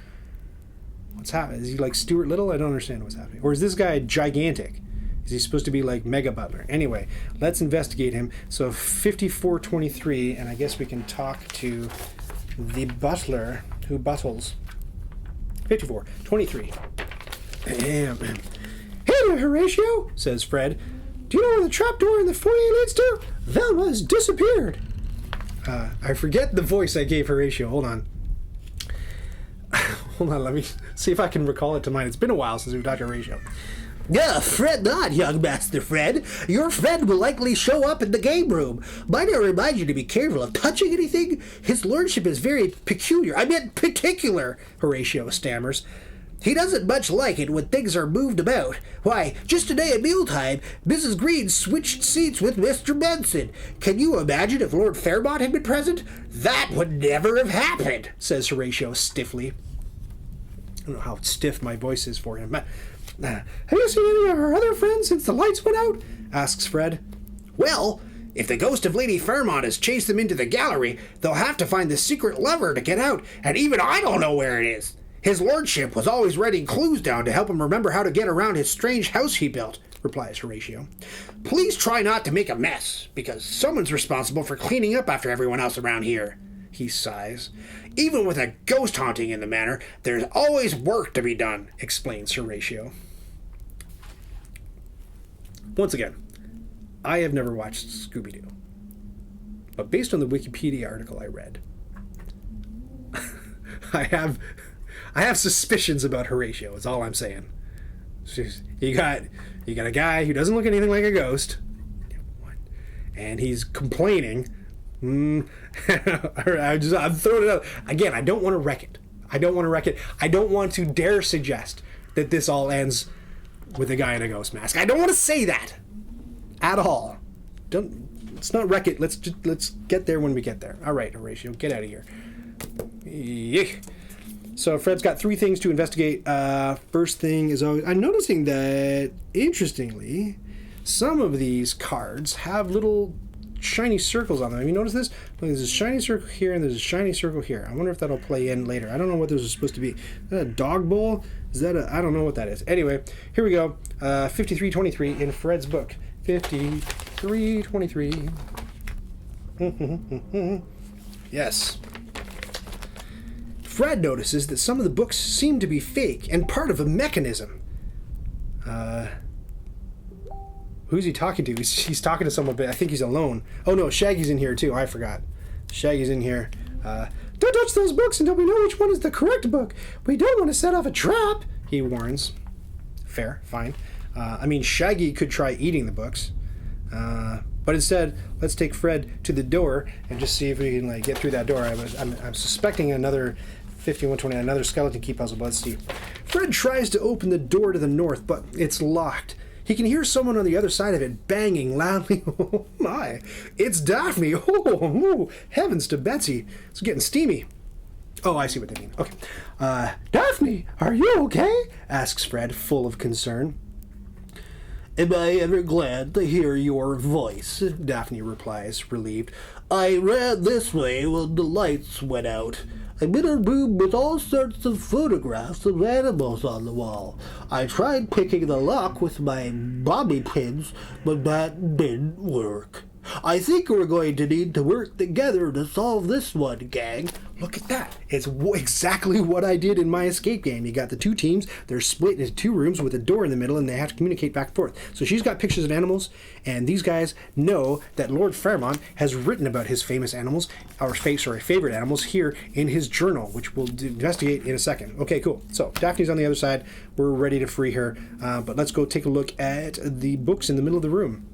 What's happening? Is he like Stuart Little? I don't understand what's happening. Or is this guy gigantic? Is he supposed to be like Mega Butler? Anyway, let's investigate him. So 5423, and I guess we can talk to the butler who buttles. 5423. Hey there, Horatio, says Fred. Do you know where the trapdoor in the foyer leads to? Velma has disappeared. I forget the voice I gave Horatio. Hold on. Let me see if I can recall it to mind. It's been a while since we've talked to Horatio. Fret not, young Master Fred. Your friend will likely show up in the game room. Might I remind you to be careful of touching anything? His lordship is very particular, Horatio stammers. He doesn't much like it when things are moved about. Why, just today at mealtime, Mrs. Green switched seats with Mr. Benson. Can you imagine if Lord Fairmont had been present? That would never have happened, says Horatio stiffly. I don't know how stiff my voice is for him. Have you seen any of our other friends since the lights went out? Asks Fred. Well, If the ghost of Lady Fairmont has chased them into the gallery, they'll have to find the secret lever to get out, and even I don't know where it is. His lordship was always writing clues down to help him remember how to get around his strange house he built, replies Horatio. Please try not to make a mess, because someone's responsible for cleaning up after everyone else around here, he sighs. Even with a ghost haunting in the manor, there's always work to be done, explains Horatio. Once again, I have never watched Scooby Doo, but based on the Wikipedia article I read, I have suspicions about Horatio. Is all I'm saying. You got a guy who doesn't look anything like a ghost, and he's complaining. I'm throwing it out again. I don't want to wreck it. I don't want to dare suggest that this all ends with a guy in a ghost mask. I don't want to say that at all. Let's not wreck it. Let's get there when we get there. All right, Horatio, get out of here. Yuck. So Fred's got 3 things to investigate. First thing is I'm noticing that, interestingly, some of these cards have little shiny circles on them. Have you noticed this? Look, there's a shiny circle here and there's a shiny circle here. I wonder if that'll play in later. I don't know what those are supposed to be. Is that a dog bowl? I don't know what that is. Anyway, here we go. 5323 in Fred's book. 5323. Yes. Fred notices that some of the books seem to be fake and part of a mechanism. Who's he talking to? He's talking to someone, but I think he's alone. Oh no, Shaggy's in here too. I forgot. Shaggy's in here. Don't touch those books until we know which one is the correct book. We don't want to set off a trap, he warns. Fair, fine. Shaggy could try eating the books. But instead, let's take Fred to the door and just see if we can get through that door. I'm suspecting another 5129, another skeleton key puzzle, but let's see. Fred tries to open the door to the north, but it's locked. He can hear someone on the other side of it banging loudly. Oh my, it's Daphne. Oh, heavens to Betsy. It's getting steamy. Oh, I see what they mean. Okay. Daphne, are you okay? Asks Fred, full of concern. Am I ever glad to hear your voice? Daphne replies, relieved. I ran this way when the lights went out. I'm in a room with all sorts of photographs of animals on the wall. I tried picking the lock with my bobby pins, but that didn't work. I think we're going to need to work together to solve this one, gang. Look at that. It's exactly what I did in my escape game. You got the 2 teams. They're split into 2 rooms with a door in the middle, and they have to communicate back and forth. So she's got pictures of animals, and these guys know that Lord Fairmont has written about his famous animals, favorite animals, here in his journal, which we'll investigate in a second. Okay, cool. So Daphne's on the other side. We're ready to free her. But let's go take a look at the books in the middle of the room.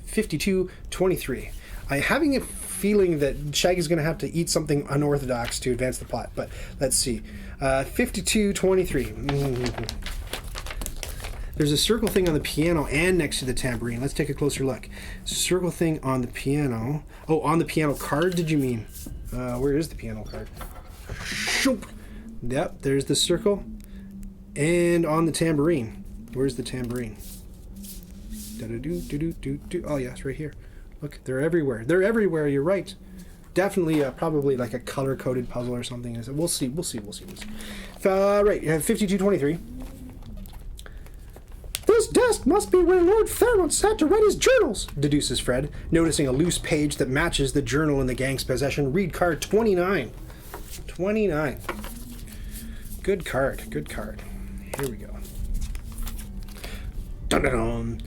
5223. I'm having a feeling that Shaggy's going to have to eat something unorthodox to advance the plot, but let's see. 5223. There's a circle thing on the piano and next to the tambourine. Let's take a closer look. Circle thing on the piano. Oh, on the piano card, did you mean? Where is the piano card? Shoop. Yep, there's the circle. And on the tambourine. Where's the tambourine? Oh, yes, right here. Look, they're everywhere. They're everywhere, you're right. Definitely, probably like a color-coded puzzle or something. We'll see. Right, 5223. This desk must be where Lord Fairmont sat to write his journals, deduces Fred, noticing a loose page that matches the journal in the gang's possession. Read card 29. 29. Good card. Here we go. Dun-dun-dun.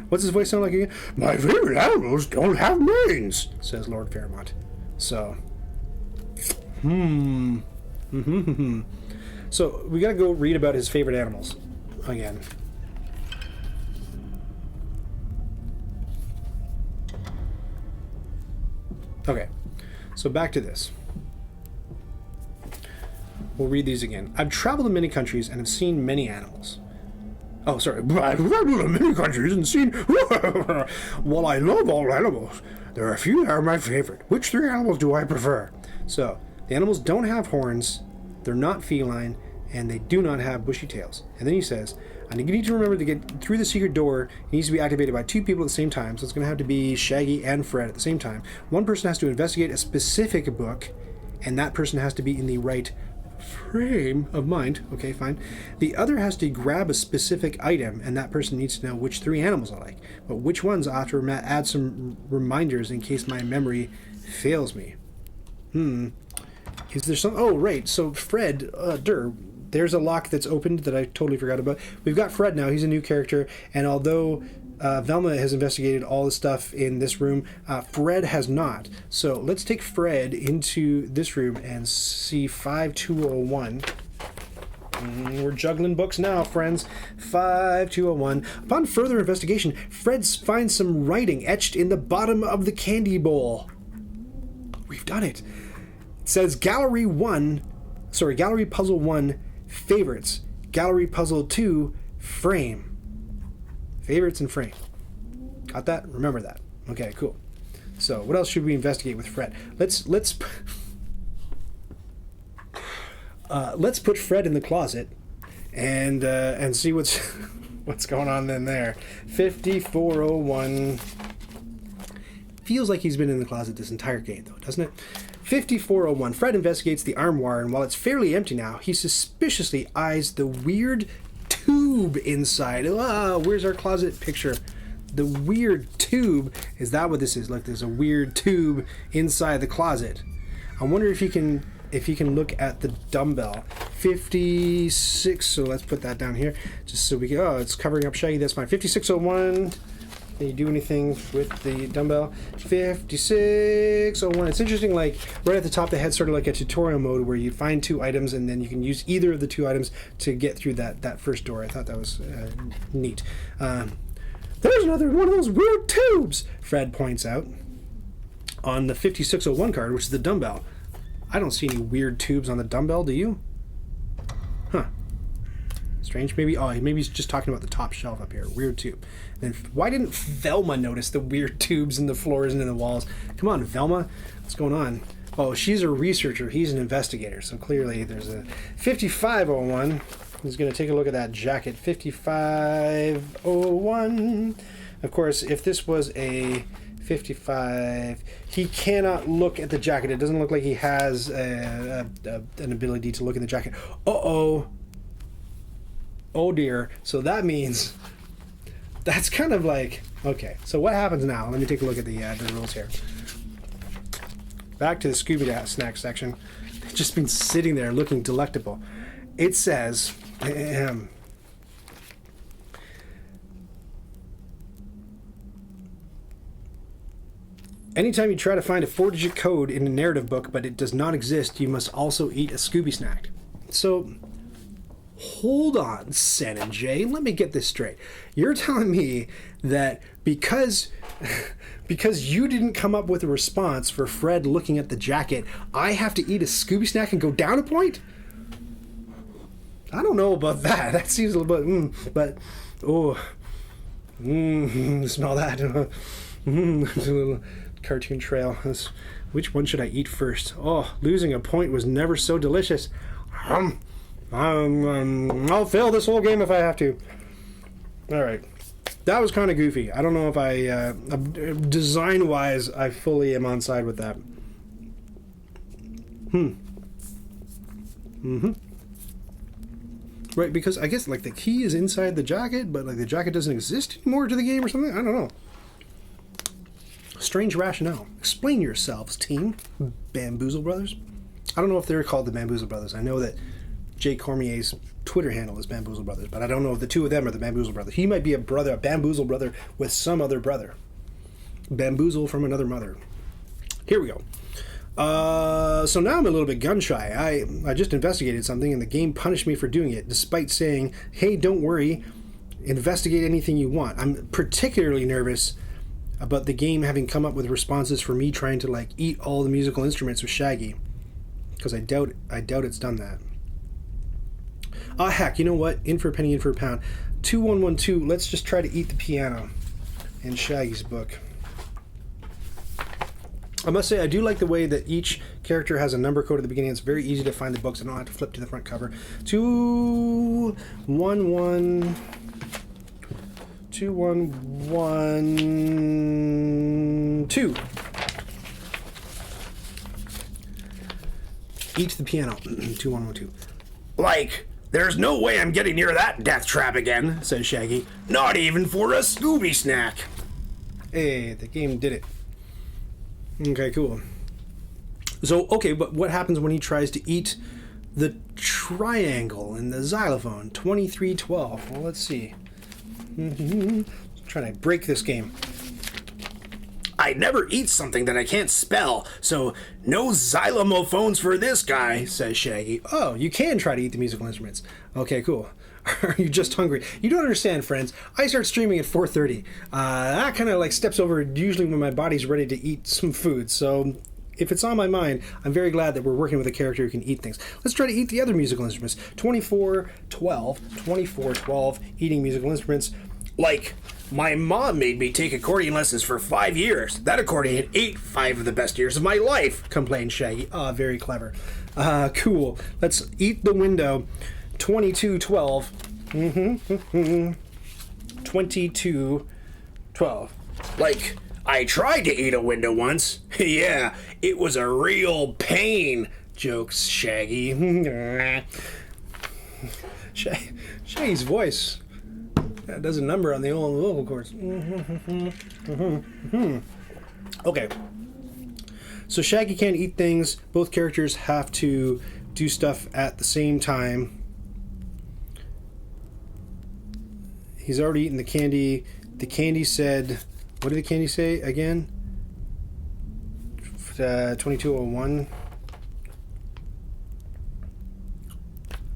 What's his voice sound like again? My favorite animals don't have names, says Lord Fairmont. So, So, we gotta go read about his favorite animals again. Okay, so back to this. We'll read these again. I've traveled to many countries and have seen many animals. Oh, sorry. I've traveled to many countries and seen... While I love all animals, there are a few that are my favorite. Which 3 animals do I prefer? So, the animals don't have horns, they're not feline, and they do not have bushy tails. And then he says, I need to remember to get through the secret door. It needs to be activated by 2 people at the same time, so it's going to have to be Shaggy and Fred at the same time. One person has to investigate a specific book, and that person has to be in the right frame of mind. Okay, fine. The other has to grab a specific item, and that person needs to know which 3 animals I like. But which ones, I'll have to add some reminders in case my memory fails me. Is there some... Oh, right. So Fred, there's a lock that's opened that I totally forgot about. We've got Fred now. He's a new character. And although Velma has investigated all the stuff in this room, Fred has not. So let's take Fred into this room and see 5201. We're juggling books now, friends. 5201. Upon further investigation, Fred finds some writing etched in the bottom of the candy bowl. We've done it. It says Gallery Puzzle 1, Favorites. Gallery Puzzle 2, Frame. Favorites and frame. Got that? Remember that. Okay, cool. So, what else should we investigate with Fred? Let's put Fred in the closet and see what's going on in there. 5401. Feels like he's been in the closet this entire game, though, doesn't it? 5401. Fred investigates the armoire, and while it's fairly empty now, he suspiciously eyes the weird tube inside. Where's our closet picture? The weird tube. Is that what this is? Look, there's a weird tube inside the closet. I wonder if you can look at the dumbbell. 56. So let's put that down here, just so we can. Oh, it's covering up Shaggy. That's fine. 5601. Can you do anything with the dumbbell? 5601. It's interesting, like right at the top they had sort of like a tutorial mode where you find 2 items and then you can use either of the 2 items to get through that first door. I thought that was neat. There's another one of those weird tubes, Fred points out on the 5601 card, which is the dumbbell. I don't see any weird tubes on the dumbbell, do you? Huh. Strange. Maybe he's just talking about the top shelf up here. Weird tube. And then why didn't Velma notice the weird tubes in the floors and in the walls? Come on, Velma. What's going on? Oh, she's a researcher. He's an investigator. So clearly there's a 5501. He's going to take a look at that jacket. 5501. Of course, if this was a 55, he cannot look at the jacket. It doesn't look like he has an ability to look at the jacket. Oh dear. So that means that's kind of like, okay, so what happens now? Let me take a look at the rules here. Back to the Scooby Doo snack section. They've just been sitting there looking delectable. It says, anytime you try to find a 4-digit code in a narrative book but it does not exist, you must also eat a Scooby snack. So, hold on, Sen and Jay. Let me get this straight. You're telling me that because you didn't come up with a response for Fred looking at the jacket, I have to eat a Scooby snack and go down a point? I don't know about that. That seems a little bit, but smell that. A little cartoon trail. Which one should I eat first? Oh, losing a point was never so delicious. I'll fail this whole game if I have to. All right. That was kind of goofy. I don't know if I, design-wise, I fully am on side with that. Right, because I guess, like, the key is inside the jacket, but, like, the jacket doesn't exist anymore to the game or something? I don't know. Strange rationale. Explain yourselves, team. Bamboozle Brothers. I don't know if they're called the Bamboozle Brothers. I know that Jay Cormier's Twitter handle is Bamboozle Brothers, but I don't know if the 2 of them are the Bamboozle Brothers. He might be a Bamboozle brother with some other brother. Bamboozle from another mother. Here we go. So now I'm a little bit gun shy. I just investigated something and the game punished me for doing it, despite saying, hey, don't worry, investigate anything you want. I'm particularly nervous about the game having come up with responses for me trying to, like, eat all the musical instruments with Shaggy, because I doubt it's done that. Heck, you know what? In for a penny, in for a pound. 2112, let's just try to eat the piano in Shaggy's book. I must say, I do like the way that each character has a number code at the beginning. It's very easy to find the books. I don't have to flip to the front cover. 211. 2112. Eat the piano. 2112. Like, there's no way I'm getting near that death trap again, says Shaggy. Not even for a Scooby snack. Hey, the game did it. Okay, cool. So, okay, but what happens when he tries to eat the triangle in the xylophone? 2312. Well, let's see. Trying to break this game. I'd never eat something that I can't spell, so no xylophones for this guy, says Shaggy. Oh, you can try to eat the musical instruments. Okay, cool. Are you just hungry? You don't understand, friends. I start streaming at 4:30. That kind of like steps over usually when my body's ready to eat some food. So if it's on my mind, I'm very glad that we're working with a character who can eat things. Let's try to eat the other musical instruments. 2412, eating musical instruments. Like, my mom made me take accordion lessons for 5 years. That accordion ate 5 of the best years of my life, complained Shaggy. Ah, very clever. Cool. Let's eat the window. 2212. 2212. Like, I tried to eat a window once. Yeah, it was a real pain, jokes Shaggy. Shaggy's voice does a number on the old vocal cords. Okay. So Shaggy can't eat things. Both characters have to do stuff at the same time. He's already eaten the candy. The candy said... What did the candy say again? 2201.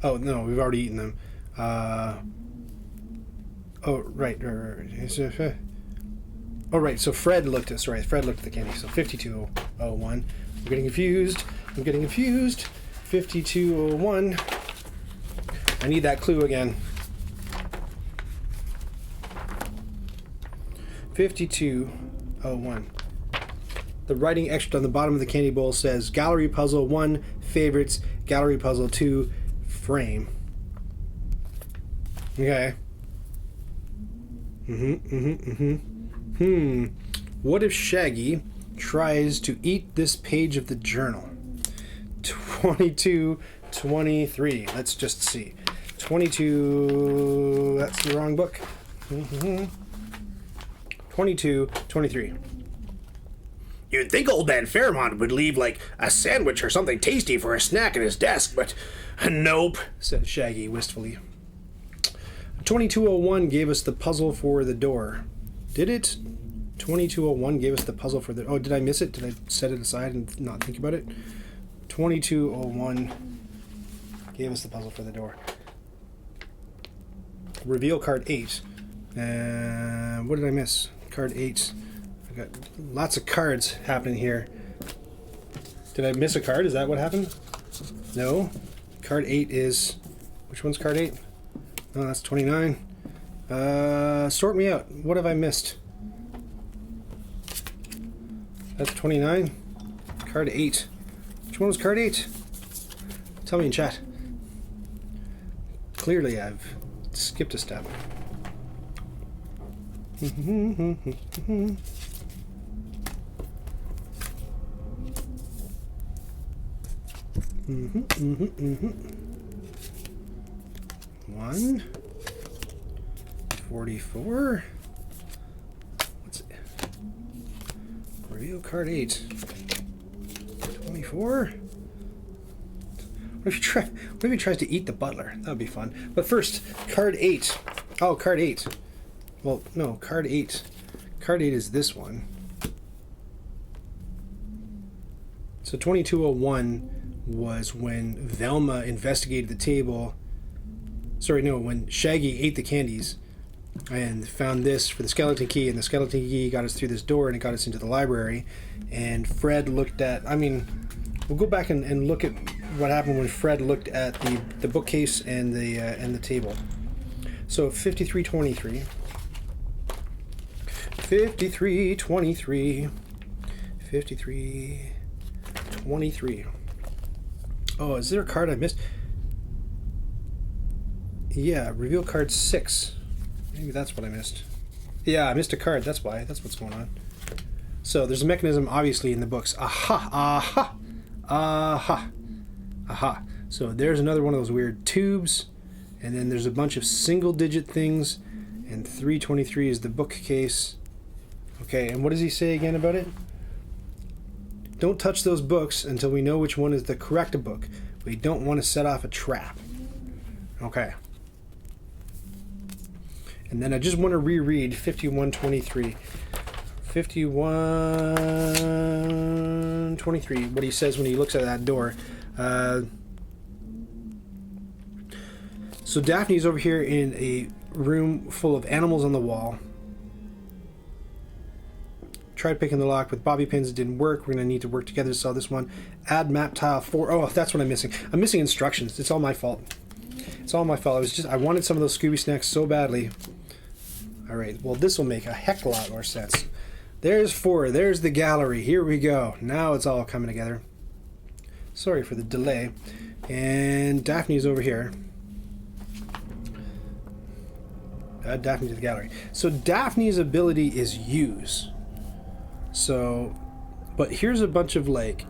Oh, no, we've already eaten them. Oh, right. Oh, right. So Fred looked at... Sorry, Fred looked at the candy. So 5201. I'm getting confused. 5201. I need that clue again. 5201. The writing extra on the bottom of the candy bowl says Gallery Puzzle 1, Favorites, Gallery Puzzle 2, Frame. Okay. What if Shaggy tries to eat this page of the journal? 2223. Let's just see. 22... That's the wrong book. 2223. You'd think old man Fairmont would leave, like, a sandwich or something tasty for a snack at his desk, but nope, said Shaggy wistfully. 2201 gave us the puzzle for the door. Did it? 2201 gave us the puzzle for the... Oh, did I miss it? Did I set it aside and not think about it? 2201 gave us the puzzle for the door. Reveal card 8. What did I miss? Card 8. I've got lots of cards happening here. Did I miss a card? Is that what happened? No. Card 8 is... Which one's card 8? Oh, that's 29. Sort me out. What have I missed? That's 29. Card 8. Which one was card 8? Tell me in chat. Clearly I've skipped a step. One. 44. What's it? Reveal card 8. 24. What if he tries to eat the butler? That would be fun. But first, card 8. Oh, card 8. Well, no, card 8. Card 8 is this one. So 2201 was when Velma investigated the table. Sorry, no, when Shaggy ate the candies and found this for the skeleton key, and the skeleton key got us through this door and it got us into the library. And Fred looked at... I mean, we'll go back and look at what happened when Fred looked at the bookcase and the table. So 5323. 5323. 5323. Oh, is there a card I missed? Yeah, reveal card 6. Maybe that's what I missed. Yeah, I missed a card. That's why. That's what's going on. So there's a mechanism, obviously, in the books. Aha! Aha! Aha! Aha! So there's another one of those weird tubes. And then there's a bunch of single-digit things. And 323 is the bookcase. Okay, and what does he say again about it? Don't touch those books until we know which one is the correct book. We don't want to set off a trap. Okay. And then I just want to reread 5123. 5123, what he says when he looks at that door. So Daphne's over here in a room full of animals on the wall. Tried picking the lock with bobby pins. It didn't work. We're going to need to work together to solve this one. Add map tile 4. Oh, that's what I'm missing. I'm missing instructions. It's all my fault. It's all my fault. I wanted some of those Scooby snacks so badly. All right. Well, this will make a heck of a lot more sense. There's 4. There's the gallery. Here we go. Now it's all coming together. Sorry for the delay. And Daphne's over here. Daphne to the gallery. So Daphne's ability is use. So, but here's a bunch of like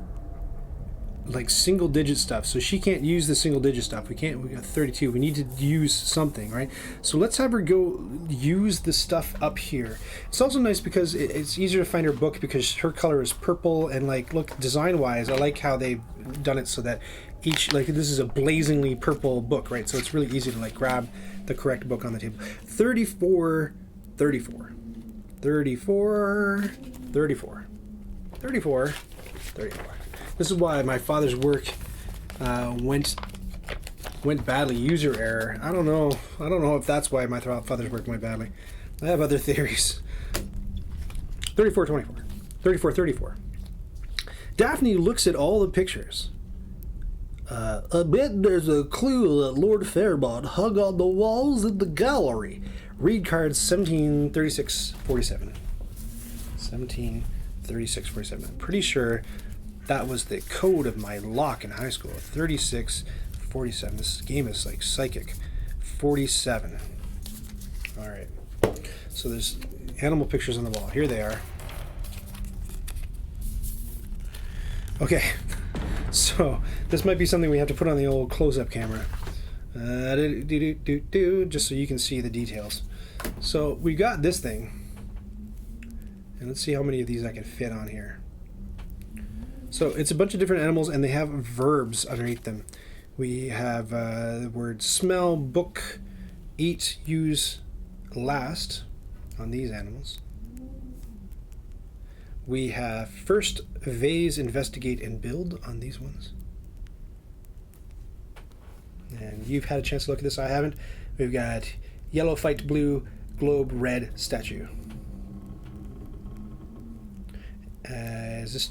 single digit stuff. So she can't use the single digit stuff. We got 32. We need to use something, right? So let's have her go use the stuff up here. It's also nice because it's easier to find her book because her color is purple, and like, look, design wise, I like how they've done it so that each, like, this is a blazingly purple book, right? So it's really easy to like grab the correct book on the table. 34, 34, 34, 34, 34, 34. This is why my father's work went badly. User error. I don't know if that's why my father's work went badly. I have other theories. 34, 24, 34, 34. Daphne looks at all the pictures. I bet there's a clue that Lord Fairmont hung on the walls in the gallery. Read cards 173647. 173647. I'm pretty sure that was the code of my lock in high school. 3647. This game is like psychic. 47. All right. So there's animal pictures on the wall. Here they are. Okay. So this might be something we have to put on the old close-up camera. Just so you can see the details. So we got this thing. And let's see how many of these I can fit on here. So it's a bunch of different animals, and they have verbs underneath them. We have the word smell, book, eat, use, last on these animals. We have first, vase, investigate, and build on these ones. And you've had a chance to look at this. I haven't. We've got yellow, fight, blue, globe, red, statue. Is this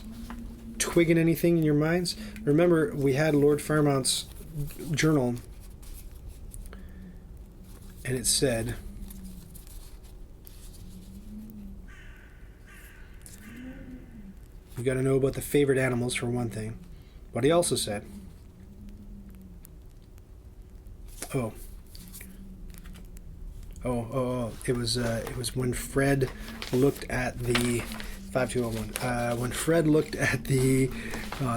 twigging anything in your minds? Remember, we had Lord Fairmont's journal, and it said, you got to know about the favorite animals for one thing. But he also said, it was when Fred looked at the 5201. When Fred looked at the,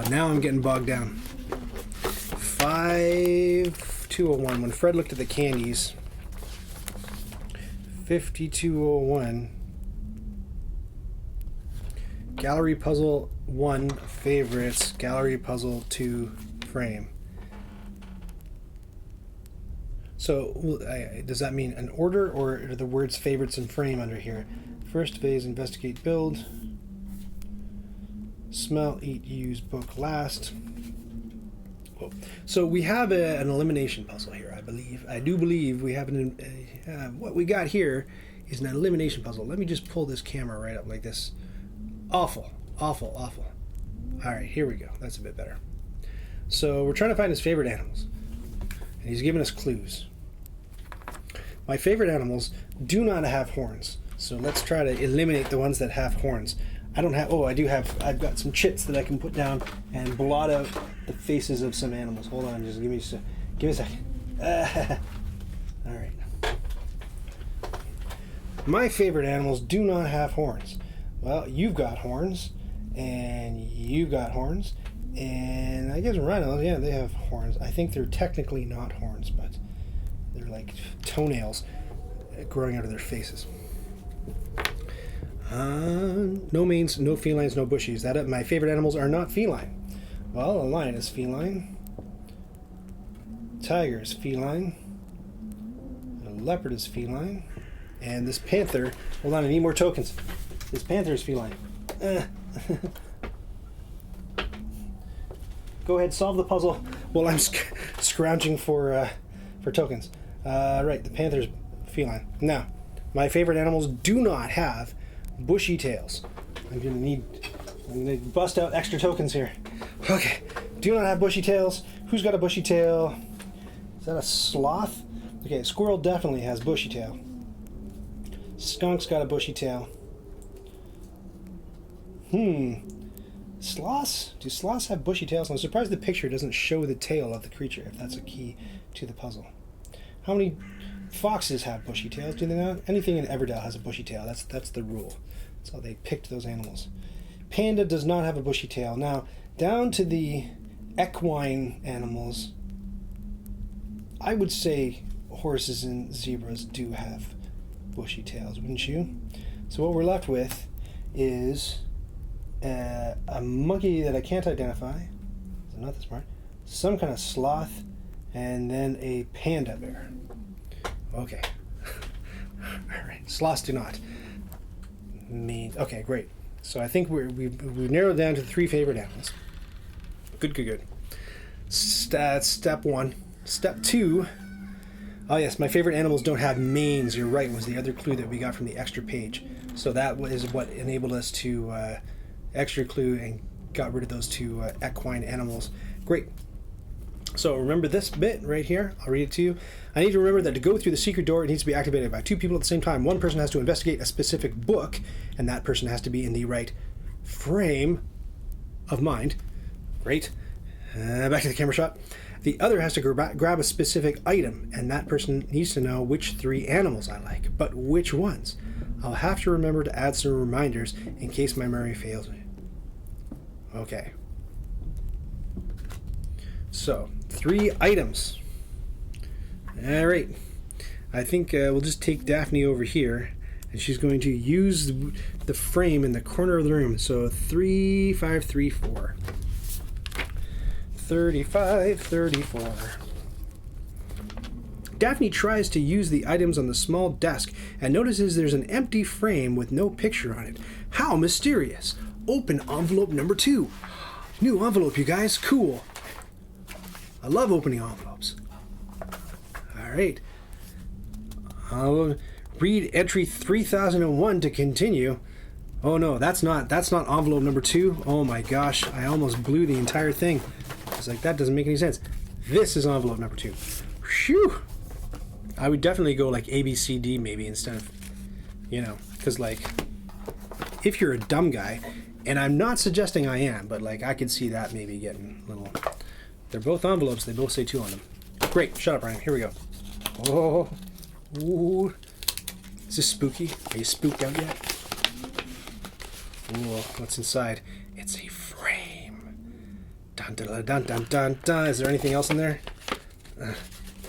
now I'm getting bogged down. 5201. When Fred looked at the candies. 5201. Gallery puzzle 1 favorites. Gallery puzzle 2 frame. So does that mean an order, or are the words favorites and frame under here? First phase, investigate, build. Smell, eat, use, book, last. Whoa. So we have an elimination puzzle here, I believe. I do believe we have what we got here is an elimination puzzle. Let me just pull this camera right up like this. Awful, awful, awful. All right, here we go. That's a bit better. So we're trying to find his favorite animals, and he's giving us clues. My favorite animals do not have horns, so let's try to eliminate the ones that have horns. I don't have, I do have, I've got some chits that I can put down and blot out the faces of some animals. Hold on, just give me a second. All right. My favorite animals do not have horns. Well, you've got horns, and you've got horns, and I guess rhinos, yeah, they have horns. I think they're technically not horns, but they're like toenails growing out of their faces. No manes, no felines, no bushies. My favorite animals are not feline. Well, a lion is feline. Tiger is feline. A leopard is feline. And this panther, hold on, I need more tokens. This panther is feline. Go ahead, solve the puzzle while I'm scrounging for tokens. Right, the panther's feline. Now, my favorite animals do not have bushy tails. I'm gonna bust out extra tokens here. Okay, do not have bushy tails. Who's got a bushy tail? Is that a sloth? Okay, squirrel definitely has bushy tail. Skunk's got a bushy tail. Sloths? Do sloths have bushy tails? I'm surprised the picture doesn't show the tail of the creature, if that's a key to the puzzle. How many foxes have bushy tails? Do they not? Anything in Everdell has a bushy tail. That's the rule. That's how they picked those animals. Panda does not have a bushy tail. Now, down to the equine animals, I would say horses and zebras do have bushy tails, wouldn't you? So what we're left with is a monkey that I can't identify. So not this smart. Some kind of sloth, and then a panda bear. Okay. All right. Sloths do not. Okay, great. So I think we've narrowed down to the 3 favorite animals. Good. Step 1. Step 2. Oh yes, my favorite animals don't have manes. You're right. Was the other clue that we got from the extra page. So that is what enabled us to extra clue and got rid of those 2 equine animals. Great. So remember this bit right here. I'll read it to you. I need to remember that to go through the secret door, it needs to be activated by 2 people at the same time. One person has to investigate a specific book, and that person has to be in the right frame of mind. Great. Back to the camera shot. The other has to grab a specific item, and that person needs to know which 3 animals I like, but which ones. I'll have to remember to add some reminders in case my memory fails me. Okay. So, 3 items. All right. I think we'll just take Daphne over here, and she's going to use the frame in the corner of the room. So 3, 5, 3, 4. 35, 34. Daphne tries to use the items on the small desk and notices there's an empty frame with no picture on it. How mysterious. Open envelope number 2. New envelope, you guys. Cool. I love opening envelopes. All right. I'll read entry 3001 to continue. Oh no, that's not envelope number 2. Oh my gosh, I almost blew the entire thing. I was like, that doesn't make any sense. This is envelope number 2. Phew. I would definitely go like A, B, C, D maybe instead of, because like, if you're a dumb guy, and I'm not suggesting I am, but like I could see that maybe getting a little. They're both envelopes. They both say 2 on them. Great. Shut up, Ryan. Here we go. Oh. Ooh. Is this spooky? Are you spooked out yet? Ooh, what's inside? It's a frame. Dun dun dun dun dun dun. Is there anything else in there?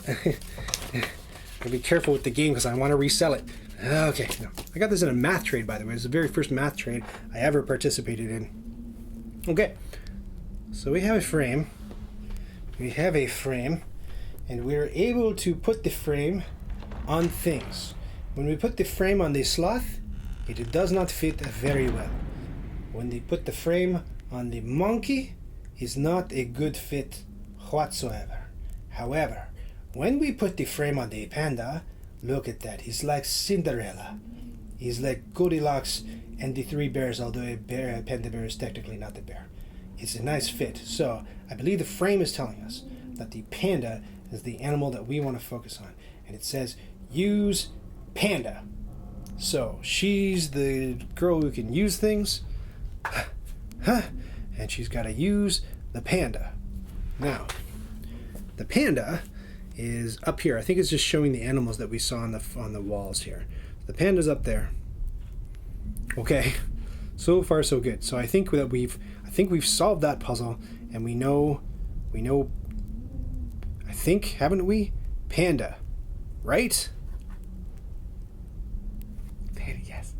Gotta be careful with the game because I want to resell it. Okay. No. I got this in a math trade, by the way. It's the very first math trade I ever participated in. Okay. So we have a frame. And we're able to put the frame on things. When we put the frame on the sloth, it does not fit very well. When they put the frame on the monkey, it's not a good fit whatsoever. However, when we put the frame on the panda, look at that. He's like Cinderella. He's like Goldilocks and the 3 bears, although a panda bear is technically not the bear. It's a nice fit. So I believe the frame is telling us that the panda is the animal that we want to focus on. And it says, use panda. So she's the girl who can use things. And she's got to use the panda. Now, the panda is up here. I think it's just showing the animals that we saw on the walls here. the panda's up there. Okay, so far so good. So I think that we've solved that puzzle, and we know. I think, haven't we? Panda, right? Panda, yes.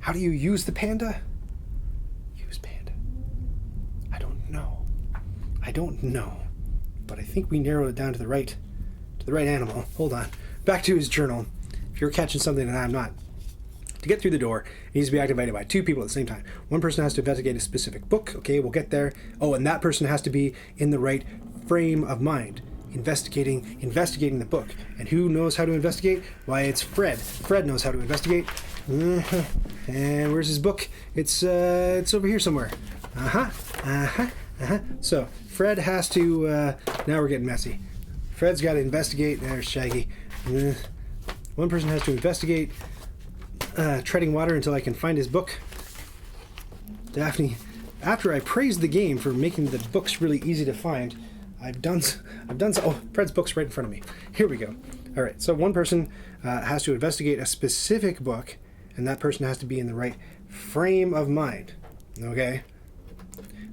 How do you use the panda? Use panda. I don't know. But I think we narrowed it down to the right animal. Hold on. Back to his journal. If you're catching something and I'm not. To get through the door, it needs to be activated by 2 people at the same time. One person has to investigate a specific book. Okay, we'll get there. Oh, and that person has to be in the right frame of mind. Investigating the book. And who knows how to investigate? Why, it's Fred. Fred knows how to investigate. And where's his book? It's over here somewhere. So Fred has to. Now we're getting messy. Fred's got to investigate. There's Shaggy. One person has to investigate treading water until I can find his book. Daphne, after I praised the game for making the books really easy to find, I've done so. Oh, Fred's book's right in front of me. Here we go. All right, so one person has to investigate a specific book, and that person has to be in the right frame of mind. Okay?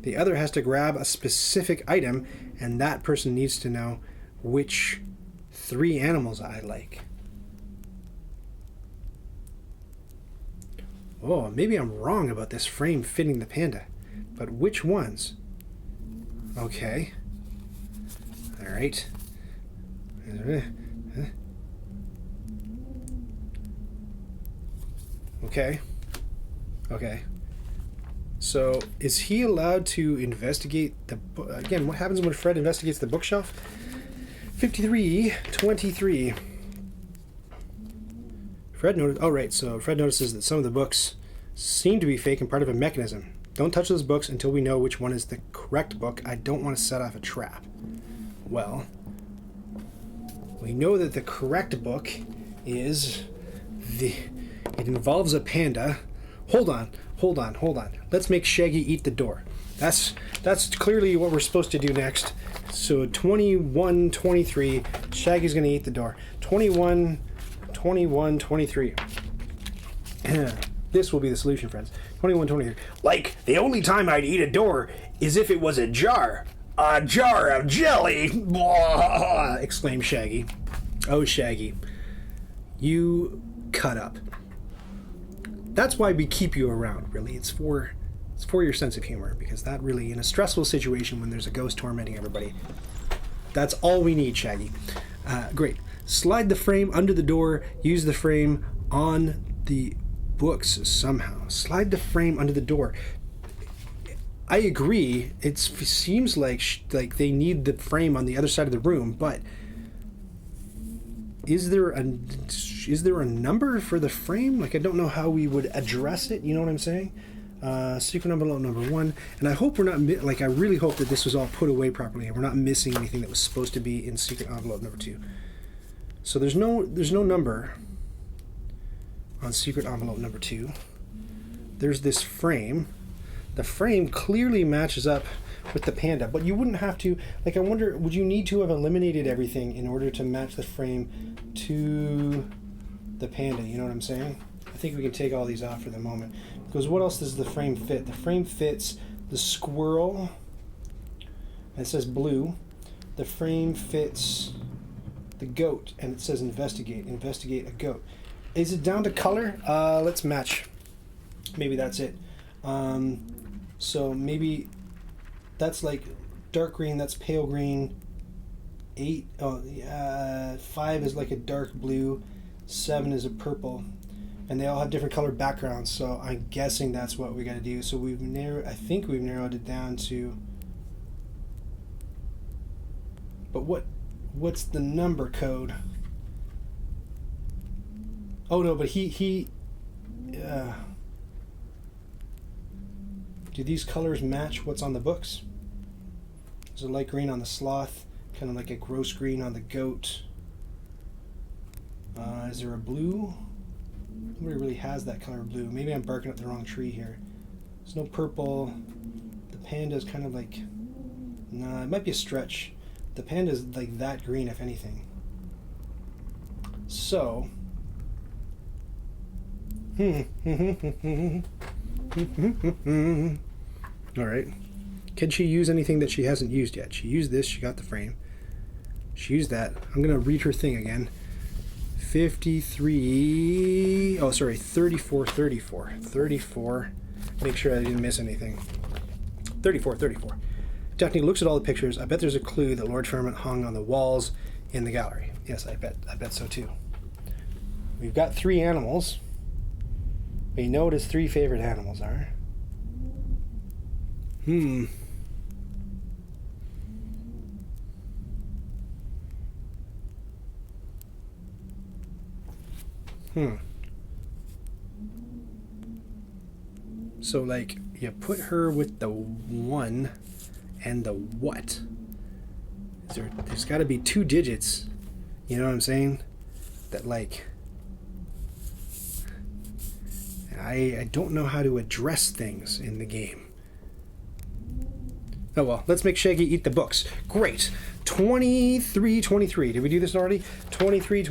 The other has to grab a specific item, and that person needs to know which 3 animals I like. Oh, maybe I'm wrong about this frame fitting the panda. But which ones? Okay. All right. Okay. So, is he allowed to investigate the book? Again, what happens when Fred investigates the bookshelf? 5323. Fred notices that some of the books seem to be fake and part of a mechanism. Don't touch those books until we know which one is the correct book. I don't want to set off a trap. Well, we know that the correct book is it involves a panda. Hold on. Let's make Shaggy eat the door. That's clearly what we're supposed to do next. So 21, 23, Shaggy's going to eat the door. 21, 23. This will be the solution, friends. 21, 23. Like, the only time I'd eat a door is if it was a jar. A jar of jelly! Blah! Exclaimed Shaggy. Oh, Shaggy. You cut up. That's why we keep you around, really. It's for your sense of humor, because that really, in a stressful situation when there's a ghost tormenting everybody, that's all we need, Shaggy. Great. Slide the frame under the door. Use the frame on the books somehow. Slide the frame under the door. I agree. It seems like they need the frame on the other side of the room, but is there a number for the frame? Like, I don't know how we would address it. You know what I'm saying? Secret envelope number 1, and I hope we're not I really hope that this was all put away properly and we're not missing anything that was supposed to be in secret envelope number 2. So there's no number on secret envelope number 2. There's this frame. The frame clearly matches up with the panda, but you wouldn't have to, like, I wonder, would you need to have eliminated everything in order to match the frame to the panda? You know what I'm saying? I think we can take all these off for the moment, because what else does the frame fit? The frame fits the squirrel. It says blue. The frame fits the goat, and it says investigate a goat. Is it down to color? Let's match. Maybe that's it. So maybe that's like dark green, that's pale green. 5 is like a dark blue. 7 is a purple. And they all have different colored backgrounds, so I'm guessing that's what we got to do. So I think we've narrowed it down to. But what's the number code? Oh no, but he do these colors match what's on the books? There's a light green on the sloth, kind of like a gross green on the goat. Is there a blue? Nobody really has that color blue. Maybe I'm barking up the wrong tree here. There's no purple. The panda is kind of like... Nah, it might be a stretch. The panda is like that green, if anything. So... All right. Can she use anything that she hasn't used yet? She used this. She got the frame. She used that. I'm going to read her thing again. 53. Oh, sorry. 34. 34. Make sure I didn't miss anything. 34. Daphne looks at all the pictures. I bet there's a clue that Lord Fairmont hung on the walls in the gallery. Yes, I bet so too. We've got 3 animals. We know what his 3 favorite animals are. So, like, you put her with the 1 and the what? There's got to be 2 digits. You know what I'm saying? That, like... I don't know how to address things in the game. Oh well, let's make Shaggy eat the books. Great. 23. Did we do this already? 23.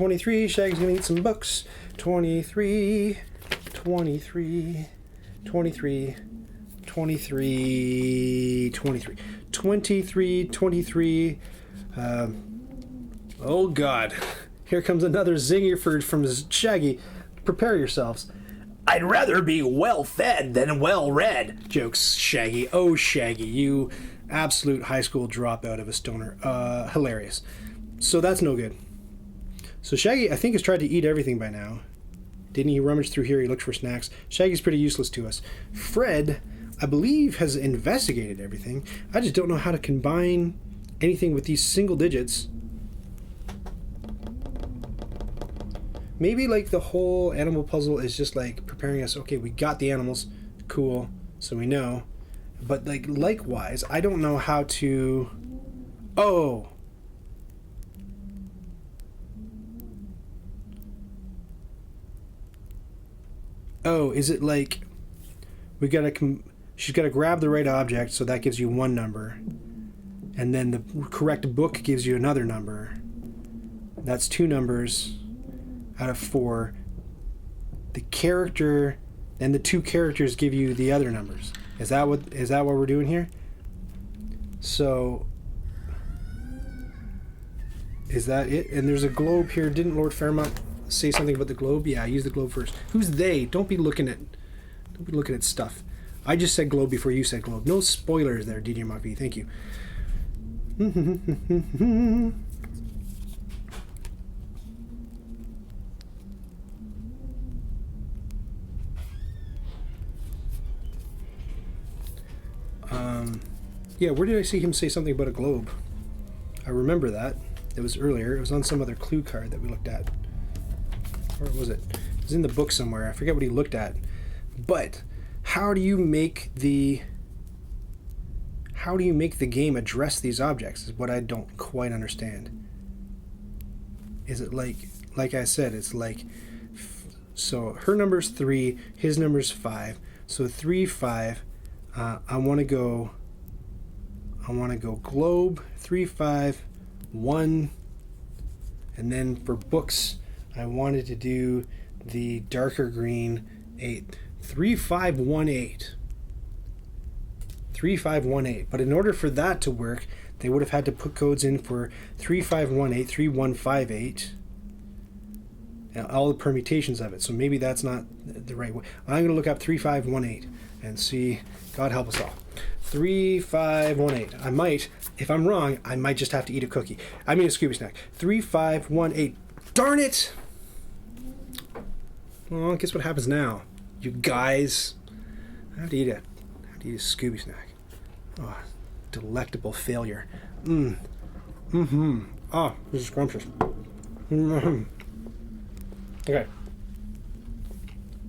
Shaggy's gonna eat some books. 23. Oh God. Here comes another zinger from Shaggy. Prepare yourselves. I'd rather be well-fed than well-read, Jokes Shaggy. Oh, Shaggy, you absolute high school dropout of a stoner. Hilarious. So that's no good. So Shaggy, I think, has tried to eat everything by now. Didn't he rummage through here? He looked for snacks. Shaggy's pretty useless to us. Fred, I believe, has investigated everything. I just don't know how to combine anything with these single digits. Maybe, like, the whole animal puzzle is just, like, preparing us. Okay, we got the animals. Cool. So we know. But, like, likewise, I don't know how to... Oh! Oh, is it, like... We gotta... She's gotta grab the right object, so that gives you 1 number. And then the correct book gives you another number. That's 2 numbers... out of 4. The character and the 2 characters give you the other numbers. Is that what we're doing here? So is that it? And there's a globe here. Didn't Lord Fairmont say something about the globe? Yeah, use the globe first. Who's they? Don't be looking at stuff. I just said globe before you said globe. No spoilers there, DJ Mockbee. Thank you. Yeah, where did I see him say something about a globe? I remember that. It was earlier. It was on some other clue card that we looked at. Or was it? It was in the book somewhere. I forget what he looked at. But how do you make the game address these objects is what I don't quite understand. Is it like I said, it's like, so her number's 3, his number's 5. So 3, 5. I want to go globe 3, 5, 1, and then for books I wanted to do the darker green 8. 3, 5, 1, 8. 3, 5, 1, 8. But in order for that to work, they would have had to put codes in for 3, 5, 1, 8, 3, 1, 5, 8. And all the permutations of it. So maybe that's not the right way. I'm going to look up 3, 5, 1, 8 and see. God help us all. 3, 5, 1, 8. I might, if I'm wrong, I might just have to eat a cookie. I mean a Scooby snack. 3, 5, 1, 8. Darn it! Well, guess what happens now, you guys? I have to eat a Scooby snack. Oh, delectable failure. Oh, this is scrumptious. Okay.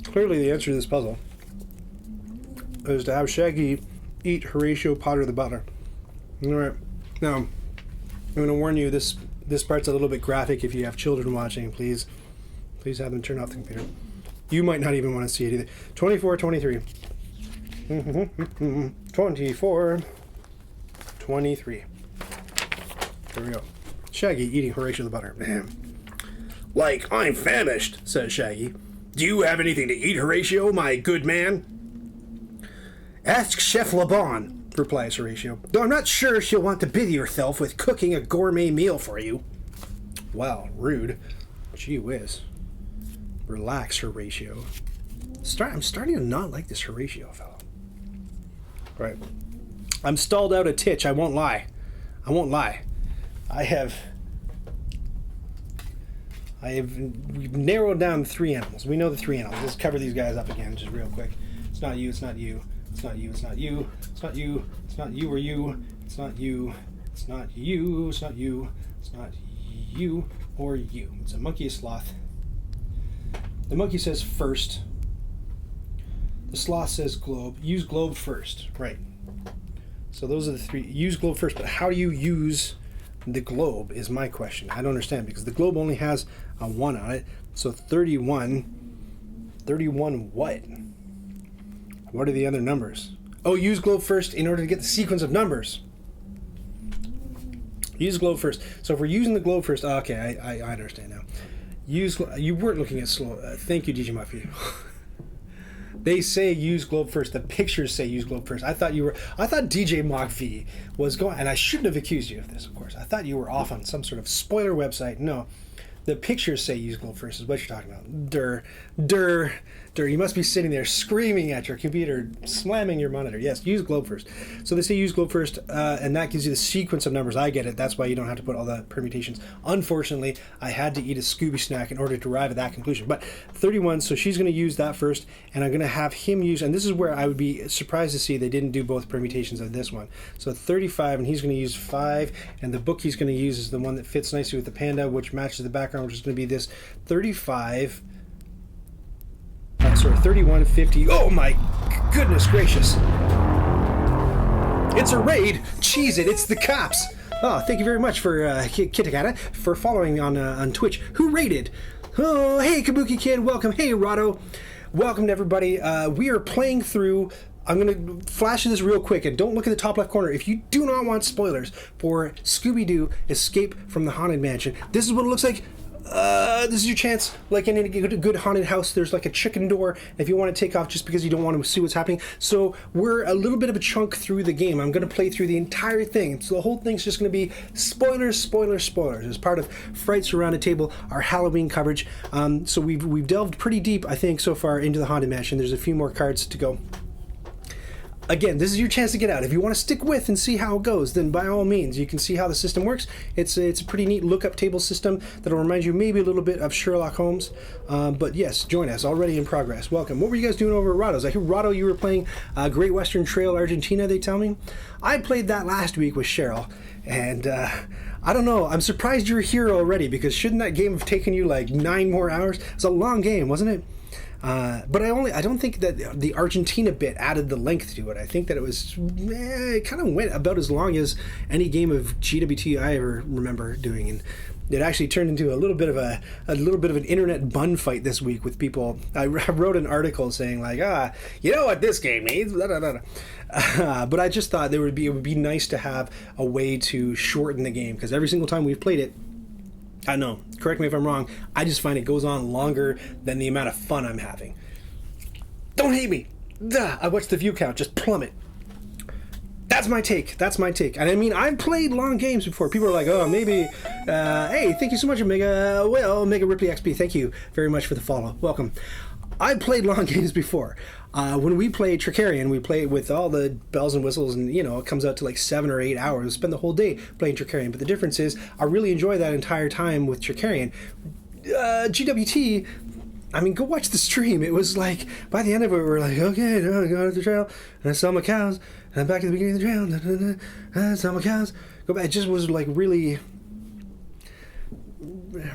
Clearly the answer to this puzzle is to have Shaggy eat Horatio Potter the butler. Alright. Now, I'm going to warn you, this part's a little bit graphic. If you have children watching, please have them turn off the computer. You might not even want to see it either. 24, 23. 24, 23. There we go. Shaggy eating Horatio the butler. Man. Like I'm famished, says Shaggy. Do you have anything to eat, Horatio, my good man? Ask Chef Laban, replies Horatio, though I'm not sure she'll want to busy herself with cooking a gourmet meal for you. Wow, rude. Gee whiz. Relax, Horatio. I'm starting to not like this Horatio fellow. Right. I'm stalled out a titch, I won't lie. We've narrowed down the 3 animals. We know the 3 animals. Let's cover these guys up again just real quick. It's not you, it's not you. It's not you, it's not you. It's not you. It's not you or you. It's not you. It's not you. It's not you. It's not you or you. It's a monkey, a sloth. The monkey says first. The sloth says globe. Use globe first. Right. So those are the 3. Use globe first, but how do you use the globe is my question. I don't understand because the globe only has a 1 on it. So 31. 31 what? What are the other numbers? Oh, use globe first in order to get the sequence of numbers. Use globe first. So if we're using the globe first, okay, I understand now. You weren't looking at slow. Thank you, DJ Muffy. They say use globe first. The pictures say use globe first. I thought DJ Mock V was going, and I shouldn't have accused you of this, of course. I thought you were off on some sort of spoiler website. No, the pictures say use globe first is what you're talking about. Durr. You must be sitting there screaming at your computer, slamming your monitor. Yes, use globe first. So they say use globe first, and that gives you the sequence of numbers. I get it. That's why you don't have to put all the permutations. Unfortunately, I had to eat a Scooby snack in order to arrive at that conclusion. But 31, so she's going to use that first, and I'm going to have him use, and this is where I would be surprised to see they didn't do both permutations of this one. So 35, and he's going to use 5, and the book he's going to use is the one that fits nicely with the panda, which matches the background, which is going to be this 35... 3150. Oh my goodness gracious. It's a raid. Cheese it. It's the cops. Oh, thank you very much for Kitakata for following on Twitch. Who raided? Oh, hey Kabuki Kid. Welcome. Hey Rado. Welcome to everybody. We are playing through. I'm going to flash this real quick, and don't look at the top left corner. If you do not want spoilers for Scooby Doo Escape from the Haunted Mansion, this is what it looks like. This is your chance. Like in a good haunted house, there's like a chicken door if you want to take off just because you don't want to see what's happening. So we're a little bit of a chunk through the game. I'm going to play through the entire thing. So the whole thing's just going to be spoilers as part of Frights Around the Table, our Halloween coverage. So we've delved pretty deep, I think, so far into the Haunted Mansion. There's a few more cards to go. Again, this is your chance to get out. If you want to stick with and see how it goes, then by all means, you can see how the system works. It's a pretty neat lookup table system that'll remind you maybe a little bit of Sherlock Holmes. But yes, join us. Already in progress. Welcome. What were you guys doing over at Rado's? I hear Rado, you were playing Great Western Trail Argentina, they tell me. I played that last week with Cheryl, and I don't know. I'm surprised you're here already, because shouldn't that game have taken you like 9 more hours? It's a long game, wasn't it? But I don't think that the Argentina bit added the length to it. I think that it kind of went about as long as any game of GWT I ever remember doing, and it actually turned into a little bit of an internet bun fight this week with people. I wrote an article saying like, you know what this game needs, blah, blah, blah. But I just thought it would be nice to have a way to shorten the game, because every single time we've played it, I know, correct me if I'm wrong, I just find it goes on longer than the amount of fun I'm having. Don't hate me. I watched the view count just plummet. That's my take. And I mean, I've played long games before. People are like, oh, maybe, hey, thank you so much, Omega Ripley XP. Thank you very much for the follow. Welcome. I've played long games before. When we play Tricarion, we play it with all the bells and whistles, and it comes out to like 7 or 8 hours. We spend the whole day playing Tricarion, but the difference is I really enjoy that entire time with Tricarion. GWT, I mean, go watch the stream. It was like, by the end of it, we're like, okay, now I go to the trail, and I saw my cows, and I'm back to the beginning of the trail, and I saw my cows. Go back. It just was like really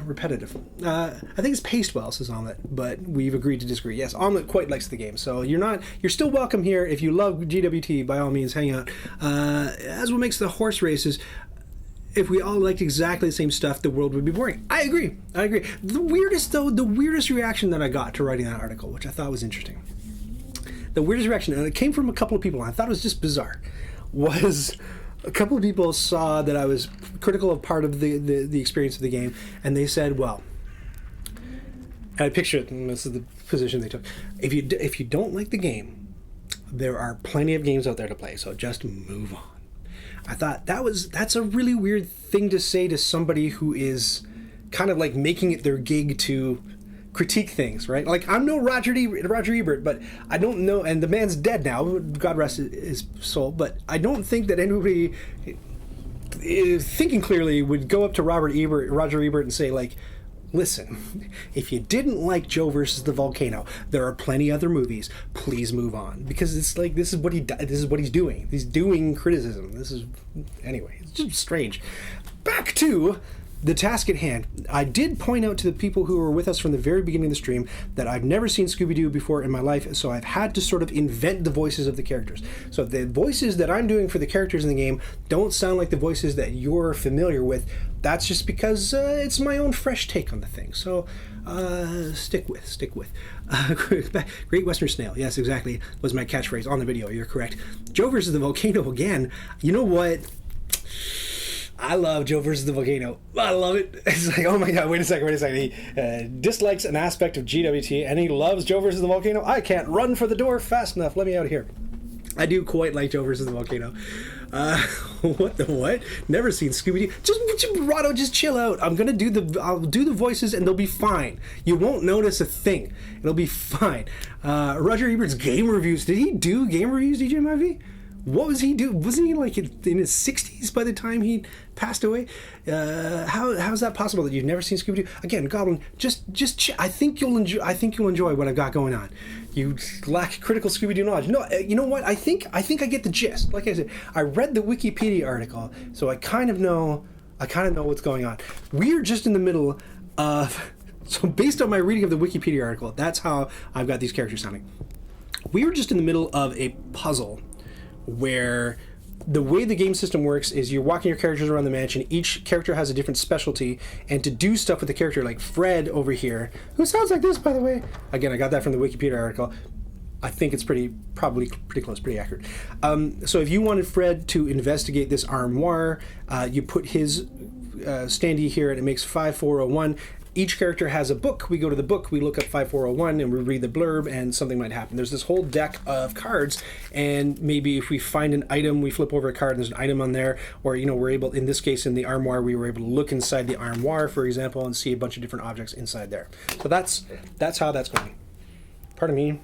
repetitive. I think it's Paced Well says Omelette, but we've agreed to disagree. Yes, Omelette quite likes the game, so you're still welcome here. If you love GWT, by all means, hang out. As what makes the horse races, if we all liked exactly the same stuff, the world would be boring. I agree. The weirdest reaction that I got to writing that article, which I thought was interesting, the weirdest reaction, and it came from a couple of people, and I thought it was just bizarre, was a couple of people saw that I was critical of part of the experience of the game, and they said, well, And I picture it, and this is the position they took. If you don't like the game, there are plenty of games out there to play, so just move on. I thought that's a really weird thing to say to somebody who is kind of like making it their gig to critique things, right? Like, I'm no Roger Ebert, but I don't know, and the man's dead now, God rest his soul, but I don't think that anybody thinking clearly would go up to Roger Ebert and say, like, listen, if you didn't like Joe versus the volcano, there are plenty other movies. Please move on, because it's like this is what he's doing. He's doing criticism. Anyway. It's just strange. Back to the task at hand. I did point out to the people who were with us from the very beginning of the stream that I've never seen Scooby Doo before in my life, so I've had to sort of invent the voices of the characters. So the voices that I'm doing for the characters in the game don't sound like the voices that you're familiar with. That's just because it's my own fresh take on the thing. So stick with. Great Western Snail. Yes, exactly. Was my catchphrase on the video. You're correct. Joe versus the volcano again. You know what? I love Joe versus the volcano. I love it. It's like, oh my god, wait a second. He dislikes an aspect of GWT, and he loves Joe versus the volcano. I can't run for the door fast enough. Let me out of here. I do quite like Joe versus the volcano. What the what? Never seen Scooby Doo. Rado, just chill out. I'll do the voices, and they'll be fine. You won't notice a thing. It'll be fine. Roger Ebert's game reviews. Did he do game reviews, DJ Mivey? What was he doing? Wasn't he like in his 60s by the time he passed away? How is that possible that you've never seen Scooby Doo? Again, Goblin, just I think you'll enjoy what I've got going on. You lack critical Scooby Doo knowledge. No, you know what? I think I get the gist. Like I said, I read the Wikipedia article, so I kind of know what's going on. We're just in the middle of. So based on my reading of the Wikipedia article, that's how I've got these characters sounding. We were just in the middle of a puzzle where the way the game system works is you're walking your characters around the mansion. Each character has a different specialty, and to do stuff with the character, like Fred over here, who sounds like this, by the way. Again, I got that from the Wikipedia article. I think it's probably pretty close, pretty accurate. So if you wanted Fred to investigate this armoire, you put his standee here, and it makes 5401. Each character has a book. We go to the book, we look up 5401, and we read the blurb, and something might happen. There's this whole deck of cards, and maybe if we find an item, we flip over a card, and there's an item on there, or, we're able, in this case, in the armoire, we were able to look inside the armoire, for example, and see a bunch of different objects inside there. So that's how that's going. Pardon me.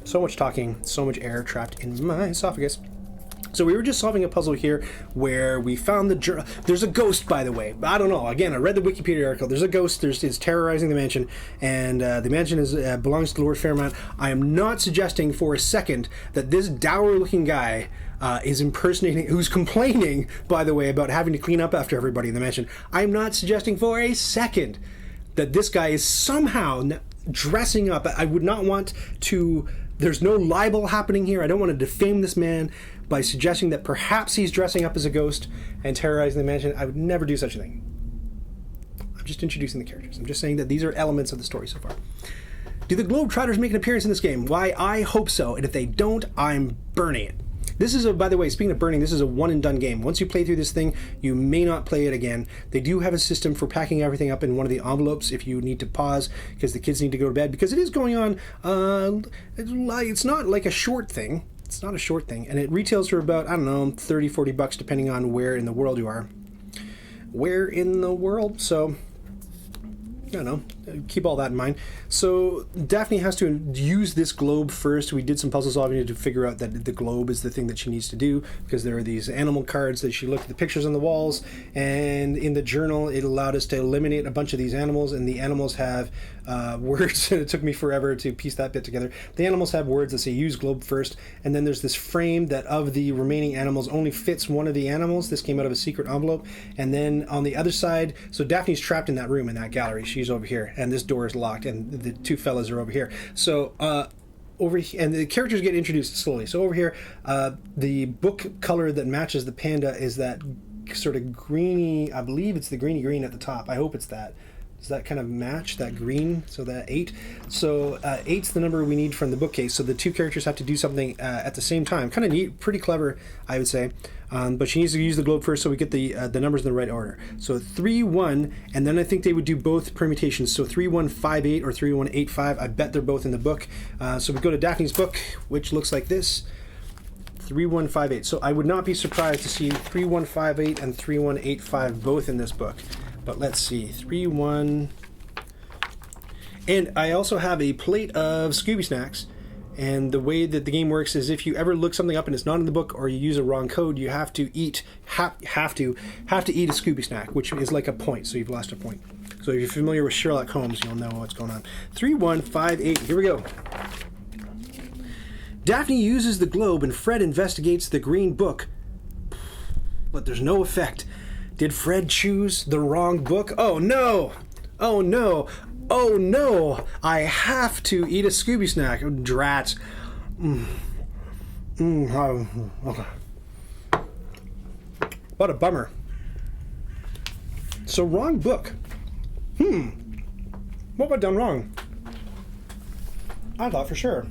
So much talking, so much air trapped in my esophagus. So we were just solving a puzzle here where we found the journal. There's a ghost, by the way. I don't know. Again, I read the Wikipedia article. There's a ghost. It's terrorizing the mansion, and the mansion belongs to Lord Fairmount. I am not suggesting for a second that this dour-looking guy is impersonating, who's complaining, by the way, about having to clean up after everybody in the mansion. I'm not suggesting for a second that this guy is somehow dressing up. I would not want to. There's no libel happening here. I don't want to defame this man by suggesting that perhaps he's dressing up as a ghost and terrorizing the mansion. I would never do such a thing. I'm just introducing the characters. I'm just saying that these are elements of the story so far. Do the Globetrotters make an appearance in this game? Why, I hope so, and if they don't, I'm burning it. This is by the way, speaking of burning, this is a one and done game. Once you play through this thing, you may not play it again. They do have a system for packing everything up in one of the envelopes if you need to pause because the kids need to go to bed, because it is going on, it's not like a short thing. It's not a short thing, and it retails for about, I don't know, $30-$40 depending on where in the world you are. So I don't know, keep all that in mind. So Daphne has to use this globe first. We did some puzzle solving to figure out that the globe is the thing that she needs to do, because there are these animal cards that she looked at the pictures on the walls, and in the journal it allowed us to eliminate a bunch of these animals, and the animals have words. It took me forever to piece that bit together. The animals have words that say use globe first, and then there's this frame that of the remaining animals only fits one of the animals. This came out of a secret envelope. And then on the other side, so Daphne's trapped in that room, in that gallery. She's over here, and this door is locked, and the two fellas are over here. So over here, and the characters get introduced slowly. So over here, the book color that matches the panda is that sort of greeny, I believe it's the greeny green at the top. I hope it's that. Does that kind of match that green? So that 8. So 8's the number we need from the bookcase. So the two characters have to do something at the same time. Kind of neat, pretty clever, I would say. But she needs to use the globe first so we get the numbers in the right order. So 3, 1, and then I think they would do both permutations. So 3, 1, 5, 8 or 3, 1, 8, 5. I bet they're both in the book. So we go to Daphne's book, which looks like this. 3158. So I would not be surprised to see 3158 and 3185 both in this book. But let's see. 31. And I also have a plate of Scooby snacks. And the way that the game works is if you ever look something up and it's not in the book or you use a wrong code, you have to eat have to eat a Scooby snack, which is like a point. So you've lost a point. So if you're familiar with Sherlock Holmes, you'll know what's going on. 3158. Here we go. Daphne uses the globe and Fred investigates the green book, but there's no effect. Did Fred choose the wrong book? Oh no! Oh no! Oh no! I have to eat a Scooby snack. Drat. What a bummer. So wrong book. What have I done wrong? I thought for sure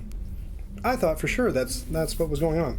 that's what was going on.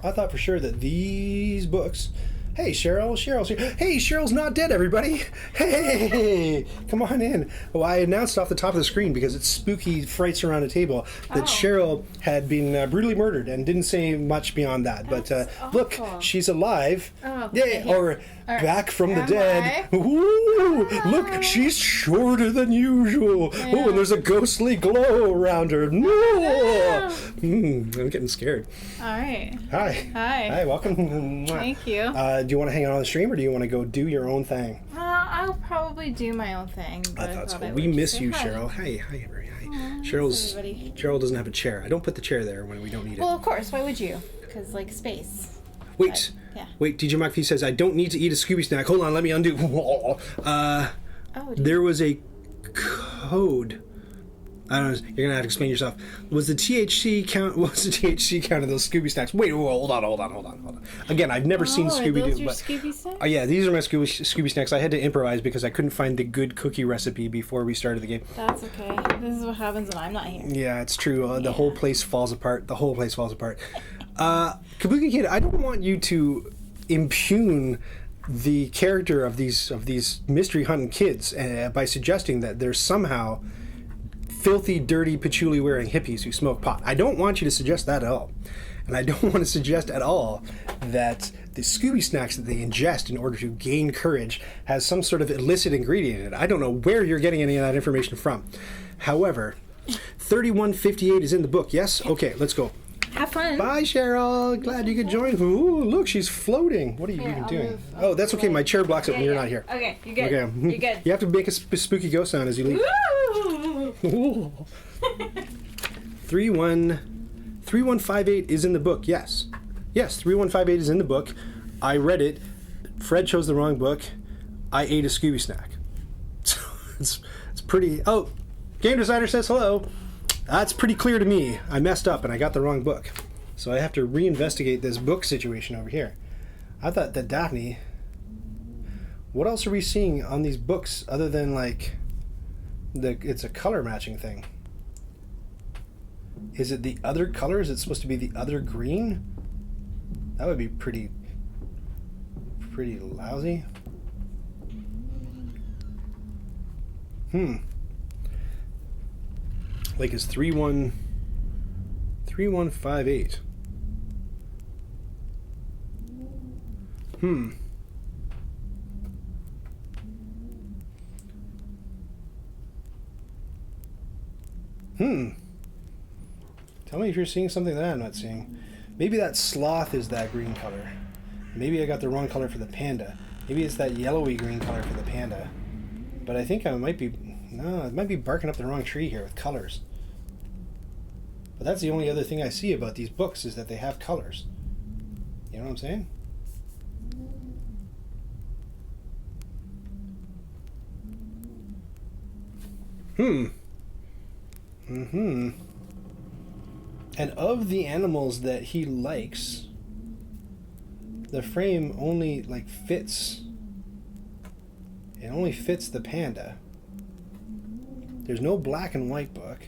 I thought for sure that these books. Hey, Cheryl's here. Hey, Cheryl's not dead, everybody. Hey, come on in. Well, I announced off the top of the screen because it's spooky Frights Around a Table that Cheryl had been brutally murdered and didn't say much beyond that. But look, she's alive. Oh, yay, or back from the dead. Ooh, look, she's shorter than usual. Yeah. Oh, and there's a ghostly glow around her. No. I'm getting scared. All right. Hi. Hi, welcome. Thank you. Do you want to hang out on the stream or do you want to go do your own thing? I'll probably do my own thing. I thought so. We miss you, Cheryl. Hi, everybody. Hi. Cheryl doesn't have a chair. I don't put the chair there when we don't need it. Well, of course. Why would you? Because, like, space. Wait. Yeah. Wait, DJ McPhee says, I don't need to eat a Scooby snack. Hold on, let me undo. There was a code. I don't know. You're going to have to explain yourself. What's the THC count of those Scooby snacks? Wait, hold on. Again, I've never seen Scooby Doo. Scooby snacks? Yeah, these are my Scooby snacks. I had to improvise because I couldn't find the good cookie recipe before we started the game. That's okay. This is what happens when I'm not here. Yeah, it's true. The whole place falls apart. Kabuki Kid, I don't want you to impugn the character of these mystery hunting kids by suggesting that there's somehow filthy, dirty, patchouli-wearing hippies who smoke pot. I don't want you to suggest that at all. And I don't want to suggest at all that the Scooby snacks that they ingest in order to gain courage has some sort of illicit ingredient in it. I don't know where you're getting any of that information from. However, 3158 is in the book, yes? Okay, let's go. Have fun. Bye, Cheryl. Glad you could join. Ooh, look, she's floating. What are you even doing? Oh, that's okay. My chair blocks it when you're not here. Okay, you're good. Okay. You're good. You have to make a spooky ghost sound as you leave. Ooh. 3158 is in the book. Yes, 3158 is in the book. I read it. Fred chose the wrong book. I ate a Scooby snack. So it's pretty. Oh, game designer says hello. That's pretty clear to me. I messed up and I got the wrong book. So I have to reinvestigate this book situation over here. I thought that Daphne... What else are we seeing on these books other than, like, it's a color matching thing? Is it the other color? Is it supposed to be the other green? That would be pretty lousy. Like it's 3158. Tell me if you're seeing something that I'm not seeing. Maybe that sloth is that green color. Maybe I got the wrong color for the panda. Maybe it's that yellowy green color for the panda. But I think I might be... No, it might be barking up the wrong tree here with colors. But that's the only other thing I see about these books is that they have colors. You know what I'm saying? And of the animals that he likes, the frame only fits. It only fits the panda. There's no black and white book.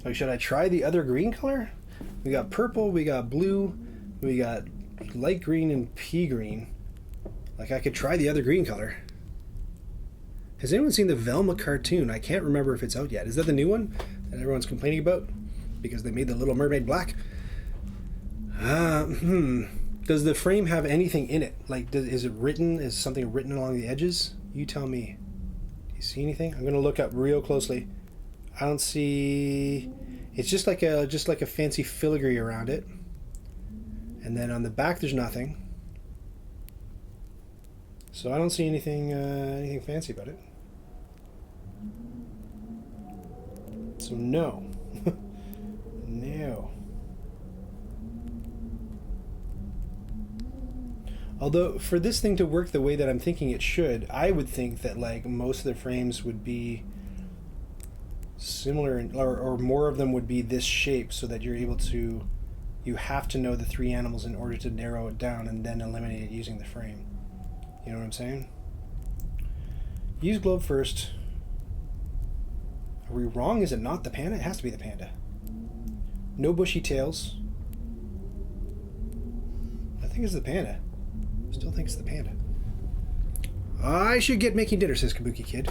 Like, should I try the other green color? We got purple, we got blue, we got light green and pea green. Like, I could try the other green color. Has anyone seen the Velma cartoon? I can't remember if it's out yet. Is that the new one that everyone's complaining about? Because they made the Little Mermaid black? Does the frame have anything in it? Like, is it written? Is something written along the edges? You tell me. Do you see anything? I'm going to look up real closely. I don't see... It's just like a fancy filigree around it. And then on the back there's nothing. So I don't see anything fancy about it. So no. No. Although for this thing to work the way that I'm thinking it should, I would think that like most of the frames would be similar, or more of them would be this shape, so that you're able to, you have to know the three animals in order to narrow it down and then eliminate it using the frame. You know what I'm saying? Use globe first. Are we wrong? Is it not the panda? It has to be the panda. No bushy tails. I think it's the panda. Still think it's the panda. I should get making dinner, says Kabuki Kid.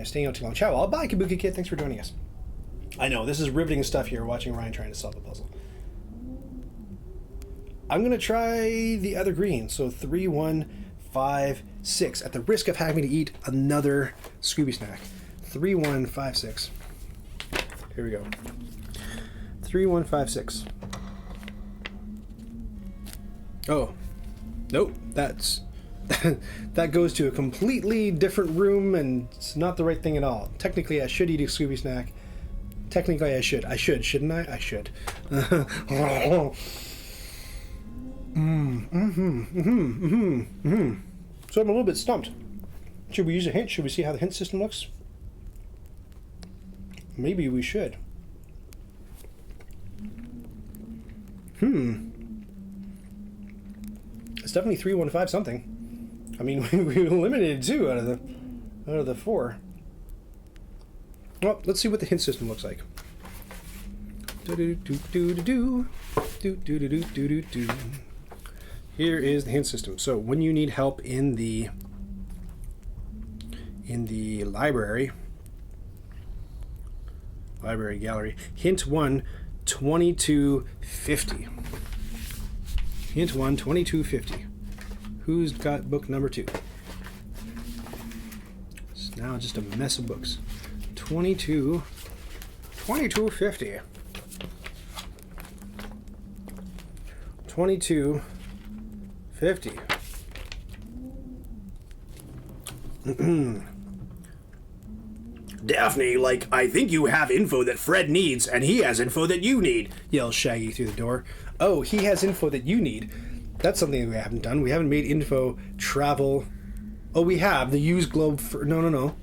Staying out too long. Ciao. I'll bye, Kabuki Kid. Thanks for joining us. I know, this is riveting stuff here, watching Ryan trying to solve a puzzle. I'm going to try the other green. So 3, 1, 5, 6. At the risk of having to eat another Scooby snack. 3, 1, 5, 6. Here we go. 3, 1, 5, 6. Oh. Nope. That's... that goes to a completely different room, and it's not the right thing at all. Technically, I should eat a Scooby snack. Technically, I should. I should, shouldn't I? I should. So I'm a little bit stumped. Should we use a hint? Should we see how the hint system looks? Maybe we should. It's definitely 3, 1, 5 something. I mean, we eliminated 2 out of the 4. Well, let's see what the hint system looks like. Here is the hint system. So when you need help in the library gallery, hint 1, 2250. Hint 1, 2250. Who's got book number 2? It's now just a mess of books. 2250. 2250. Daphne, like, I think you have info that Fred needs, and he has info that you need, Yells Shaggy through the door. Oh, he has info that you need. That's something we haven't done. We haven't made info travel. Oh, we have. The use globe for... No.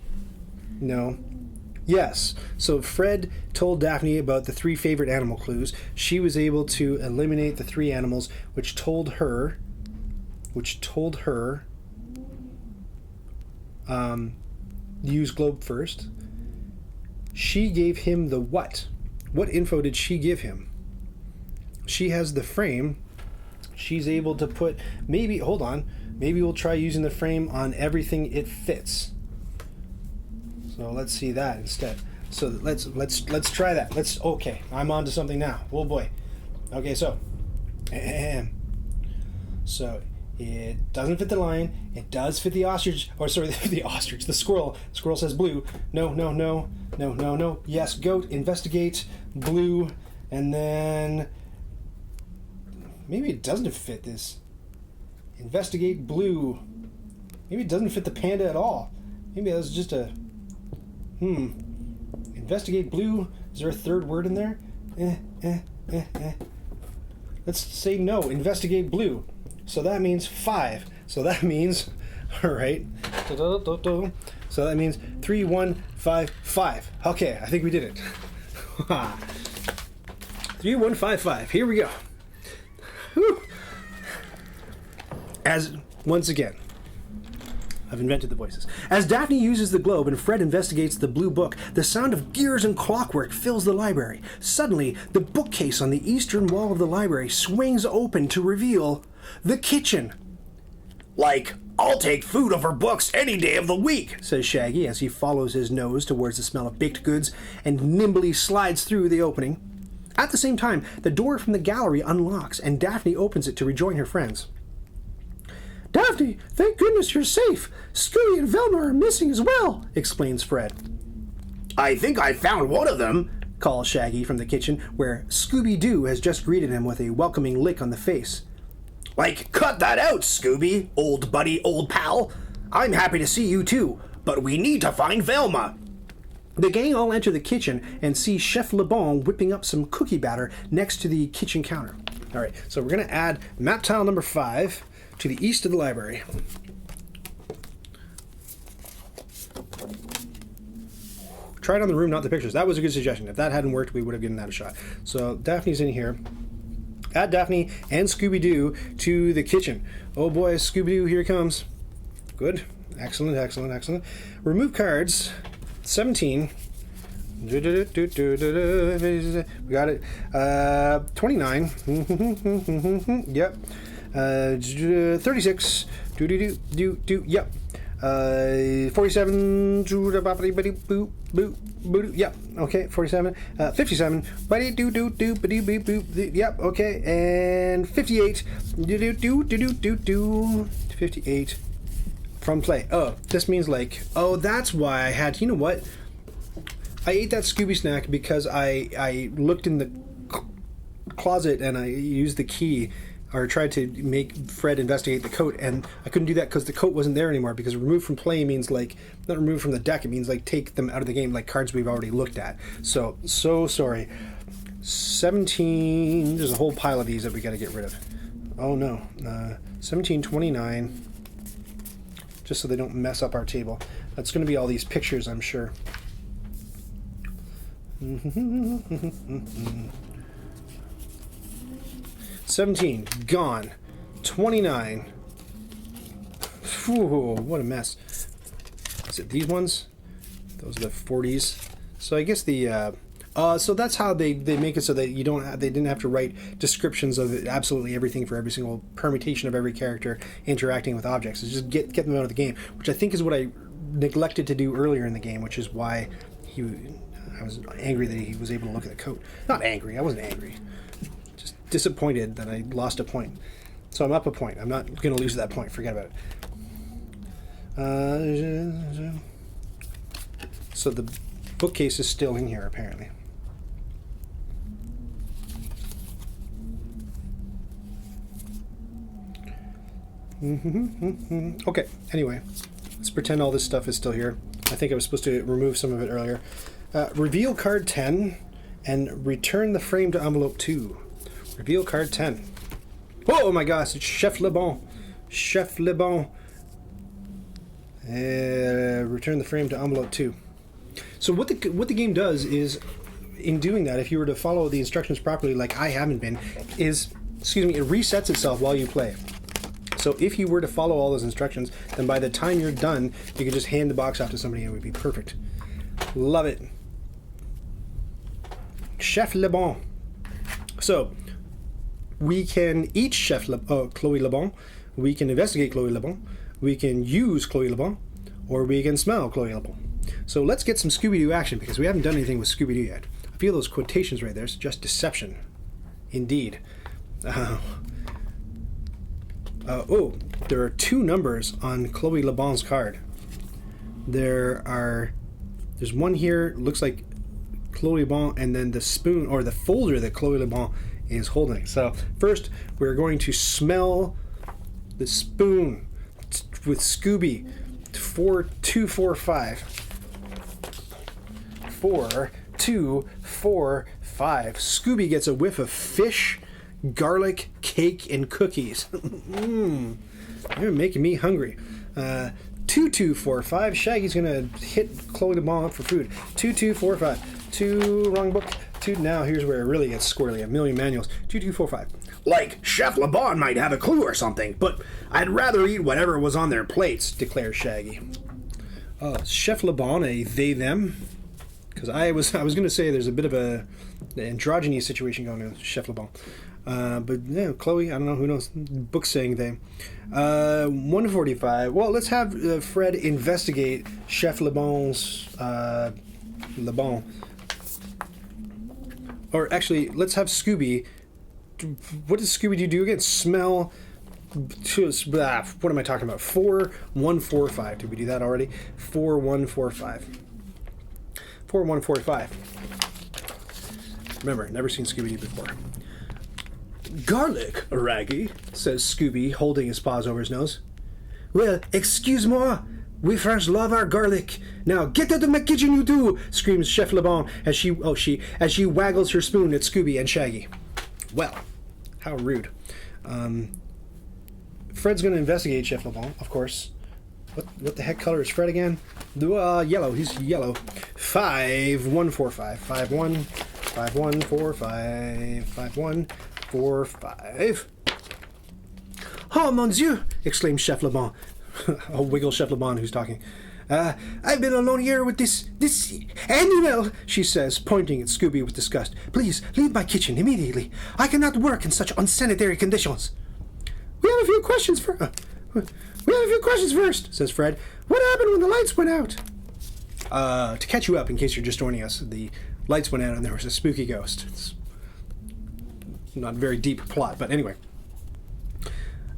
Yes. So Fred told Daphne about the 3 favorite animal clues. She was able to eliminate the 3 animals, which told her... use globe first. She gave him the what? What info did she give him? She has the frame. She's able to put... Maybe... Hold on. Maybe we'll try using the frame on everything it fits. So let's see that instead. So let's try that. Okay, I'm on to something now. Oh boy. Okay, so it doesn't fit the lion. It does fit the ostrich. Or sorry, the ostrich. The squirrel. The squirrel says blue. No. Yes, goat. Investigate. Blue. And then maybe it doesn't fit this. Investigate blue. Maybe it doesn't fit the panda at all. Maybe that's just a... Investigate blue. Is there a third word in there? Let's say no. Investigate blue. So that means 5. So that means... Alright. So that means 3, 1, 5, 5. Okay, I think we did it. 3, 1, 5, 5. Here we go. Whew. Once again, I've invented the voices. As Daphne uses the globe and Fred investigates the blue book, the sound of gears and clockwork fills the library. Suddenly, the bookcase on the eastern wall of the library swings open to reveal the kitchen. Like, I'll take food over books any day of the week, says Shaggy as he follows his nose towards the smell of baked goods and nimbly slides through the opening. At the same time, the door from the gallery unlocks and Daphne opens it to rejoin her friends. Daphne, thank goodness you're safe. Scooby and Velma are missing as well, explains Fred. I think I found one of them, calls Shaggy from the kitchen, where Scooby Doo has just greeted him with a welcoming lick on the face. Like, cut that out, Scooby, old buddy, old pal. I'm happy to see you too, but we need to find Velma. The gang all enter the kitchen and see Chef Le Bon whipping up some cookie batter next to the kitchen counter. All right, so we're going to add map tile number 5 to the east of the library. Try it on the room, not the pictures. That was a good suggestion. If that hadn't worked, we would have given that a shot. So Daphne's in here. Add Daphne and Scooby-Doo to the kitchen. Oh boy, Scooby-Doo, here he comes. Good. Excellent, excellent, excellent. Remove cards. 17. We got it. 29. Yep. 36. Yep. 47. Yep. Okay. 47. 57. Yep. Okay. And 58. 58. From play. Oh, this means like, oh, that's why I had, you know what? I ate that Scooby snack because I looked in the closet and I used the key or tried to make Fred investigate the coat, and I couldn't do that because the coat wasn't there anymore, because removed from play means like, not removed from the deck, it means like take them out of the game, like cards we've already looked at. So sorry. 17, there's a whole pile of these that we got to get rid of. Oh no. 1729. Just so they don't mess up our table. That's going to be all these pictures, I'm sure. 17, gone. 29. Whew, what a mess. Is it these ones? Those are the 40s. So I guess the... so that's how they make it so that they didn't have to write descriptions of absolutely everything for every single permutation of every character interacting with objects. It's just get them out of the game, which I think is what I neglected to do earlier in the game, which is why I was angry that he was able to look at the coat. Not angry, I wasn't angry. Just disappointed that I lost a point. So I'm up a point. I'm not going to lose that point. Forget about it. So the bookcase is still in here, apparently. Okay, anyway, let's pretend all this stuff is still here. I think I was supposed to remove some of it earlier. Reveal card 10 and return the frame to envelope 2. Reveal card 10. Oh my gosh, it's Chef Le Bon. Chef Le Bon. Return the frame to envelope 2. So what the game does is, in doing that, if you were to follow the instructions properly, like I haven't been, it resets itself while you play. So if you were to follow all those instructions, then by the time you're done, you could just hand the box off to somebody and it would be perfect. Love it. Chef Le Bon. So we can eat Chloe Le Bon. We can investigate Chloe Le Bon. We can use Chloe Le Bon, or we can smell Chloe Le Bon. So let's get some Scooby-Doo action, because we haven't done anything with Scooby-Doo yet. I feel those quotations right there suggest deception. Indeed. There are 2 numbers on Chloe Le Bon's card. There's one here, looks like Chloe Le Bon, and then the spoon, or the folder that Chloe Le Bon is holding. So first, we're going to smell the spoon with Scooby. 4245. 4, 2, 4, 5. Scooby gets a whiff of fish, garlic, cake, and cookies. You're making me hungry. 2245. Shaggy's gonna hit Chloe Le Bon up for food. 2245. 2, wrong book. Now here's where it really gets squirrely. A million manuals. 2245. Like Chef LeBon might have a clue or something, but I'd rather eat whatever was on their plates, declares Shaggy. Chef LeBon, a they them? Because I was going to say there's a bit of a androgyny situation going on with Chef LeBon. But yeah, Chloe, I don't know, who knows? Book's saying they. 145. Well, let's have Fred investigate Chef LeBon's LeBon. Or actually, let's have Scooby. What does Scooby Doo do again? Smell. What am I talking about? 4145. Did we do that already? 4145. 4145. Remember, never seen Scooby Doo before. Garlic, Raggy, says Scooby, holding his paws over his nose. Well, excuse-moi. We French love our garlic. Now get out of my kitchen, you two! Screams Chef LeBon as she waggles her spoon at Scooby and Shaggy. Well, how rude. Fred's going to investigate Chef LeBon, of course. What the heck color is Fred again? Yellow. He's yellow. 5145. 5145. 5145. Oh, mon Dieu! Exclaims Chef LeBon. A wiggle Chef LeBon who's talking. I've been alone here with this animal, she says, pointing at Scooby with disgust. Please, leave my kitchen immediately. I cannot work in such unsanitary conditions. We have a few questions first, says Fred. What happened when the lights went out? To catch you up, in case you're just joining us, the lights went out and there was a spooky ghost. It's not a very deep plot, but anyway.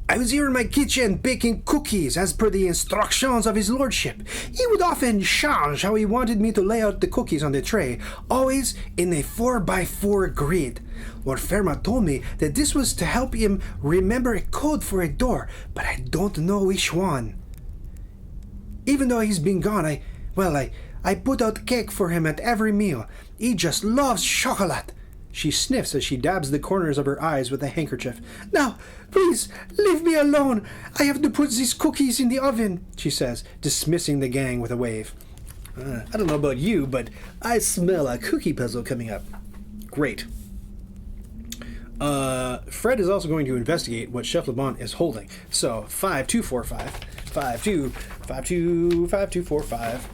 I was here in my kitchen baking cookies as per the instructions of his lordship. He would often change how he wanted me to lay out the cookies on the tray, always in a 4x4 grid. Lord Fairmont told me that this was to help him remember a code for a door, but I don't know which one. Even though he's been gone, I put out cake for him at every meal. He just loves chocolate. She sniffs as she dabs the corners of her eyes with a handkerchief. Now, please, leave me alone. I have to put these cookies in the oven, she says, dismissing the gang with a wave. I don't know about you, but I smell a cookie puzzle coming up. Great. Fred is also going to investigate what Chef LeBon is holding. So, 5245. 5245.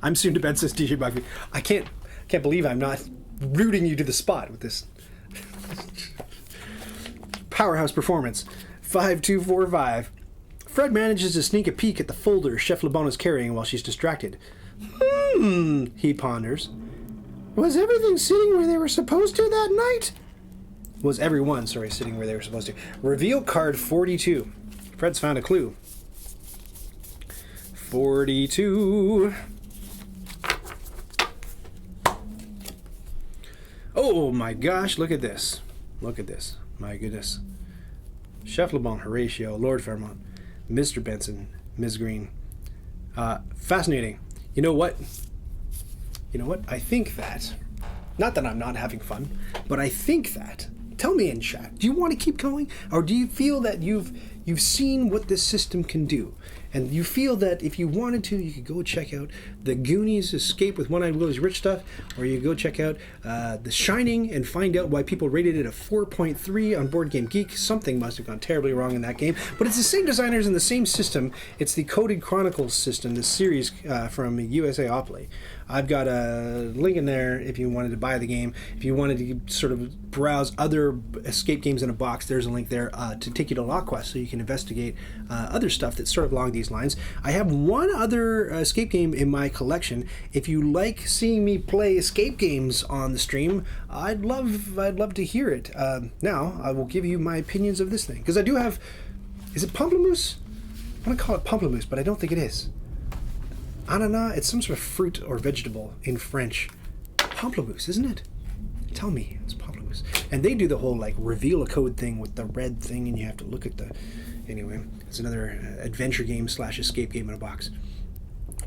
I'm soon to bed, says DJ Bugbee. I can't believe I'm not rooting you to the spot with this powerhouse performance. 5245. Fred manages to sneak a peek at the folder Chef LeBon is carrying while she's distracted. He ponders. Was everything sitting where they were supposed to that night? Was everyone, sitting where they were supposed to. Reveal card 42. Fred's found a clue. 42. Oh my gosh, look at this. Look at this. My goodness. Chef LeBon, Horatio, Lord Fairmont, Mr. Benson, Ms. Green. Fascinating. You know what? I think that, not that I'm not having fun, but I think that, tell me in chat, do you want to keep going? Or do you feel that you've seen what this system can do? And you feel that if you wanted to, you could go check out the Goonies Escape with One-Eyed Willie's Rich Stuff, or you go check out The Shining and find out why people rated it a 4.3 on BoardGameGeek. Something must have gone terribly wrong in that game. But it's the same designers and the same system. It's the Coded Chronicles system, this series from USAopoly. I've got a link in there if you wanted to buy the game. If you wanted to sort of browse other escape games in a box, there's a link there to take you to LawQuest so you can investigate other stuff that's sort of along these lines. I have one other escape game in my collection. If you like seeing me play escape games on the stream, I'd love to hear it. Now, I will give you my opinions of this thing. Because I do have... Is it pamplemousse? I want to call it pamplemousse, but I don't think it is. Ananas, it's some sort of fruit or vegetable in French. Pamplemousse, isn't it? Tell me, it's pamplemousse. And they do the whole, reveal a code thing with the red thing, and you have to look at the... Anyway, it's another adventure game / escape game in a box.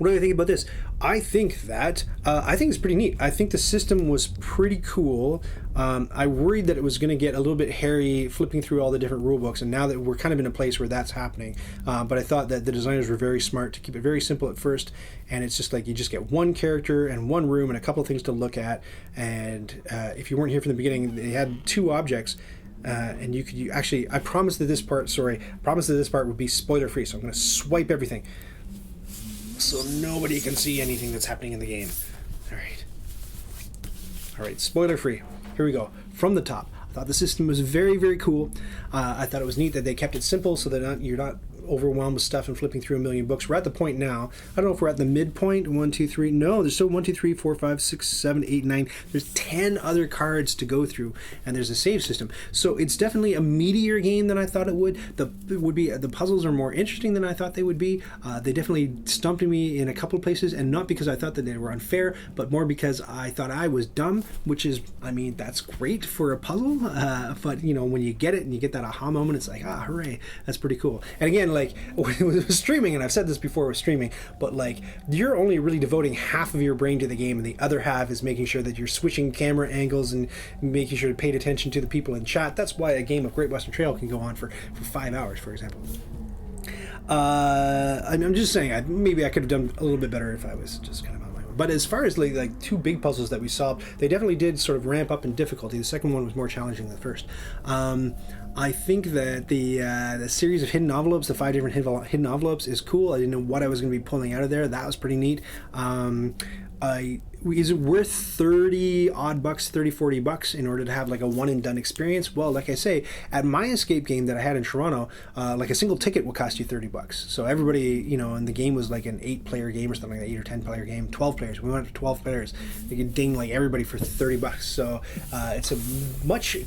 What do I think about this? I think it's pretty neat. I think the system was pretty cool. I worried that it was going to get a little bit hairy flipping through all the different rule books, and now that we're kind of in a place where that's happening. But I thought that the designers were very smart to keep it very simple at first, and it's just like you just get one character and one room and a couple of things to look at. And if you weren't here from the beginning, they had 2 objects. And I promised that this part would be spoiler free, so I'm going to swipe everything so nobody can see anything that's happening in the game. All right, spoiler free. Here we go. From the top, I thought the system was very, very cool. I thought it was neat that they kept it simple so that you're not overwhelmed with stuff and flipping through a million books. We're at the point now. I don't know if we're at the midpoint. 1, 2, 3. No, there's still 1, 2, 3, 4, 5, 6, 7, 8, 9. There's 10 other cards to go through, and there's a save system. So it's definitely a meatier game than I thought it would. The puzzles are more interesting than I thought they would be. They definitely stumped me in a couple of places, and not because I thought that they were unfair, but more because I thought I was dumb, which is, I mean, that's great for a puzzle. But you know, when you get it and you get that aha moment, it's like, hooray, that's pretty cool. And again, like with streaming, and I've said this before with streaming, but like you're only really devoting half of your brain to the game, and the other half is making sure that you're switching camera angles and making sure to pay attention to the people in chat. That's why a game of Great Western Trail can go on for 5 hours, for example. I'm just saying, maybe I could have done a little bit better if I was just kind of on my own. But as far as like 2 big puzzles that we solved, they definitely did sort of ramp up in difficulty. The second one was more challenging than the first. I think that the series of hidden envelopes, the 5 different hidden envelopes, is cool. I didn't know what I was going to be pulling out of there. That was pretty neat. Is it worth 30 odd bucks, 30, 40 bucks in order to have like a one and done experience? Well, like I say, at my escape game that I had in Toronto, like a single ticket will cost you 30 bucks. So everybody, you know, and the game was like an 8-player game or something like that, 8 or 10-player game, 12 players. We went up to 12 players. You could ding like everybody for 30 bucks. So it's a much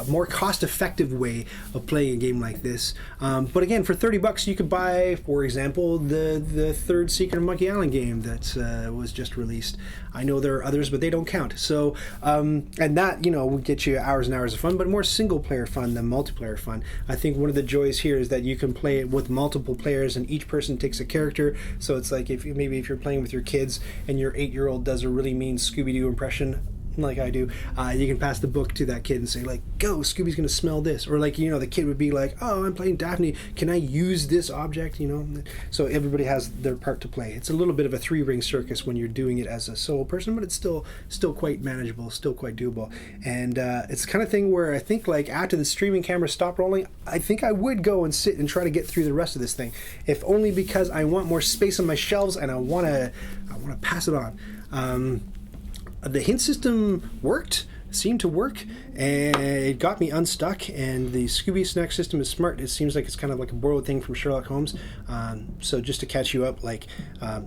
more cost-effective way of playing a game like this. But again, for 30 bucks, you could buy, for example, the third Secret of Monkey Island game that was just released. I know there are others, but they don't count. So, and that, you know, will get you hours and hours of fun, but more single-player fun than multiplayer fun. I think one of the joys here is that you can play it with multiple players, and each person takes a character. So it's like if you're playing with your kids and your 8-year-old does a really mean Scooby Doo impression, like I do, you can pass the book to that kid and say like, go, Scooby's gonna smell this. Or like, you know, the kid would be like, oh, I'm playing Daphne, can I use this object, you know? So everybody has their part to play. It's a little bit of a 3-ring circus when you're doing it as a solo person, but it's still quite manageable, still quite doable. And it's the kind of thing where I think like after the streaming camera stopped rolling, I think I would go and sit and try to get through the rest of this thing, if only because I want more space on my shelves and I want to pass it on. The hint system seemed to work, and it got me unstuck, and the Scooby Snack system is smart. It seems like it's kind of like a borrowed thing from Sherlock Holmes. So just to catch you up, like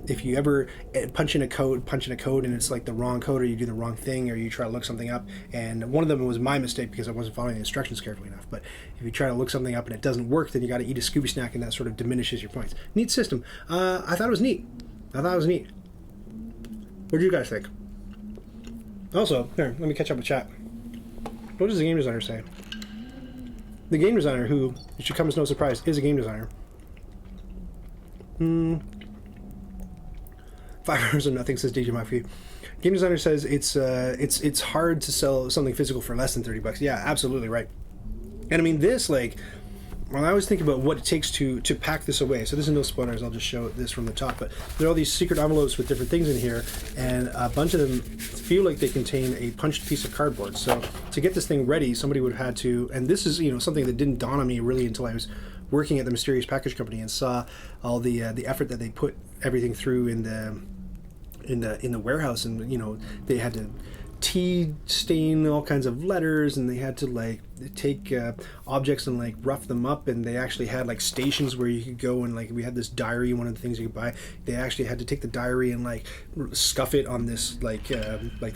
if you ever punch in a code and it's like the wrong code, or you do the wrong thing, or you try to look something up, and one of them was my mistake because I wasn't following the instructions carefully enough, but if you try to look something up and it doesn't work, then you got to eat a Scooby Snack, and that sort of diminishes your points. Neat system. I thought it was neat. What do you guys think? Also, here, let me catch up with chat. What does the game designer say? The game designer, who, it should come as no surprise, is a game designer. 5 hours of nothing, says DJ Mafia. Game designer says it's hard to sell something physical for less than 30 bucks. Yeah, absolutely right. And I mean, this, like, when I was thinking about what it takes to pack this away, so this is no spoilers, I'll just show this from the top, but there are all these secret envelopes with different things in here, and a bunch of them feel like they contain a punched piece of cardboard. So to get this thing ready, somebody would have had to, and this is, you know, something that didn't dawn on me really until I was working at the Mysterious Package Company and saw all the effort that they put everything through in the warehouse, and you know, they had to tea stain all kinds of letters, and they had to like take objects and like rough them up, and they actually had like stations where you could go and like, we had this diary, one of the things you could buy, they actually had to take the diary and like scuff it on this like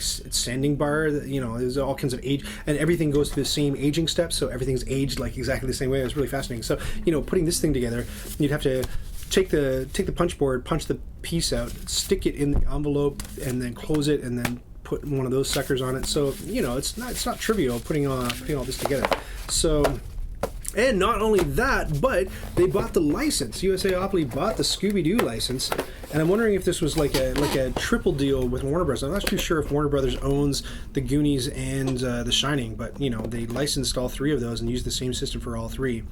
sanding bar that, you know, there's all kinds of age, and everything goes through the same aging steps, so everything's aged like exactly the same way. It was really fascinating. So, you know, putting this thing together, you'd have to take the punch board, punch the piece out, stick it in the envelope, and then close it, and then put one of those suckers on it. So, you know, it's not trivial putting all this together. So And not only that, but they bought the license. USAopoly bought the Scooby Doo license, and I'm wondering if this was like a triple deal with Warner Bros. I'm not too sure if Warner Brothers owns the Goonies and The Shining, but you know they licensed all three of those and used the same system for all three.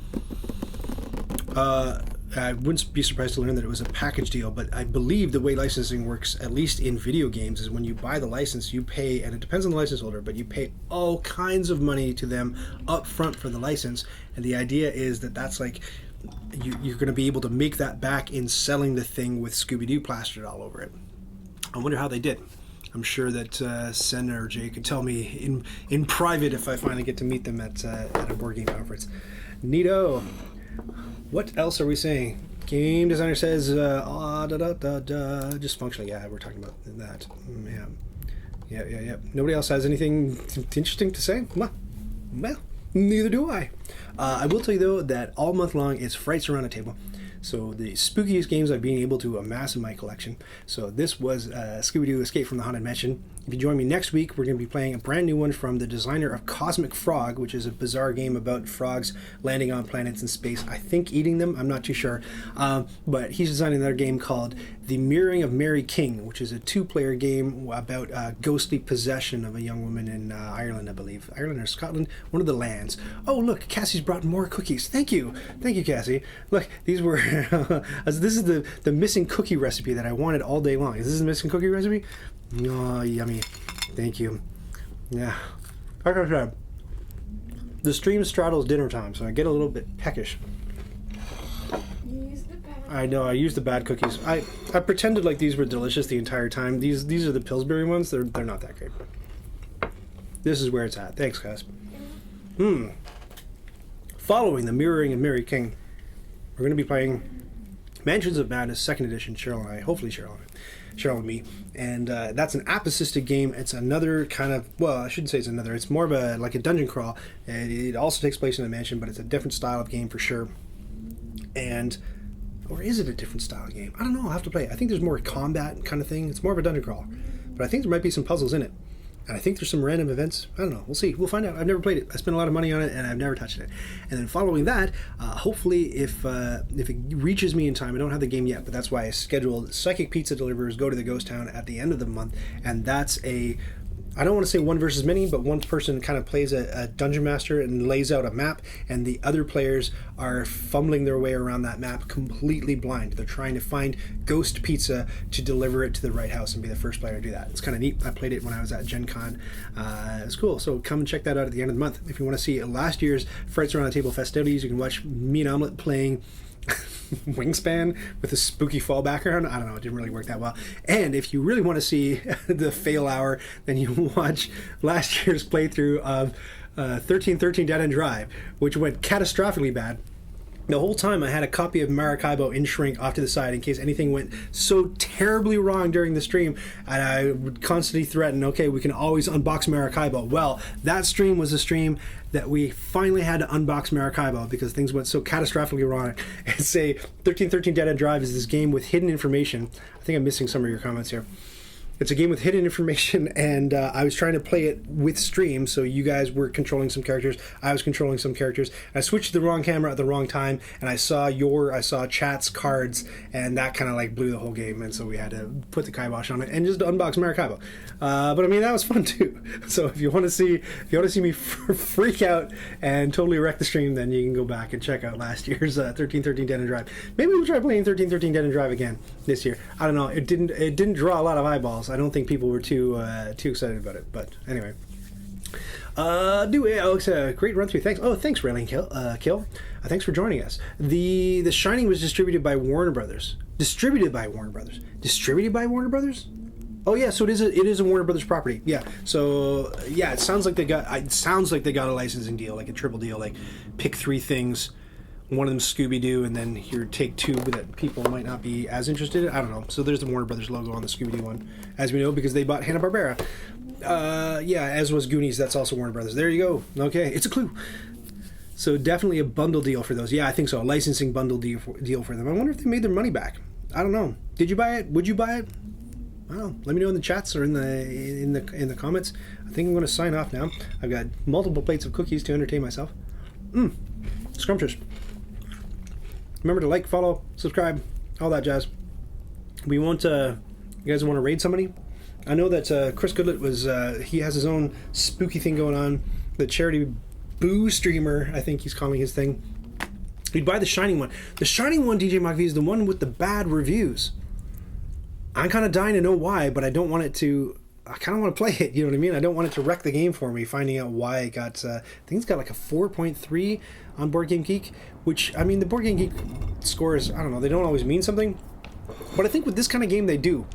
I wouldn't be surprised to learn that it was a package deal, but I believe the way licensing works, at least in video games, is when you buy the license, you pay, and it depends on the license holder, but you pay all kinds of money to them up front for the license, and the idea is that that's like, you're going to be able to make that back in selling the thing with Scooby-Doo plastered all over it. I wonder how they did. I'm sure that Senna or Jay could tell me in private if I finally get to meet them at a board game conference. Neato. What else are we saying? Game designer says, just functionally, yeah, we're talking about that. Yeah. Nobody else has anything interesting to say? Well, neither do I. I will tell you, though, that all month long is Frights Around a Table. So the spookiest games I've been able to amass in my collection. So this was Scooby Doo Escape from the Haunted Mansion. If you join me next week, we're going to be playing a brand new one from the designer of Cosmic Frog, which is a bizarre game about frogs landing on planets in space. I think eating them, I'm not too sure. But he's designing another game called The Mirroring of Mary King, which is a 2-player game about ghostly possession of a young woman in Ireland, I believe. Ireland or Scotland, one of the lands. Oh, look, Cassie's brought more cookies. Thank you, Cassie. Look, these were... this is the missing cookie recipe that I wanted all day long. Is this the missing cookie recipe? Oh, yummy. Thank you. Yeah. Like I said, the stream straddles dinner time, so I get a little bit peckish. I know, I used the bad cookies. I pretended like these were delicious the entire time. These are the Pillsbury ones. They're not that great. This is where it's at. Thanks, guys. Following The Mirroring of Mary King, we're going to be playing Mansions of Madness 2nd Edition, Cheryl and I. Hopefully Cheryl and me. And that's an app-assisted game. It's another kind of, well, I shouldn't say it's another. It's more of like a dungeon crawl. And it also takes place in a mansion, but it's a different style of game for sure. And, or is it a different style of game? I don't know. I'll have to play it. I think there's more combat kind of thing. It's more of a dungeon crawl. But I think there might be some puzzles in it. And I think there's some random events. I don't know. We'll see. We'll find out. I've never played it. I spent a lot of money on it, and I've never touched it. And then following that, hopefully, if it reaches me in time, I don't have the game yet, but that's why I scheduled Psychic Pizza Deliverers Go to the Ghost Town at the end of the month. And that's I don't want to say one versus many, but one person kind of plays a dungeon master and lays out a map, and the other players are fumbling their way around that map completely blind. They're trying to find ghost pizza to deliver it to the right house and be the first player to do that. It's kind of neat. I played it when I was at Gen Con. It was cool. So come and check that out at the end of the month. If you want to see last year's Frights Around the Table festivities, you can watch me and Omelette playing Wingspan with a spooky fall background. I don't know, it didn't really work that well. And if you really want to see the fail hour, then you watch last year's playthrough of 1313 Dead End Drive, which went catastrophically bad. The whole time I had a copy of Maracaibo in shrink off to the side in case anything went so terribly wrong during the stream, and I would constantly threaten, okay, we can always unbox Maracaibo. Well, that stream was a stream that we finally had to unbox Maracaibo because things went so catastrophically wrong. It's a 1313 Dead End Drive is this game with hidden information. I think I'm missing some of your comments here. It's a game with hidden information, and I was trying to play it with stream, so you guys were controlling some characters, I was controlling some characters. I switched to the wrong camera at the wrong time, and I saw chat's cards, and that kind of like blew the whole game, and so we had to put the kibosh on it and just unbox Maracaibo. But I mean, that was fun too. So if you want to see me freak out and totally wreck the stream, then you can go back and check out last year's 1313 Dead End Drive. Maybe we'll try playing 1313 Dead End Drive again this year. I don't know. It didn't draw a lot of eyeballs. I don't think people were too excited about it, but anyway. Alex, great run through. Thanks. Oh, thanks, Railing Kill. Thanks for joining us. The Shining was distributed by Warner Brothers. Distributed by Warner Brothers. Oh yeah, so it is a Warner Brothers property. Yeah. So yeah, it sounds like they got a licensing deal, like a triple deal, like pick 3 things. One of them Scooby Doo, and then here take 2 that people might not be as interested in. I don't know. So there's the Warner Brothers logo on the Scooby Doo one, as we know, because they bought Hanna-Barbera. Yeah, as was Goonies. That's also Warner Brothers. There you go. Okay, it's a clue. So definitely a bundle deal for those. Yeah, I think so. A licensing bundle deal for them. I wonder if they made their money back. I don't know. Did you buy it? Would you buy it? I don't know. Let me know in the chats or in the comments. I think I'm going to sign off now. I've got multiple plates of cookies to entertain myself. Scrumptious. Remember to like, follow, subscribe, all that jazz. We won't, you guys want to raid somebody? I know that Chris Goodlet was, he has his own spooky thing going on. The charity boo streamer, I think he's calling his thing. He'd buy the Shining one. The Shining one, DJ McVie, is the one with the bad reviews. I'm kind of dying to know why, but I don't want it to... I kind of want to play it, you know what I mean? I don't want it to wreck the game for me, finding out why it got... I think it's got like a 4.3 on BoardGameGeek, which, I mean, the BoardGameGeek scores, I don't know, they don't always mean something. But I think with this kind of game, they do.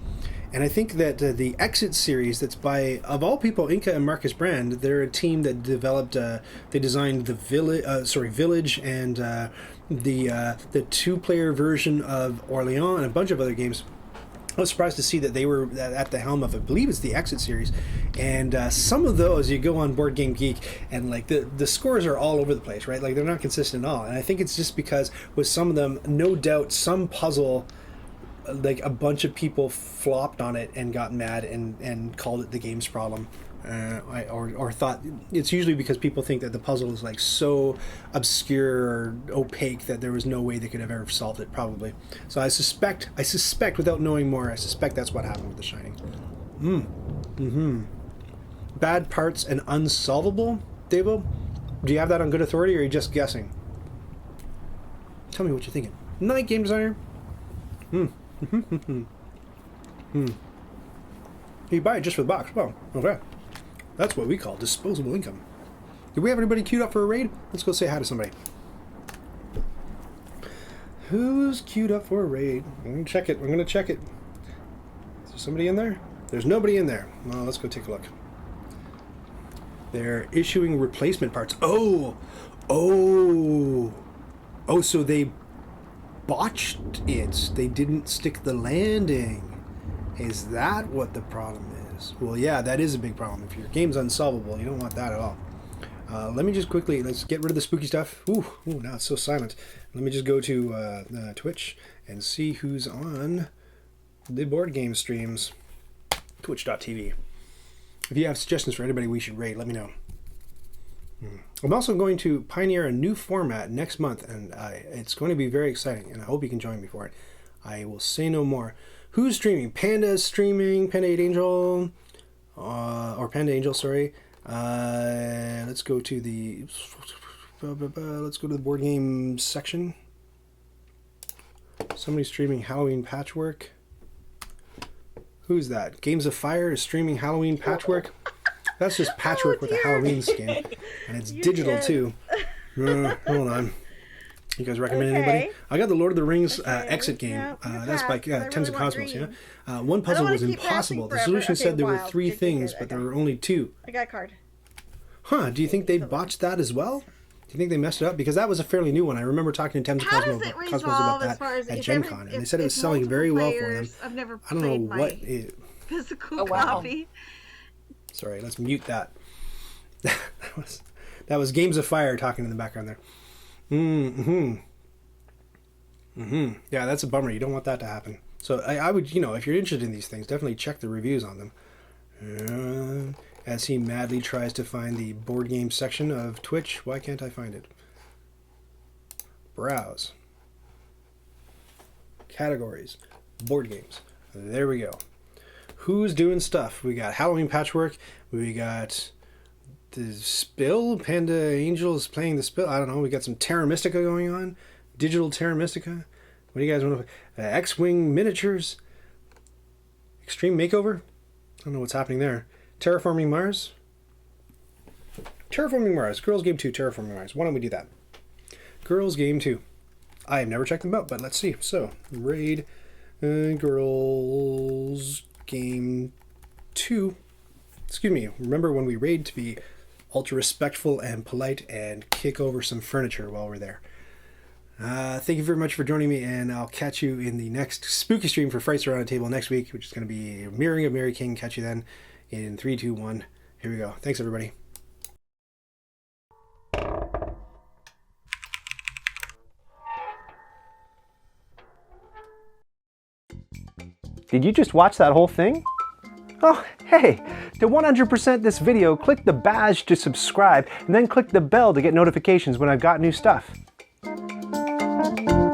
And I think that the Exit series, that's by, of all people, Inca and Marcus Brand, they're a team that developed, they designed the Village and the two-player version of Orleans and a bunch of other games. I was surprised to see that they were at the helm of, I believe it's the Exit series, and some of those, you go on BoardGameGeek and like the scores are all over the place, right? Like they're not consistent at all, and I think it's just because with some of them, no doubt, some puzzle, like a bunch of people flopped on it and got mad and called it the game's problem. Or thought it's usually because people think that the puzzle is like so obscure or opaque that there was no way they could have ever solved it, probably. So I suspect without knowing more, I suspect that's what happened with The Shining. Bad parts and unsolvable, Davo? Do you have that on good authority, or are you just guessing? Tell me what you're thinking. Night game designer. You buy it just for the box. Well, okay. That's what we call disposable income. Do we have anybody queued up for a raid? Let's go say hi to somebody. Who's queued up for a raid? I'm going to check it. Is there somebody in there? There's nobody in there. Well, let's go take a look. They're issuing replacement parts. Oh, so they botched it. They didn't stick the landing. Is that what the problem is? Well, yeah, that is a big problem. If your game's unsolvable, you don't want that at all. Let me just quickly, let's get rid of the spooky stuff. Ooh, now it's so silent. Let me just go to Twitch and see who's on the board game streams. Twitch.tv. If you have suggestions for anybody we should raid, let me know. I'm also going to pioneer a new format next month, and it's going to be very exciting, and I hope you can join me for it. I will say no more. Who's streaming? Panda's streaming. Panda 8 Angel. Or Panda Angel, sorry. Let's go to the... Let's go to the board game section. Somebody's streaming Halloween Patchwork. Who's that? Games of Fire is streaming Halloween Patchwork. That's just patchwork with a Halloween skin. And it's digital, too. Hold on. You guys recommend anybody? I got the Lord of the Rings Exit game. Yeah, that's by Tens of Cosmos, yeah? One puzzle was impossible. The solution said there were 3 things, but there were only 2. I got a card. Huh, do you think they botched that as well? Do you think they messed it up? Because that was a fairly new one. I remember talking to Tens of Cosmos about that at Gen Con, and they said it was selling very well for them. I've never I don't know what it... Physical copy. Sorry, let's mute that. that was Games of Fire talking in the background there. Yeah, that's a bummer. You don't want that to happen. So I would, if you're interested in these things, definitely check the reviews on them. As he madly tries to find the board game section of Twitch. Why can't I find it? Browse. Categories. Board games. There we go. Who's doing stuff? We got Halloween Patchwork. We got the Spill. Panda Angels playing the Spill. I don't know. We got some Terra Mystica going on. Digital Terra Mystica. What do you guys want to play? X-Wing Miniatures. Extreme Makeover. I don't know what's happening there. Terraforming Mars. Terraforming Mars. Girls Game 2. Terraforming Mars. Why don't we do that? Girls Game 2. I have never checked them out, but let's see. So, raid Girls Game 2. Excuse me. Remember when we raid to be ultra respectful and polite and kick over some furniture while we're there. Thank you very much for joining me, and I'll catch you in the next spooky stream for Frights Around the Table next week, which is going to be Mirroring of Mary King. Catch you then in 3, 2, 1. Here we go. Thanks, everybody. Did you just watch that whole thing? Oh, hey, to 100% this video, click the badge to subscribe, and then click the bell to get notifications when I've got new stuff. Bye.